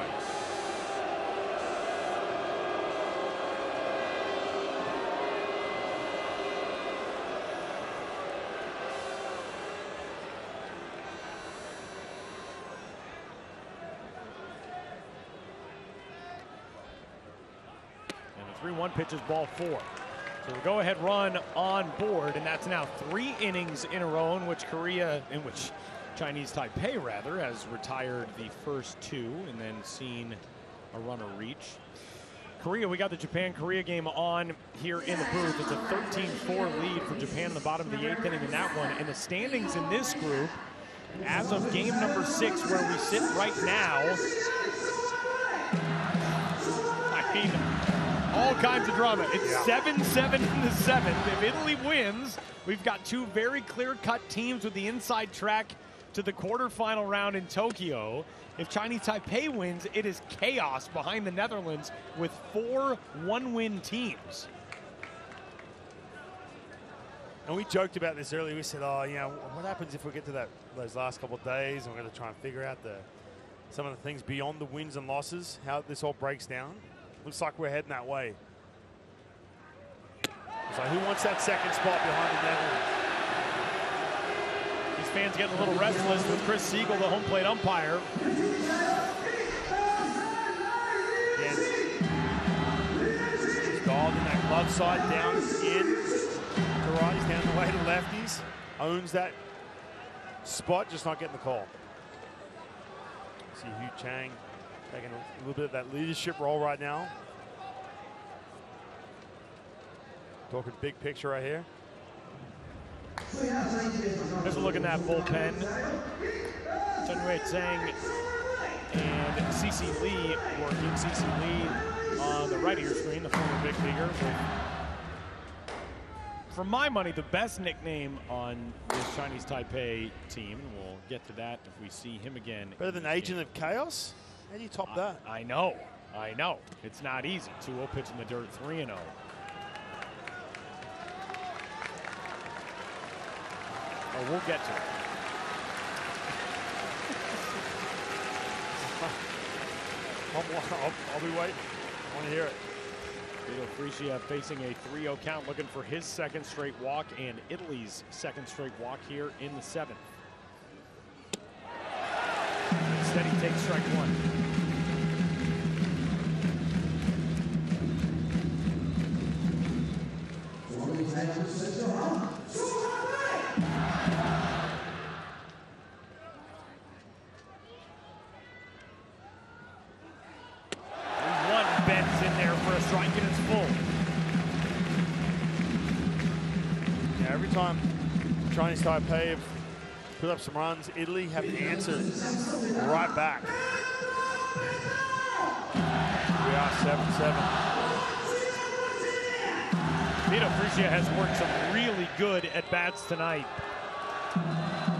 And the 3-1 pitch is ball 4. So the go-ahead run on board, and that's now 3 innings in a row in which Chinese Taipei rather has retired the first 2 and then seen a runner reach. Korea, we got the Japan-Korea game on here in the booth. It's a 13-4 lead for Japan in the bottom of the 8th inning in that one. And the standings in this group, as of game number 6, where we sit right now, I mean, all kinds of drama. It's 7-7 in the 7th. If Italy wins, we've got 2 very clear-cut teams with the inside track to the quarterfinal round in Tokyo. If Chinese Taipei wins, it is chaos behind the Netherlands with 4 one-win teams. And we joked about this earlier. We said, oh, you know, what happens if we get to those last couple of days and we're going to try and figure out some of the things beyond the wins and losses, how this all breaks down. Looks like we're heading that way. So who wants that second spot behind the Netherlands? These fans getting a little restless with Chris Siegel, the home plate umpire. Again, he's dialed in that glove side, down in to righties, down the way to lefties. Owns that spot, just not getting the call. See Hu Chang taking a little bit of that leadership role right now. Talking big picture right here. There's a look in that bullpen. Chen Wei Zhang and CC Lee working. CC Lee on the right of your screen, the former big leaguer. For my money, the best nickname on this Chinese Taipei team. We'll get to that if we see him again. Better than Agent of Chaos? How do you top that? I know. It's not easy. 2-0 pitch in the dirt, 3-0. Oh, we'll get to it. I'll be waiting. I want to hear it. Vito Frisia facing a 3-0 count, looking for his second straight walk and Italy's second straight walk here in the 7th. Instead, he takes strike one. Bends in there for a strike, and it's full. Yeah, every time Chinese Taipei have put up some runs, Italy have answered right back. We are 7-7. Vito Frisia has worked some really good at-bats tonight.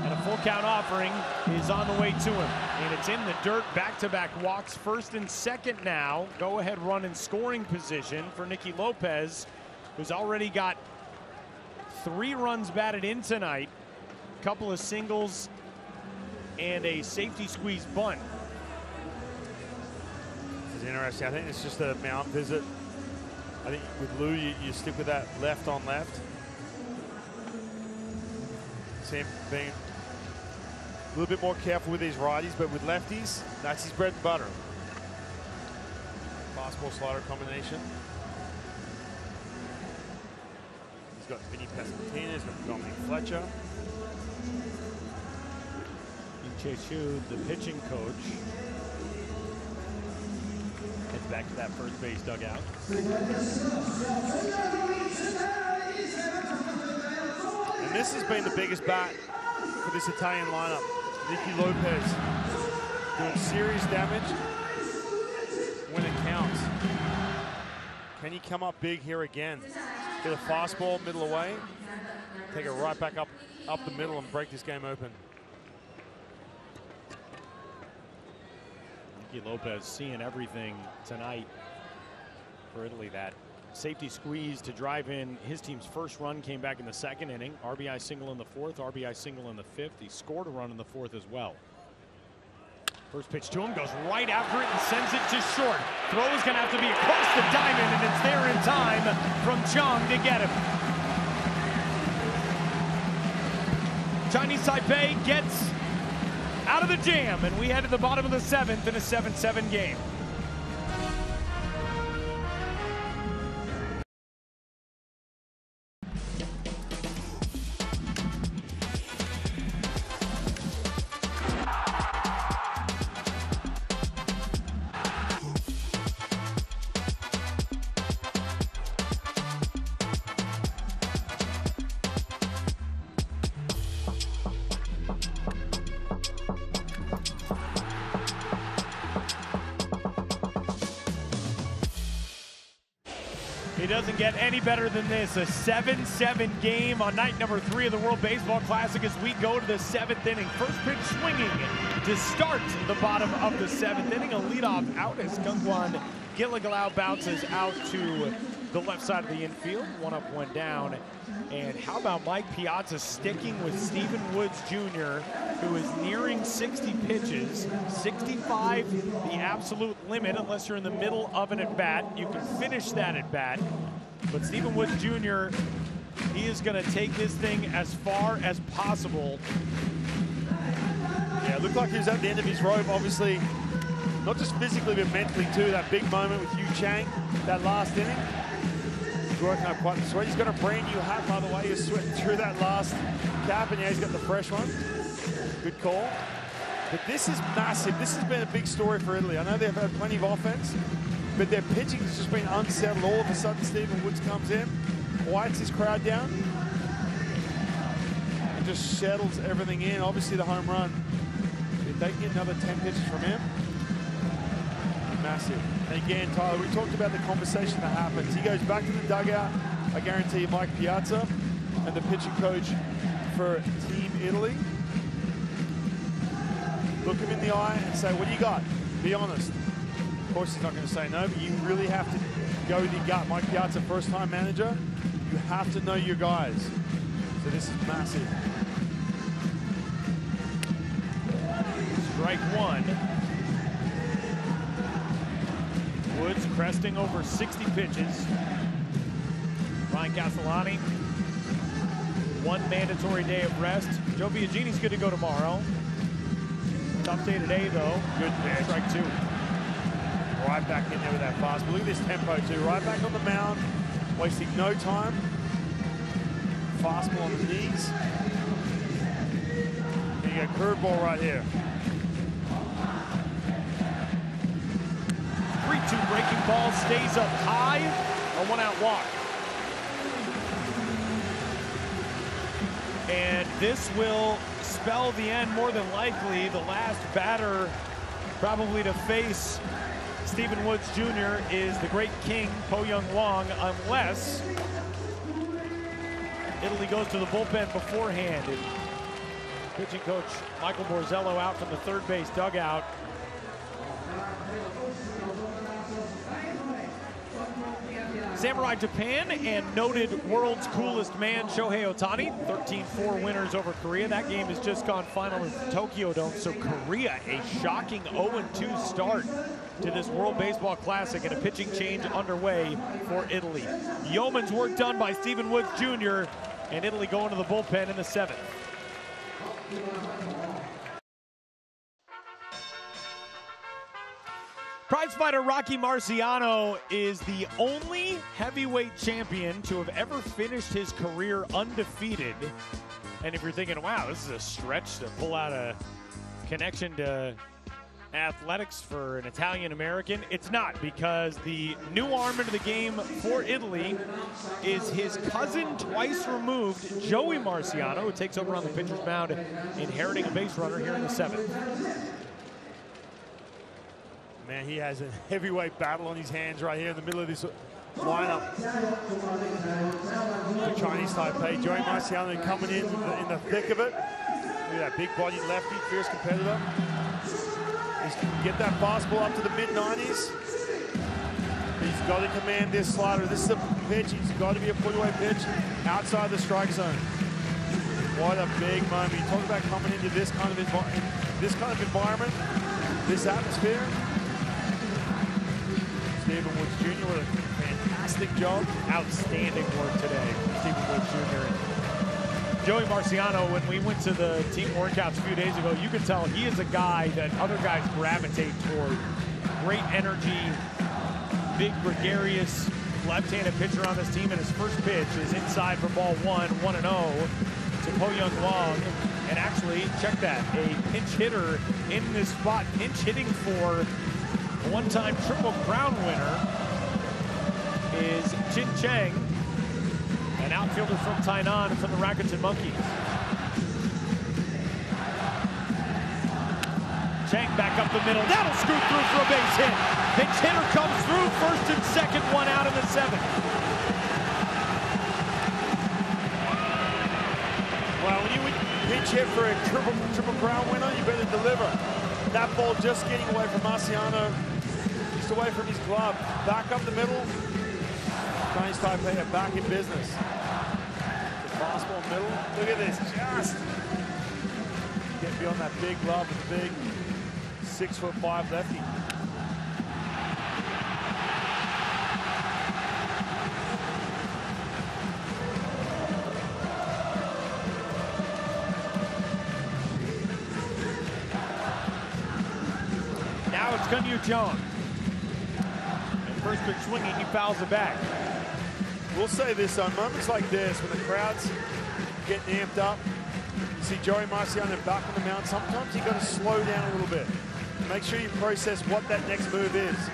And a full count offering is on the way to him. And it's in the dirt, back-to-back walks, first and second now. Go-ahead run in scoring position for Nicky Lopez, who's already got 3 runs batted in tonight, a couple of singles, and a safety squeeze bunt. This is interesting. I think it's just a mount visit. I think with Lou, you stick with that left on left. Sam being a little bit more careful with these righties, but with lefties, that's his bread and butter. Fastball slider combination. He's got Vinny Pasquantino, he's got Dominic Fletcher. Chase Hu, the pitching coach, heads back to that first base dugout. And this has been the biggest bat for this Italian lineup. Nicky Lopez doing serious damage when it counts. Can he come up big here again? Get a fastball middle away, take it right back up the middle and break this game open. Nicky Lopez seeing everything tonight for Italy. That safety squeeze to drive in his team's first run came back in the second inning. RBI single in the 4th, RBI single in the 5th. He scored a run in the 4th as well. First pitch to him, goes right after it and sends it to short. Throw is going to have to be across the diamond, and it's there in time from Chong to get him. Chinese Taipei gets out of the jam, and we head to the bottom of the 7th in a 7-7 game. It doesn't get any better than this. A 7-7 game on night number 3 of the World Baseball Classic as we go to the 7th inning. First pitch swinging to start the bottom of the 7th inning. A leadoff out as Gungwan Gilligalau bounces out to the left side of the infield. One up, one down. And how about Mike Piazza sticking with Stephen Woods Jr., who is nearing 60 pitches. 65, the absolute limit, unless you're in the middle of an at-bat. You can finish that at-bat. But Stephen Woods Jr., he is going to take this thing as far as possible. Yeah, it looked like he was at the end of his rope, obviously. Not just physically, but mentally too. That big moment with Yu Chang, that last inning. Working up quite the sweat. He's got a brand new hat, by the way. He's sweating through that last cap, and yeah, he's got the fresh one. Good call. But this is massive. This has been a big story for Italy. I know they've had plenty of offense, but their pitching has just been unsettled. All of a sudden, Stephen Woods comes in, quiets his crowd down, and just settles everything in. Obviously, the home run. If they can get another 10 pitches from him, massive. And again, Tyler, we talked about the conversation that happens. He goes back to the dugout. I guarantee you, Mike Piazza and the pitching coach for Team Italy look him in the eye and say, what do you got? Be honest. Of course, he's not going to say no, but you really have to go with your gut. Mike Piazza, first-time manager. You have to know your guys. So this is massive. Strike one. Woods cresting over 60 pitches. Ryan Castellani, 1 mandatory day of rest. Joe Biagini's good to go tomorrow. Tough day today, though. Good pitch. Strike 2. Right back in there with that fastball. Look at this tempo, too. Right back on the mound, wasting no time. Fastball on the knees. And you got curveball right here. 3-2 breaking ball, stays up high. A 1-out walk. And this will spell the end, more than likely. The last batter probably to face Stephen Woods Jr. is the great king, Po-Young Wong, unless Italy goes to the bullpen beforehand. And pitching coach Michael Borzello out from the third base dugout. Samurai Japan and noted world's coolest man Shohei Ohtani, 13-4 winners over Korea. That game has just gone final in Tokyo Dome. So Korea, a shocking 0-2 start to this World Baseball Classic, and a pitching change underway for Italy. Yeoman's work done by Stephen Woods Jr., and Italy going to the bullpen in the 7th. Prizefighter Rocky Marciano is the only heavyweight champion to have ever finished his career undefeated. And if you're thinking, wow, this is a stretch to pull out a connection to athletics for an Italian American, it's not, because the new arm into the game for Italy is his cousin, twice removed, Joey Marciano, who takes over on the pitcher's mound, inheriting a base runner here in the 7th. Man, he has a heavyweight battle on his hands right here in the middle of this lineup. The Chinese Taipei, Joey Marciano coming in the thick of it. Look at that big body lefty, fierce competitor. He's get that fastball up to the mid-90s. He's got to command this slider. This is a pitch. He's got to be a put-away pitch outside the strike zone. What a big moment. You talk about coming into this kind of environment, this atmosphere. Stephen Woods Jr. with a fantastic job. Outstanding work today, Stephen Woods Jr. Joey Marciano, when we went to the team workouts a few days ago, you could tell he is a guy that other guys gravitate toward. Great energy, big gregarious left-handed pitcher on this team, and his first pitch is inside for ball 1, 1-0 to Po-Young Wong. And actually, check that, a pinch hitter in this spot, pinch hitting for a one-time Triple Crown winner is Jin Chang, an outfielder from Tainan from the Rakuten Monkeys. Chang back up the middle, that'll scoot through for a base hit. Pinch hitter comes through, first and second, 1 out in the 7th. Well, when you pinch hit for a triple crown winner, you better deliver. That ball just getting away from Marciano, just away from his glove. Back up the middle. Chinese Taipei are back in business. The fastball middle. Look at this, just get beyond that big glove with the big 6'5" lefty. Now it's Gun Yu Chong. And first pitch swinging, he fouls it back. We'll say this, on moments like this, when the crowd's getting amped up, you see Joey Marciano back on the mound, sometimes you've got to slow down a little bit. Make sure you process what that next move is.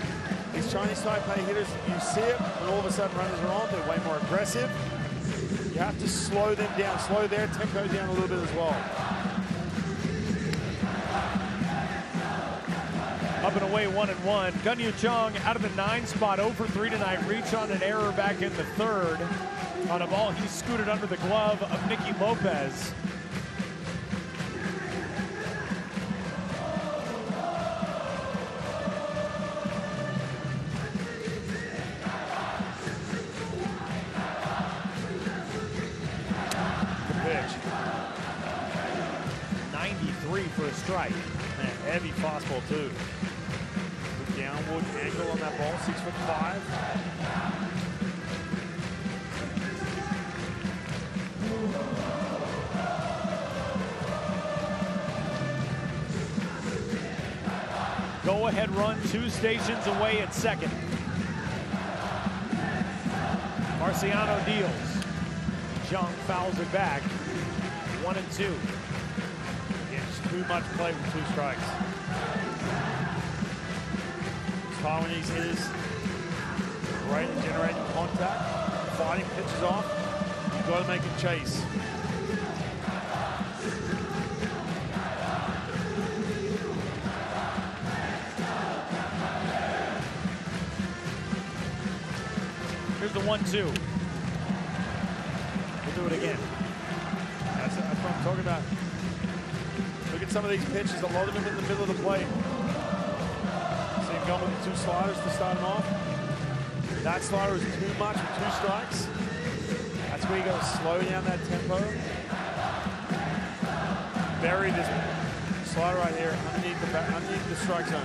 These Chinese Taipei hitters, you see it, when all of a sudden runners are on, they're way more aggressive. You have to slow them down, slow their tempo down a little bit as well. Up and away, 1-1. Gun Yu Chong out of the 9 spot, 0 for 3 tonight. Reach on an error back in the 3rd. On a ball, he scooted under the glove of Nicky Lopez. Good pitch. 93 for a strike. Man, heavy fastball too. Downward. good angle on that ball, 6'5". Go-ahead run 2 stations away at second. Marciano deals. Jung fouls it back. 1-2. Yeah, just too much play with 2 strikes. Taiwanese hitters great at generating contact, fighting pitches off. You've got to make a chase. Here's the 1-2. We'll do it again. That's what I'm talking about. Look at some of these pitches, a lot of them in the middle of the plate. See him going with 2 sliders to start him off. That slider is too much with 2 strikes. That's where you got to slow down that tempo. Bury this slider right here underneath the strike zone.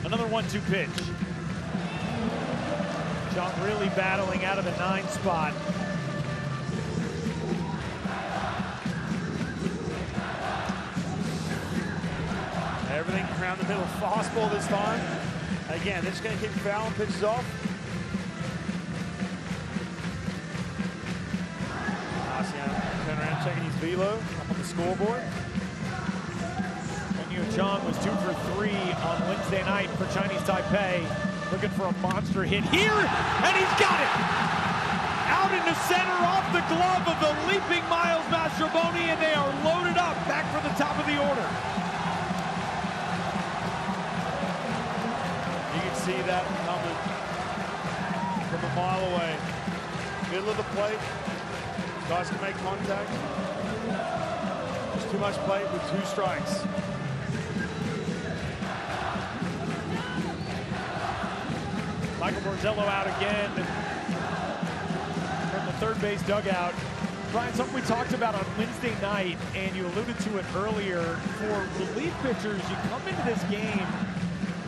Another 1-2 pitch. Jung really battling out of the 9 spot. Everything around the middle. Fastball this time. Again, they're just going to keep fouling pitches off. Turn around, checking his velo up on the scoreboard. Jung was 2 for 3 on Wednesday night for Chinese Taipei. Looking for a monster hit here, and he's got it! Out into center off the glove of the leaping Miles Mastrobuoni, and they are loaded up back for the top of the order. You can see that coming from a mile away. Middle of the plate. Guys can make contact. There's too much plate with 2 strikes. Michael Borzello out again from the third base dugout. Brian, something we talked about on Wednesday night, and you alluded to it earlier, for relief pitchers, you come into this game,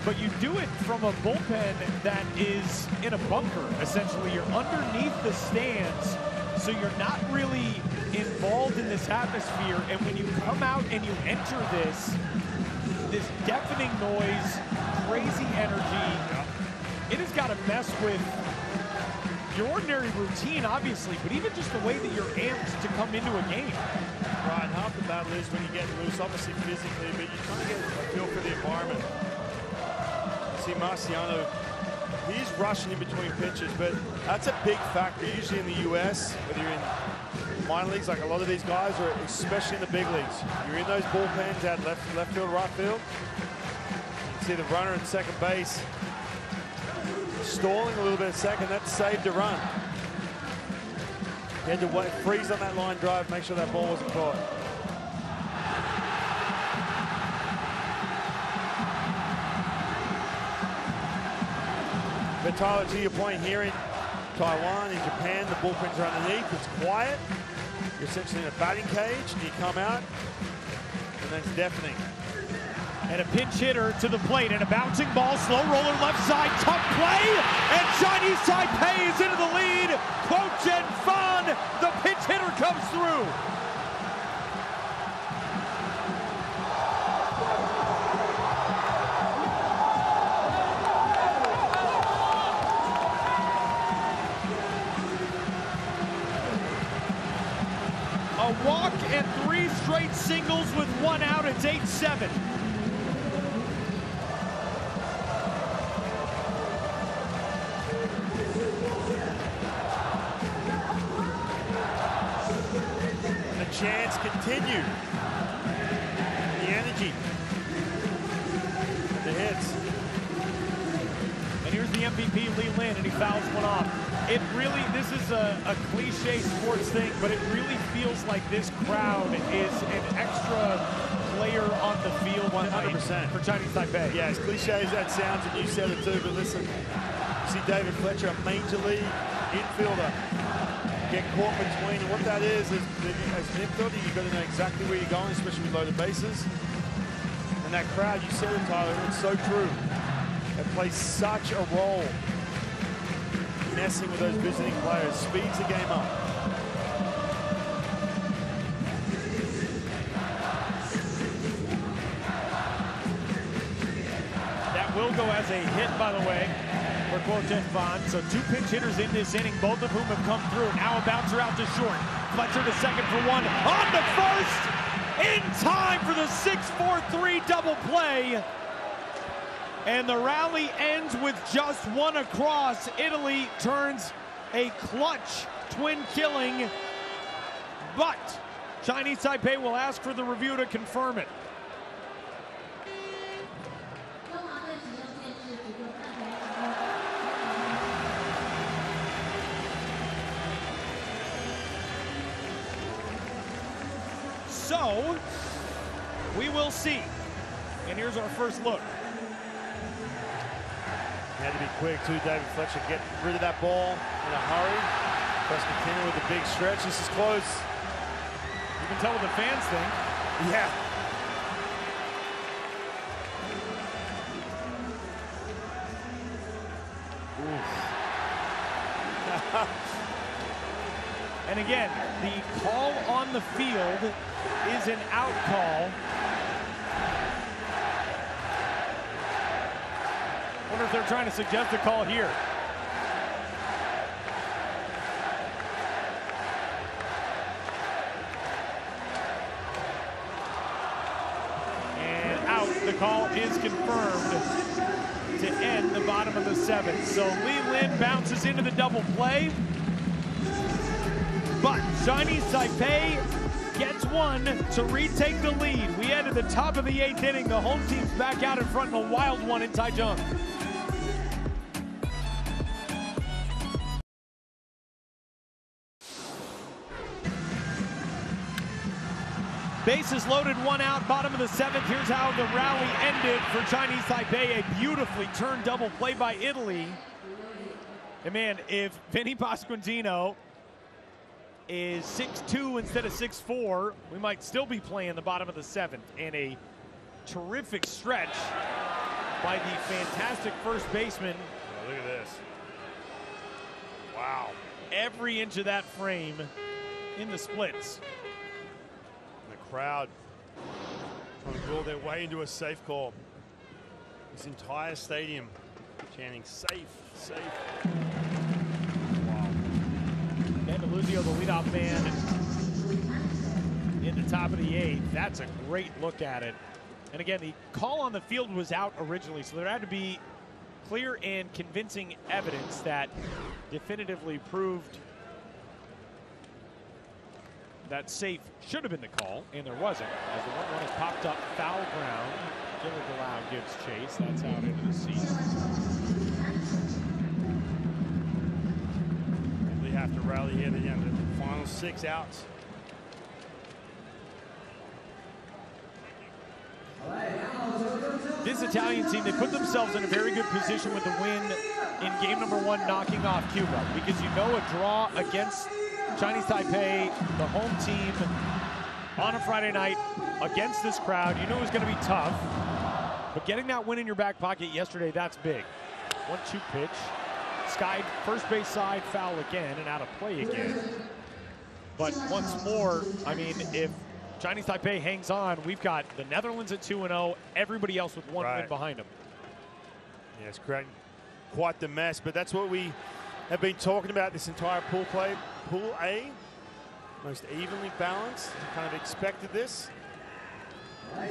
but you do it from a bullpen that is in a bunker, essentially. You're underneath the stands, so you're not really involved in this atmosphere, and when you come out and you enter this deafening noise, crazy energy, it has got to mess with your ordinary routine, obviously, but even just the way that you're amped to come into a game. Right, half the battle is when you get loose, obviously physically, but you're trying to get a feel for the environment. See Marciano, he's rushing in between pitches, but that's a big factor. Usually in the US, whether you're in minor leagues, like a lot of these guys, or especially in the big leagues, you're in those bullpens at left field, right field. You can see the runner at second base stalling a little bit at second. That saved a run. He had to wait, freeze on that line drive, make sure that ball wasn't caught. But Tyler, to your point, here in Taiwan, in Japan, the bullpens are underneath. It's quiet. You're essentially in a batting cage, and you come out, and then it's deafening. And a pinch hitter to the plate, and a bouncing ball, slow roller left side, tough play, and Chinese Taipei is into the lead. Kwok Jen Fan, the pinch hitter, comes through. A walk and 3 straight singles with 1 out. It's 8-7. Chance continue. The energy. The hits. And here's the MVP, Lee Lin, and he fouls one off. It really, this is a cliche sports thing, but it really feels like this crowd is an extra player on the field 100% for Chinese Taipei. Yeah, as cliche as that sounds, and you said it too, but listen, you see David Fletcher, a major league infielder, get caught between. And what that is as an infielder, you've got to know exactly where you're going, especially with loaded bases. And that crowd, you said it, Tyler, and it's so true. It plays such a role messing with those visiting players. Speeds the game up. That will go as a hit, by the way, for Quoten Vaughn. So 2 pinch hitters in this inning, both of whom have come through. Now a bouncer out to short. Fletcher to second for 1. On to first! In time for the 6-4-3 double play. And the rally ends with just 1 across. Italy turns a clutch twin killing, but Chinese Taipei will ask for the review to confirm it. So, we will see. And here's our first look. He had to be quick too, David Fletcher. Get rid of that ball in a hurry. Pasquantino with a big stretch. This is close. You can tell what the fans think. Yeah. And again, the call on the field is an out call. Wonder if they're trying to suggest a call here. And out. The call is confirmed to end the bottom of the 7th. So Lee Lin bounces into the double play. But Chinese Taipei gets 1 to retake the lead. We head to the top of the 8th inning. The home team's back out in front in a wild one in Taichung. Bases loaded, 1 out, bottom of the 7th. Here's how the rally ended for Chinese Taipei. A beautifully turned double play by Italy. And man, if Vinny Pasquantino is 6'2" instead of 6'4", we might still be playing the bottom of the 7th. And a terrific stretch by the fantastic first baseman. Oh, look at this. Wow. Every inch of that frame in the splits. And the crowd trying to will their way into a safe call. This entire stadium chanting safe, safe. Luzio, the leadoff man, in the top of the 8th. That's a great look at it. And again, the call on the field was out originally, so there had to be clear and convincing evidence that definitively proved that safe should have been the call, and there wasn't. As the 1-1 has popped up, foul ground. Gilly Delau gives chase. That's out into the seat. Have to rally here the final 6 outs. This Italian team, they put themselves in a very good position with the win in game number 1, knocking off Cuba, because you know a draw against Chinese Taipei, the home team, on a Friday night against this crowd, you know it was going to be tough. But getting that win in your back pocket yesterday, that's big. 1-2 pitch. Skied first base side, foul again, and out of play again. But once more, I mean, if Chinese Taipei hangs on, we've got the Netherlands at 2-0, everybody else with 1 win behind them. Yeah, it's creating quite the mess, but that's what we have been talking about this entire pool play. Pool A, most evenly balanced. Kind of expected this. We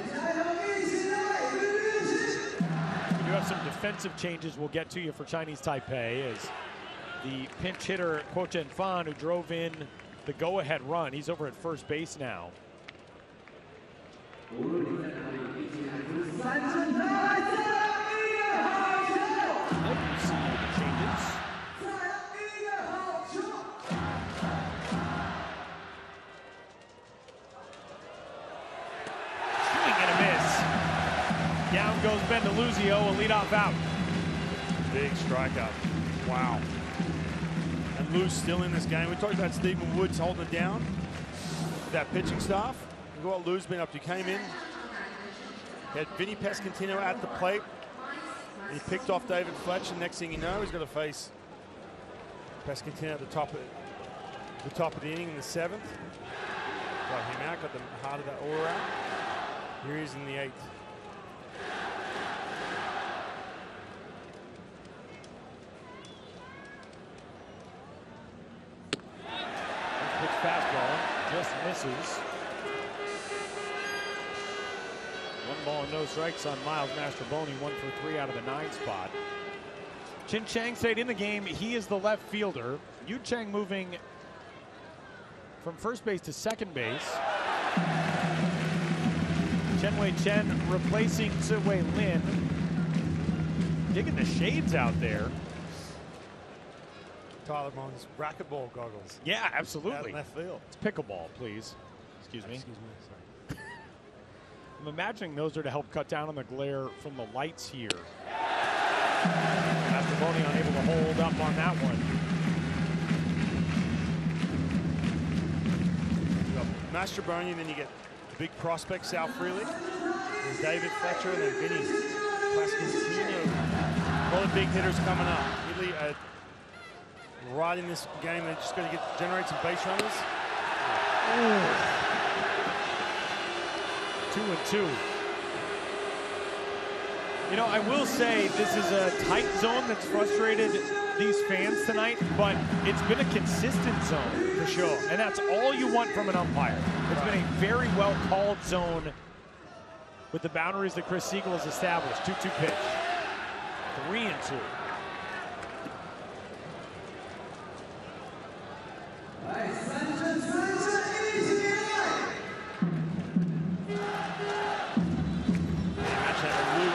do have some defensive changes we'll get to you for Chinese Taipei, as the pinch hitter Quoten Fan, who drove in the go-ahead run, he's over at first base now. Down goes Luzio, a leadoff out. Big strikeout. Wow. And Lou's still in this game. We talked about Stephen Woods holding it down with that pitching staff. Look what Lou's been up to. Came in, had Vinny Pasquantino at the plate. He picked off David Fletcher. Next thing you know, he's got to face Pasquantino at the top of the inning in the 7th. Got him out, got the heart of that aura out. Here he is in the 8th. Pitch fastball, just misses. 1 ball and no strikes on Miles Mastrobuoni, 1 for 3 out of the 9 spot. Chin Chang stayed in the game. He is the left fielder. Yu Chang moving from first base to second base. Chen Wei Chen replacing Siwei Lin. Digging the shades out there. Tyler Mons, racquetball goggles. Yeah, absolutely. Out in left field. It's pickleball, please. Excuse me. Excuse me, sorry. I'm imagining those are to help cut down on the glare from the lights here. Mastrobuoni unable to hold up on that one. Mastrobuoni, and then you get the big prospect, Sal Frelick, and David Fletcher, and then Vinny Pasquantino. All the big hitters coming up. Really, right in this game, they're just going to generate some base runners. 2-2. You know, I will say this is a tight zone that's frustrated these fans tonight, but it's been a consistent zone for sure. And that's all you want from an umpire. It's been a very well called zone with the boundaries that Chris Siegel has established. 2-2 pitch. 3-2.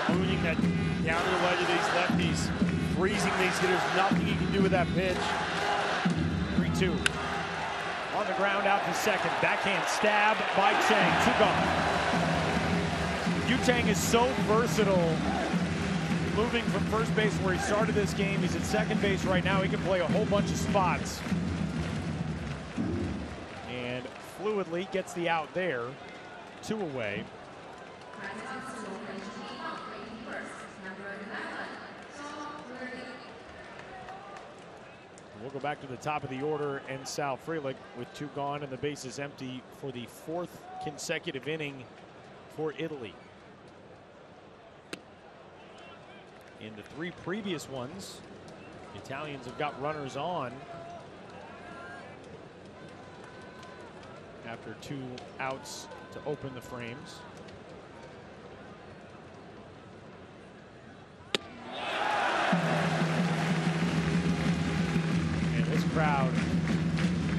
Owning that down and away to these lefties, freezing these hitters. Nothing he can do with that pitch. 3-2. On the ground out to second. Backhand stab by Chang. 2 gone. Yu Chang is so versatile. Moving from first base where he started this game, he's at second base right now. He can play a whole bunch of spots. And fluidly gets the out there. 2 away. We'll go back to the top of the order and Sal Frelick with 2 gone and the bases empty for the 4th consecutive inning for Italy. In the 3 previous ones, the Italians have got runners on after 2 outs to open the frames. Crowd,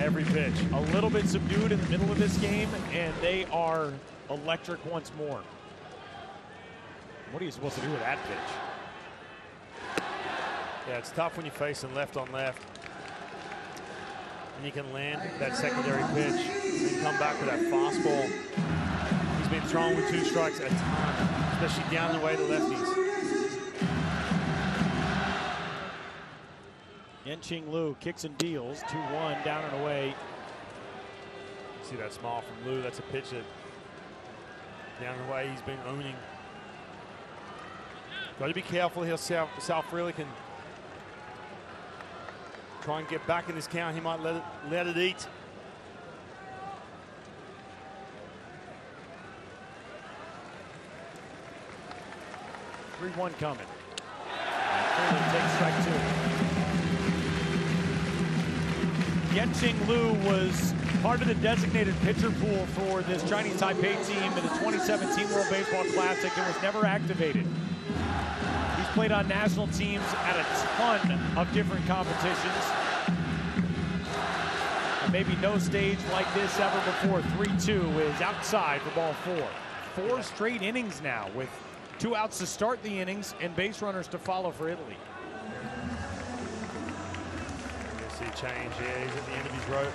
every pitch a little bit subdued in the middle of this game, and they are electric once more. What are you supposed to do with that pitch? Yeah, it's tough when you're facing left on left, and you can land that secondary pitch and come back with that fastball. He's been thrown with 2 strikes at a time, especially down the way to lefties. Yen-Ching Liu kicks and deals. 2-1 down and away. See that smile from Liu. That's a pitch that down and away he's been owning. Got to be careful here. Sal Frelick can try and get back in this count. He might let it eat. Three-one coming. Frelick takes strike 2. Yen-Ching Liu was part of the designated pitcher pool for this Chinese Taipei team in the 2017 World Baseball Classic and was never activated. He's played on national teams at a ton of different competitions. And maybe no stage like this ever before. 3-2 is outside for ball 4. 4 straight innings now with 2 outs to start the innings and base runners to follow for Italy. Change, yeah, he's at the end of his rope.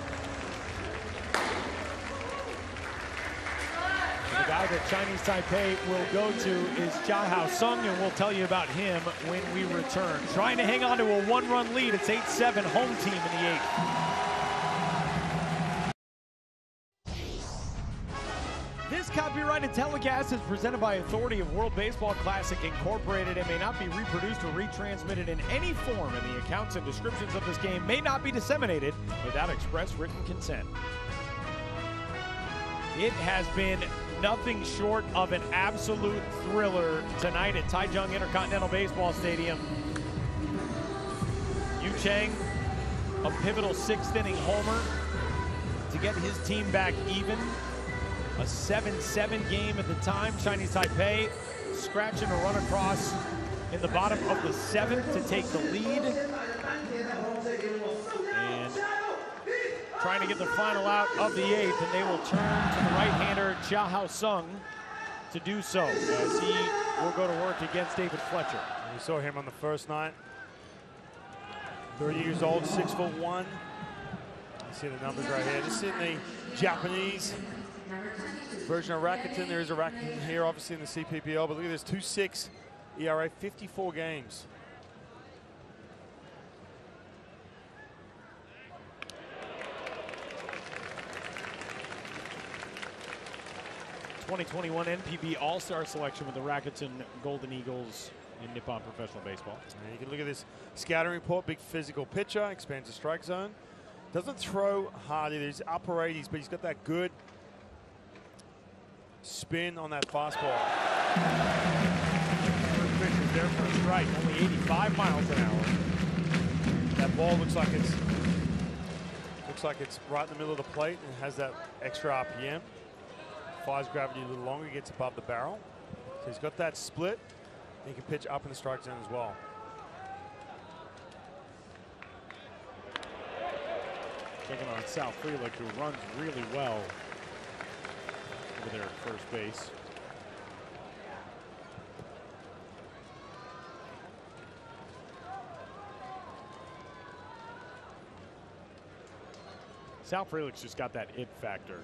The guy that Chinese Taipei will go to is Jiahao Sung, and we'll tell you about him when we return. Trying to hang on to a 1-run lead. It's 8-7 home team in the 8th. This copyrighted telecast is presented by authority of World Baseball Classic Incorporated and may not be reproduced or retransmitted in any form, and the accounts and descriptions of this game may not be disseminated without express written consent. It has been nothing short of an absolute thriller tonight at Taichung Intercontinental Baseball Stadium. Yu Chang, a pivotal 6th-inning homer to get his team back even. A 7-7 game at the time. Chinese Taipei scratching a run across in the bottom of the 7th to take the lead. And trying to get the final out of the 8th, and they will turn to the right-hander Jiahao Sung to do so as he will go to work against David Fletcher. We saw him on the first night. 30 years old, 6'1". You see the numbers right here. This is in the Japanese version of Rakuten. There is a Rakuten here, obviously in the CPPL, but look at this, 2.6 ERA, 54 games. '21 NPB All-Star selection with the Rakuten Golden Eagles in Nippon Professional Baseball. And you can look at this scouting report. Big physical pitcher, expands the strike zone. Doesn't throw hard either. He's upper 80s, but he's got that good spin on that fastball. First pitch is there for a strike, only 85 miles an hour. That ball looks like it's right in the middle of the plate and has that extra RPM. Flies gravity a little longer, gets above the barrel. So he's got that split. He can pitch up in the strike zone as well. Taking on Sal Frelick, who runs really well over there at first base. Sal Frelick's just got that it factor.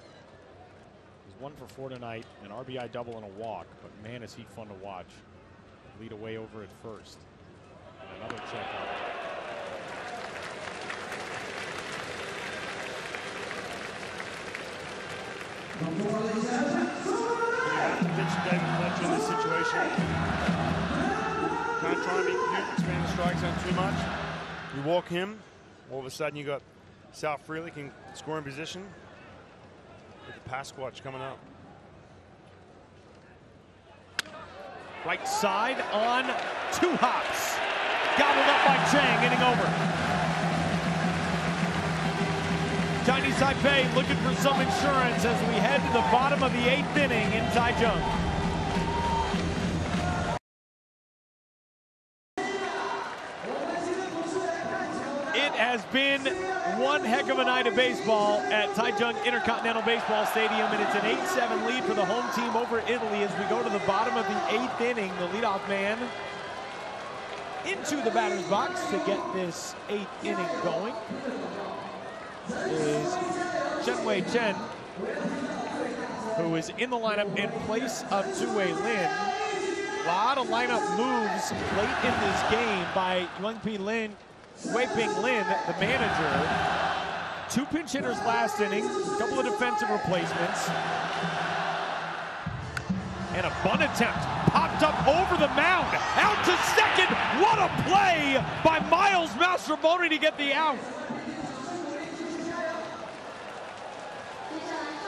He's 1 for 4 tonight, an RBI double and a walk, but man, is he fun to watch. Lead away over at first. And another checkout. You have to pitch David Fletcher in this situation. Can't try and expand the strike zone too much. You walk him, all of a sudden you got Sal Frelick in scoring position with the pass squatch coming up. Right side on 2 hops. Gobbled up by Chang, inning over. Chinese Taipei looking for some insurance as we head to the bottom of the 8th inning in Taichung. It has been one heck of a night of baseball at Taichung Intercontinental Baseball Stadium, and it's an 8-7 lead for the home team over Italy as we go to the bottom of the 8th inning. The leadoff man into the batter's box to get this 8th inning going is Chen-Wei Chen, who is in the lineup in place of Tzu-Wei Lin. A lot of lineup moves late in this game by Wei-Ping Lin, the manager. 2 pinch hitters last inning, a couple of defensive replacements. And a bunt attempt popped up over the mound, out to second. What a play by Miles Mastrobuoni to get the out.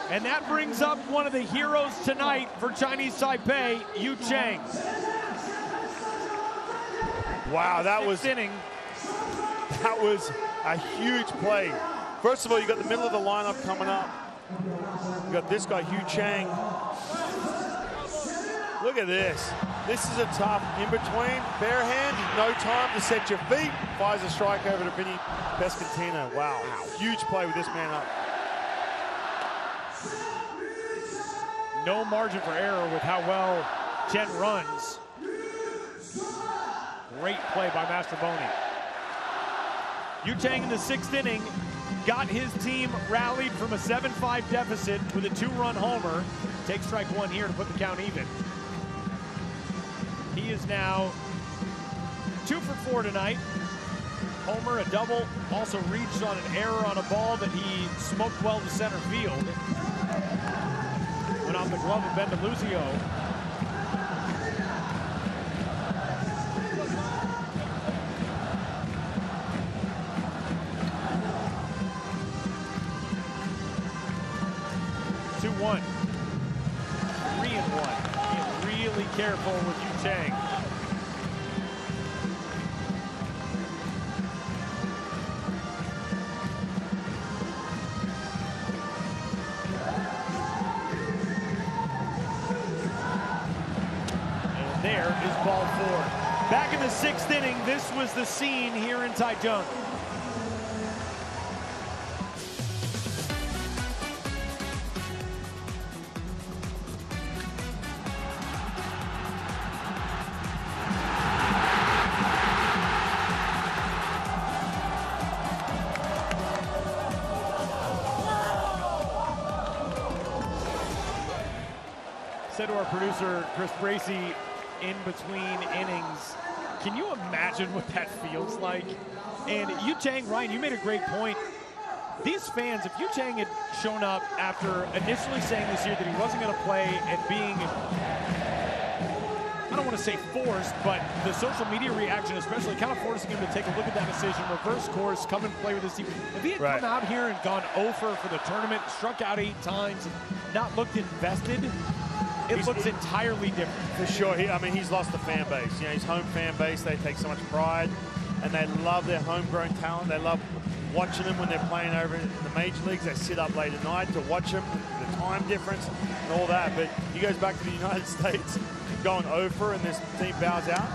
And that brings up one of the heroes tonight for Chinese Taipei, Yu Chang. Wow, that was inning. That was a huge play. First of all, you got the middle of the lineup coming up. You got this guy, Yu Chang. Look at this. This is a tough in between. Bare hand, no time to set your feet. Fires a strike over to Vinny Pescatino. Wow, huge play with this man up. No margin for error with how well Chen runs. Great play by Mastrobuoni. Yu Chang in the 6th inning got his team rallied from a 7-5 deficit with a 2-run homer. Take strike one here to put the count even. He is now 2 for 4 tonight. Homer, a double, also reached on an error on a ball that he smoked well to center field. Went off the glove of Ben DeLuzio. One, 3-1. Being really careful with Yu Chang. And there is ball 4. Back in the 6th inning, this was the scene here in Taichung. Said to our producer, Chris Bracey, in between innings, can you imagine what that feels like? And Yu Chang, Ryan, you made a great point. These fans, if Yu Chang had shown up after initially saying this year that he wasn't going to play and being, I don't want to say forced, but the social media reaction especially kind of forcing him to take a look at that decision, reverse course, come and play with his team. If he had come out here and gone 0 for the tournament, struck out 8 times, not looked invested, it looks entirely different. For sure. I mean, he's lost the fan base. You know, his home fan base, they take so much pride, and they love their homegrown talent. They love watching them when they're playing over in the major leagues. They sit up late at night to watch them, the time difference and all that. But he goes back to the United States, going 0 and this team bows out.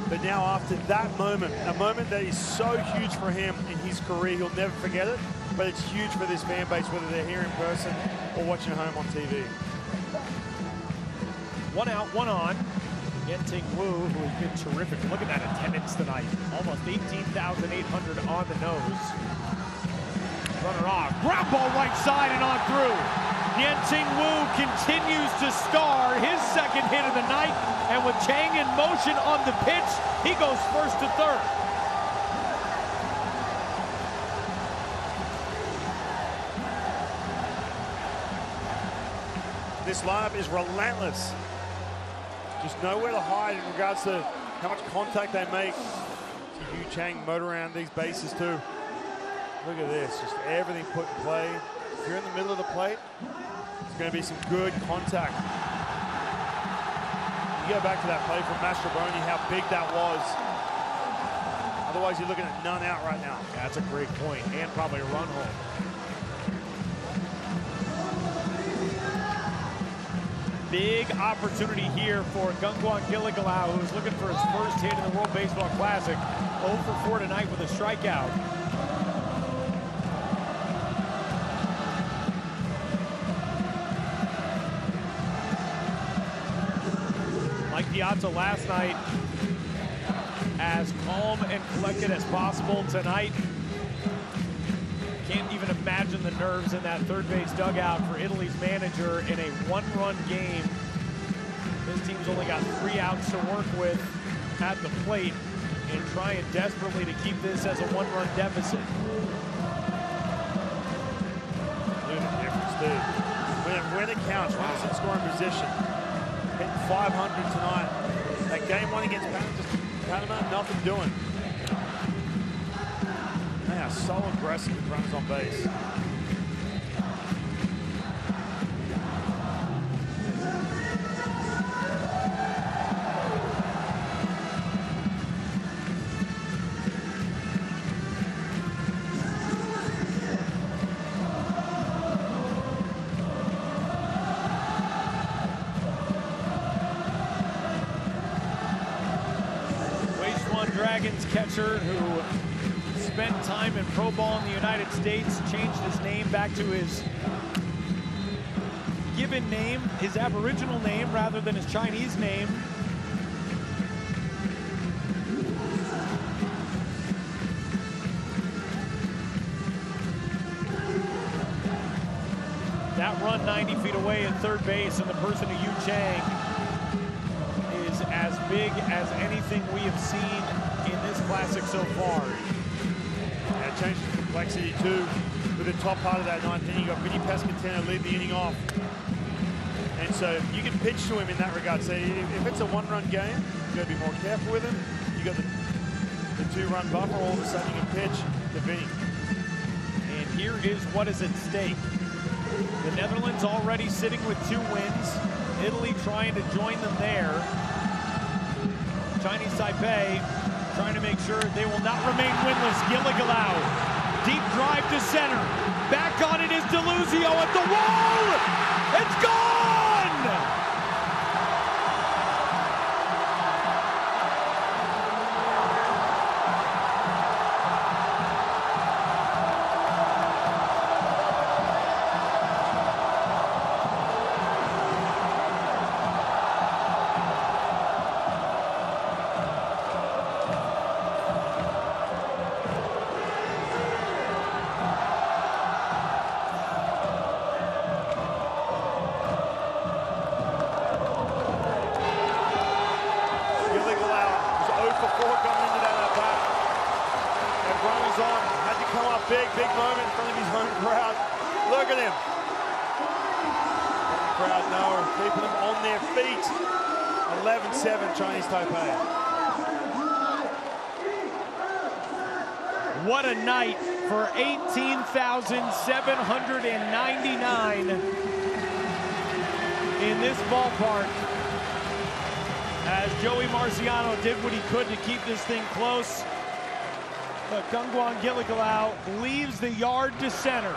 But now after that moment, a moment that is so huge for him in his career, he'll never forget it. But it's huge for this fan base, whether they're here in person or watching at home on TV. 1 out, 1 on. Yen-Ting Wu, who has been terrific. Look at that attendance tonight. Almost 18,800 on the nose. Runner off. Ground ball right side and on through. Yen-Ting Wu continues to star his 2nd hit of the night. And with Chang in motion on the pitch, he goes 1st to 3rd. This lineup is relentless. Just nowhere to hide in regards to how much contact they make. See Yu Chang motor around these bases too. Look at this, just everything put in play. If you're in the middle of the plate, there's going to be some good contact. You go back to that play from Mastrobuoni, how big that was. Otherwise, you're looking at none out right now. Yeah, that's a great point, and probably a run home. Big opportunity here for Gungwan Gilligalau, who's looking for his 1st hit in the World Baseball Classic. 0 for 4 tonight with a strikeout. Mike Piazza last night, as calm and collected as possible tonight. Can't even imagine the nerves in that 3rd base dugout for Italy's manager in a 1-run game. His team's only got 3 outs to work with at the plate and trying desperately to keep this as a 1-run deficit. Look at the difference, dude. When it counts, runners in scoring position, hitting 500 tonight. That game 1 against Panama, nothing doing. They are so aggressive with runners on base. Dragons catcher who spent time in pro ball in the United States, changed his name back to his given name, his Aboriginal name rather than his Chinese name. third base in the person of Yu Chang is as big as anything we have seen in this classic so far. Yeah, it changes the complexity too. With the top part of that ninth inning, you got Vinny Pasquantino lead the inning off. And so you can pitch to him in that regard. So if it's a one-run game, you got to be more careful with him. You got the two-run buffer, all of a sudden you can pitch to Vinny. And here is what is at stake. The Netherlands already sitting with 2 wins. Italy trying to join them there. Chinese Taipei trying to make sure they will not remain winless. Gilligalau, deep drive to center. Back on it is Deluzio at the wall. It's gone! Big moment in front of his home crowd. Look at him. The crowd know, keeping them on their feet. 11-7 Chinese Taipei. What a night for 18,799 in this ballpark. As Joey Marciano did what he could to keep this thing close. But Gangguan Gilligalau leaves the yard to center.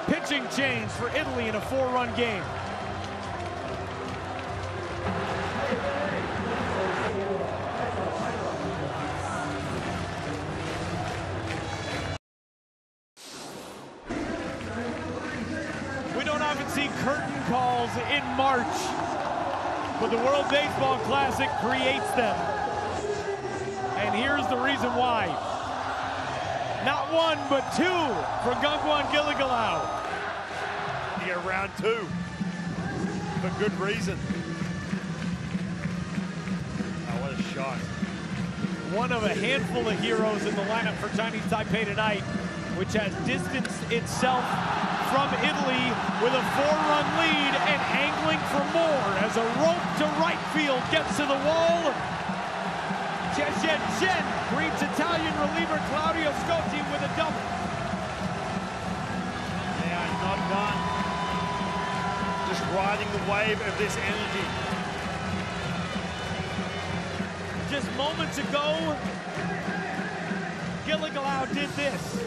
Pitching change for Italy in a 4-run game. We don't often see curtain calls in March, but the World Baseball Classic creates them. And here's the reason why. Not 1, but 2 for Gangguan Gilligalau. You get round 2 for good reason. Oh, what a shot. One of a handful of heroes in the lineup for Chinese Taipei tonight, which has distanced itself from Italy with a 4-run lead and angling for more as a rope to right field gets to the wall. Chen greets Italian reliever Claudio Scotti with a double. They are not done. Just riding the wave of this energy. Just moments ago, Gilligalau did this.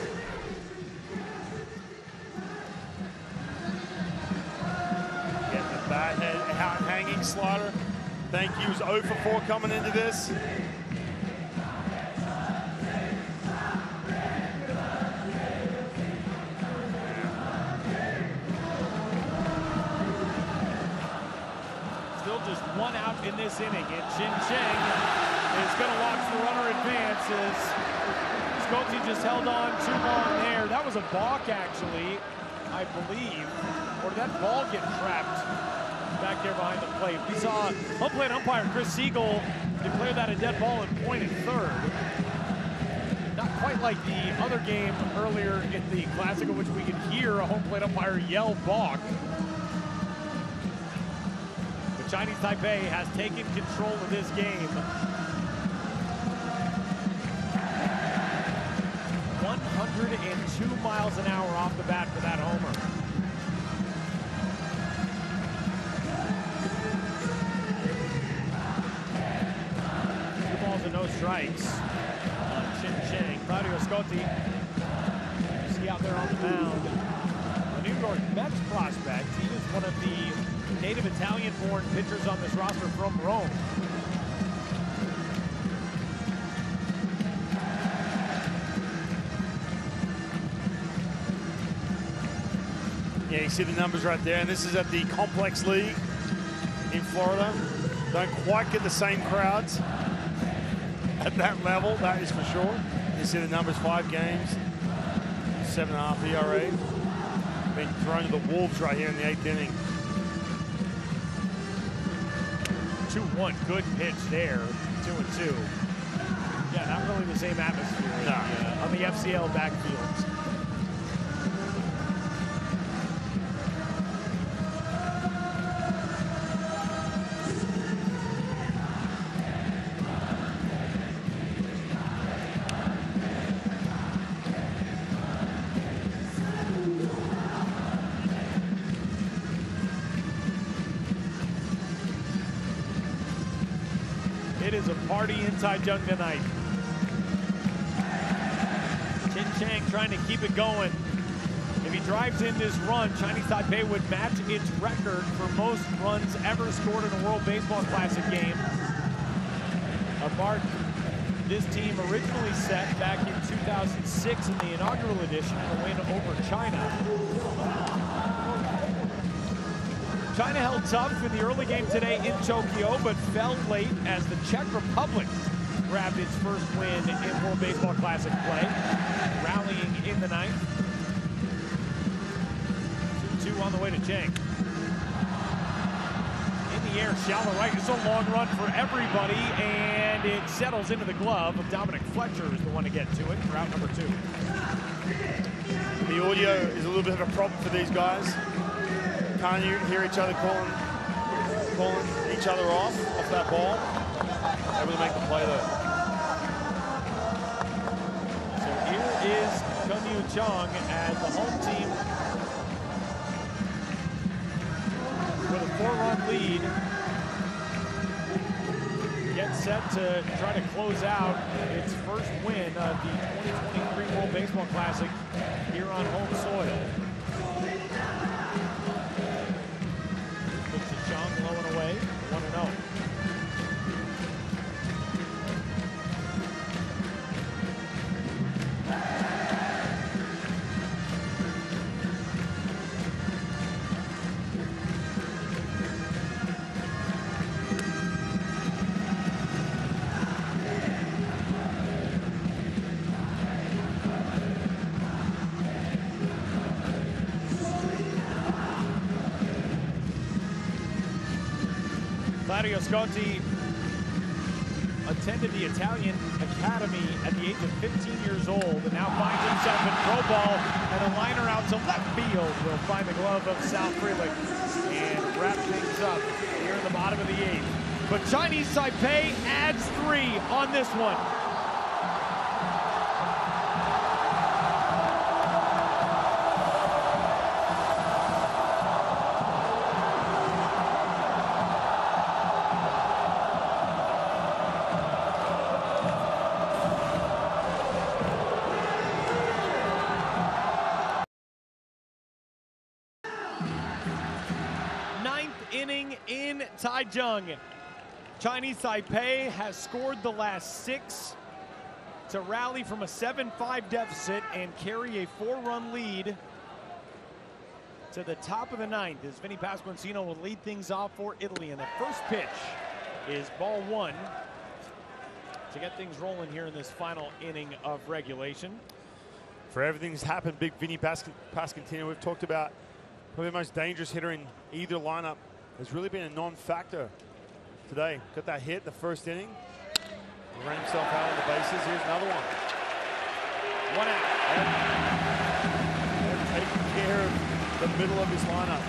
Get the bat head out hanging slider. Thank you. He was 0 for 4 coming into this. Just 1 out in this inning, and Chin Cheng is going to watch the runner advance as Scotti just held on too long there. That was a balk, actually, I believe. Or did that ball get trapped back there behind the plate? We saw home plate umpire Chris Siegel declare that a dead ball and point at third. Not quite like the other game earlier in the Classic, in which we could hear a home plate umpire yell balk. Chinese Taipei has taken control of this game. 102 miles an hour off the bat for that homer. 2 balls and no strikes on Chin Cheng. Claudio Scotti, you see out there on the mound, a New York Mets prospect. He was one of the native Italian-born pitchers on this roster from Rome. Yeah, you see the numbers right there, and this is at the Complex League in Florida. Don't quite get the same crowds at that level, that is for sure. You see the numbers, 5 games, 7.5 ERA. Been thrown to the wolves right here in the 8th inning. 2-1. Good pitch there. 2-2. Yeah, not really the same atmosphere on the FCL backfields. It is a party in Taichung tonight. Chin Chang trying to keep it going. If he drives in this run, Chinese Taipei would match its record for most runs ever scored in a World Baseball Classic game. A mark this team originally set back in 2006 in the inaugural edition in a win over China. China held tough in the early game today in Tokyo, but fell late as the Czech Republic grabbed its first win in World Baseball Classic play, rallying in the ninth. 2-2 on the way to Chang. In the air, shallow right. It's a long run for everybody, and it settles into the glove of Dominic Fletcher, is the one to get to it for out number 2. The audio is a little bit of a problem for these guys. Can't you hear each other calling each other off that ball? Able to make the play though. So here is Kunyu Chong as the home team with a 4-run lead. Gets set to try to close out its first win of the 2023 World Baseball Classic here on home soil. Chong low and away, 1-0. Claudio Sconti attended the Italian Academy at the age of 15 years old and now finds himself in pro ball, and a liner out to left field will find the glove of Sal Frelick and wrap things up here in the bottom of the 8th. But Chinese Taipei adds 3 on this one. Inning in Taichung. Chinese Taipei has scored the last 6 to rally from a 7-5 deficit and carry a 4-run lead to the top of the 9th as Vinny Pasquantino will lead things off for Italy. And the first pitch is ball 1 to get things rolling here in this final inning of regulation. For everything that's happened, big Vinny Pasquantino, we've talked about probably the most dangerous hitter in either lineup, has really been a non-factor today. Got that hit the first inning. Ran himself out on the bases. Here's another one. 1 out. They're taking care of the middle of his lineup.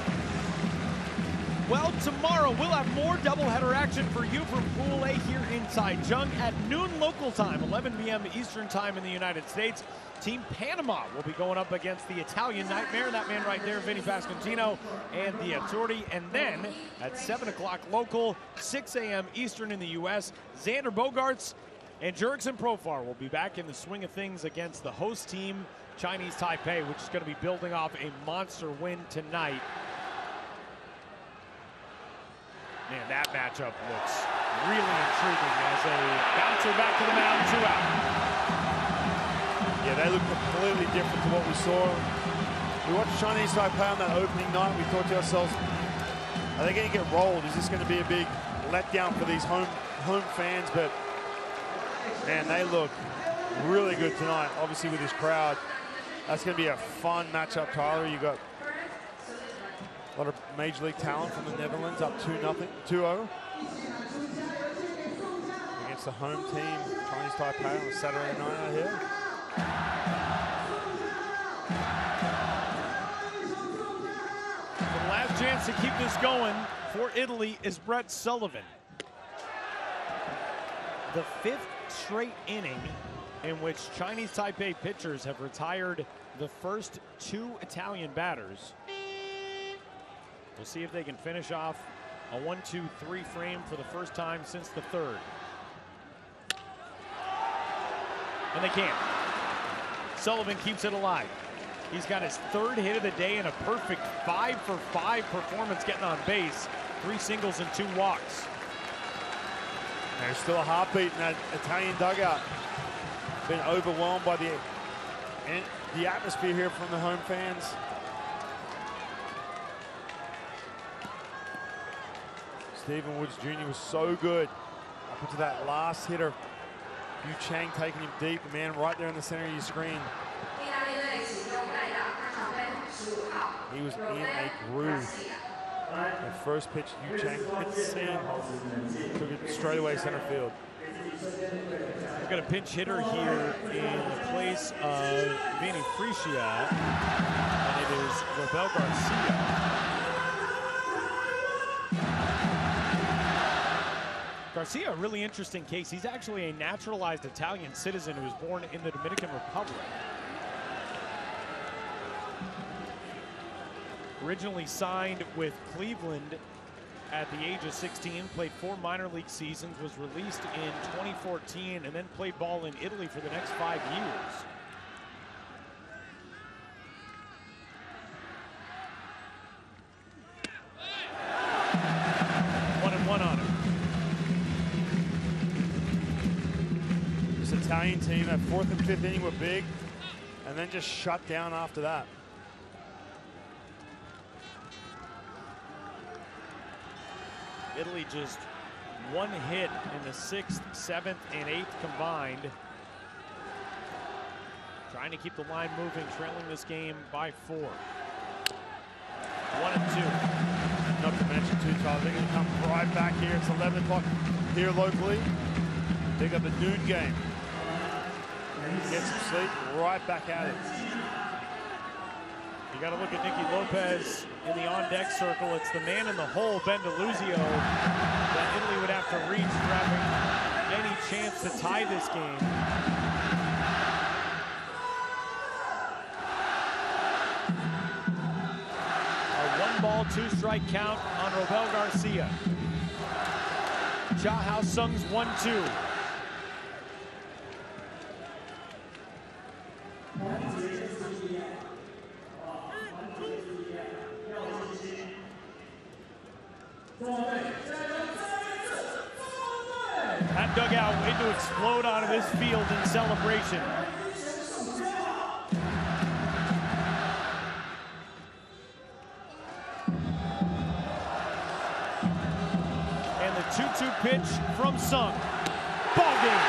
Well, tomorrow we'll have more doubleheader action for you from Pool A here in Taichung at noon local time, 11 p.m. Eastern time in the United States. Team Panama will be going up against the Italian Nightmare. That man right there, Vinny Pasquantino and the Azzurri. And then at 7 o'clock local, 6 a.m. Eastern in the U.S., Xander Bogaerts and Jurickson Profar will be back in the swing of things against the host team, Chinese Taipei, which is going to be building off a monster win tonight. Man, that matchup looks really intriguing as they bouncer back to the mound, 2 out. Yeah, they look completely different to what we saw. We watched Chinese Taipei on that opening night. We thought to ourselves, are they going to get rolled? Is this going to be a big letdown for these home fans? But, man, they look really good tonight, obviously with this crowd. That's going to be a fun matchup, Tyler. You got a lot of Major League talent from the Netherlands, up 2-0. the home team, Chinese Taipei, on a Saturday night out here. The last chance to keep this going for Italy is Brett Sullivan. The 5th straight inning in which Chinese Taipei pitchers have retired the first 2 Italian batters. We'll see if they can finish off a 1-2-3 frame for the first time since the 3rd. And they can't. Sullivan keeps it alive. He's got his 3rd hit of the day and a perfect 5-for-5 performance getting on base. 3 singles and 2 walks. There's still a heartbeat in that Italian dugout. Been overwhelmed by the atmosphere here from the home fans. Stephen Woods Jr. was so good up into that last hitter. Yu Chang taking him deep, the man right there in the center of your screen. He was in a groove. The first pitch, Yu Chang hit the seam, took it straight away center field. We've got a pinch hitter here in the place of Vinny Fresia, and it is Robel Garcia. Garcia, a really interesting case. He's actually a naturalized Italian citizen who was born in the Dominican Republic. Originally signed with Cleveland at the age of 16, played 4 minor league seasons, was released in 2014, and then played ball in Italy for the next 5 years. One and one on him. This Italian team, that 4th and 5th inning were big, and then just shut down after that. Italy just 1 hit in the 6th, 7th, and 8th combined. Trying to keep the line moving, trailing this game by 4. 1 and 2. Not to mention too, Charles, they're going to come right back here. It's 11 o'clock here locally. They got the noon game. Get some sleep, right back at it. You got to look at Nicky Lopez in the on-deck circle. It's the man in the hole, Ben DeLuzio, that Italy would have to reach for having any chance to tie this game. A 1-ball, 2-strike count on Robel Garcia. Cha Hao Sung's 1-2. That dugout waiting to explode onto this field in celebration. And the 2-2 pitch from Sung. Ball game.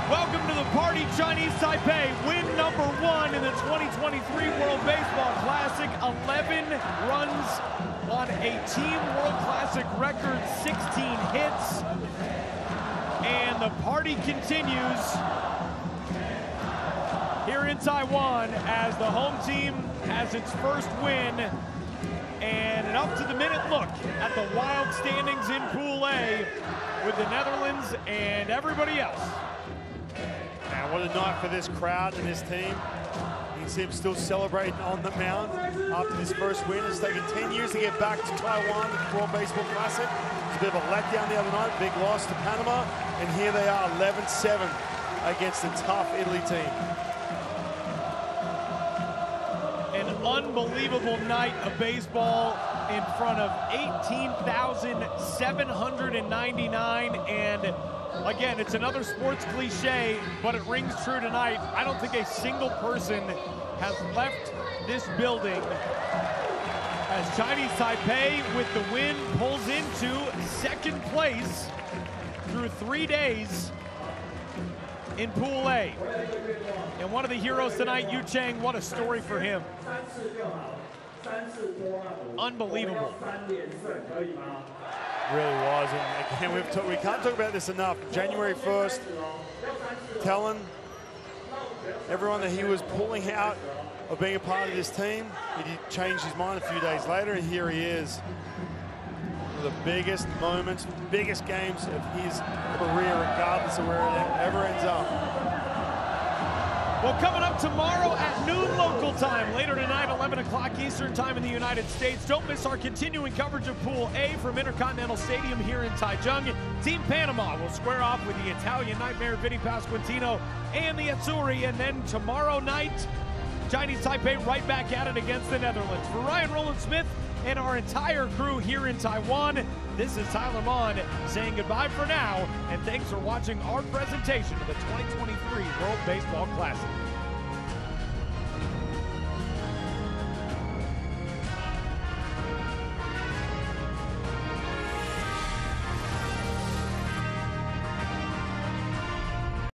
Welcome to the party, Chinese Taipei. Win number 1 in the 2023 World Baseball Classic. 11 runs on a Team World Classic record, 16 hits. And the party continues here in Taiwan as the home team has its first win. And an up-to-the-minute look at the wild standings in Pool A with the Netherlands and everybody else. Man, what a night for this crowd and this team. You can see them still celebrating on the mound after this first win. It's taken 10 years to get back to Taiwan with the World Baseball Classic. It's a bit of a letdown the other night, big loss to Panama, and here they are 11-7 against a tough Italy team. An unbelievable night of baseball in front of 18,799. And again, it's another sports cliche, but it rings true tonight. I don't think a single person has left this building as Chinese Taipei, with the win, pulls into second place through 3 days in Pool A. And one of the heroes tonight, Yu Chang, what a story for him. Unbelievable. Really was, and again, we can't talk about this enough. January 1st, telling everyone that he was pulling out of being a part of this team. He changed his mind a few days later, and here he is. One of the biggest moments, biggest games of his career, regardless of where it ever ends up. Well, coming up tomorrow at noon local time, later tonight, 11 o'clock Eastern time in the United States. Don't miss our continuing coverage of Pool A from Intercontinental Stadium here in Taichung. Team Panama will square off with the Italian Nightmare Vinny Pasquantino and the Azzurri. And then tomorrow night, Chinese Taipei right back at it against the Netherlands. For Ryan Rowland-Smith and our entire crew here in Taiwan, this is Tyler Mon saying goodbye for now, and thanks for watching our presentation of the 2023 World Baseball Classic.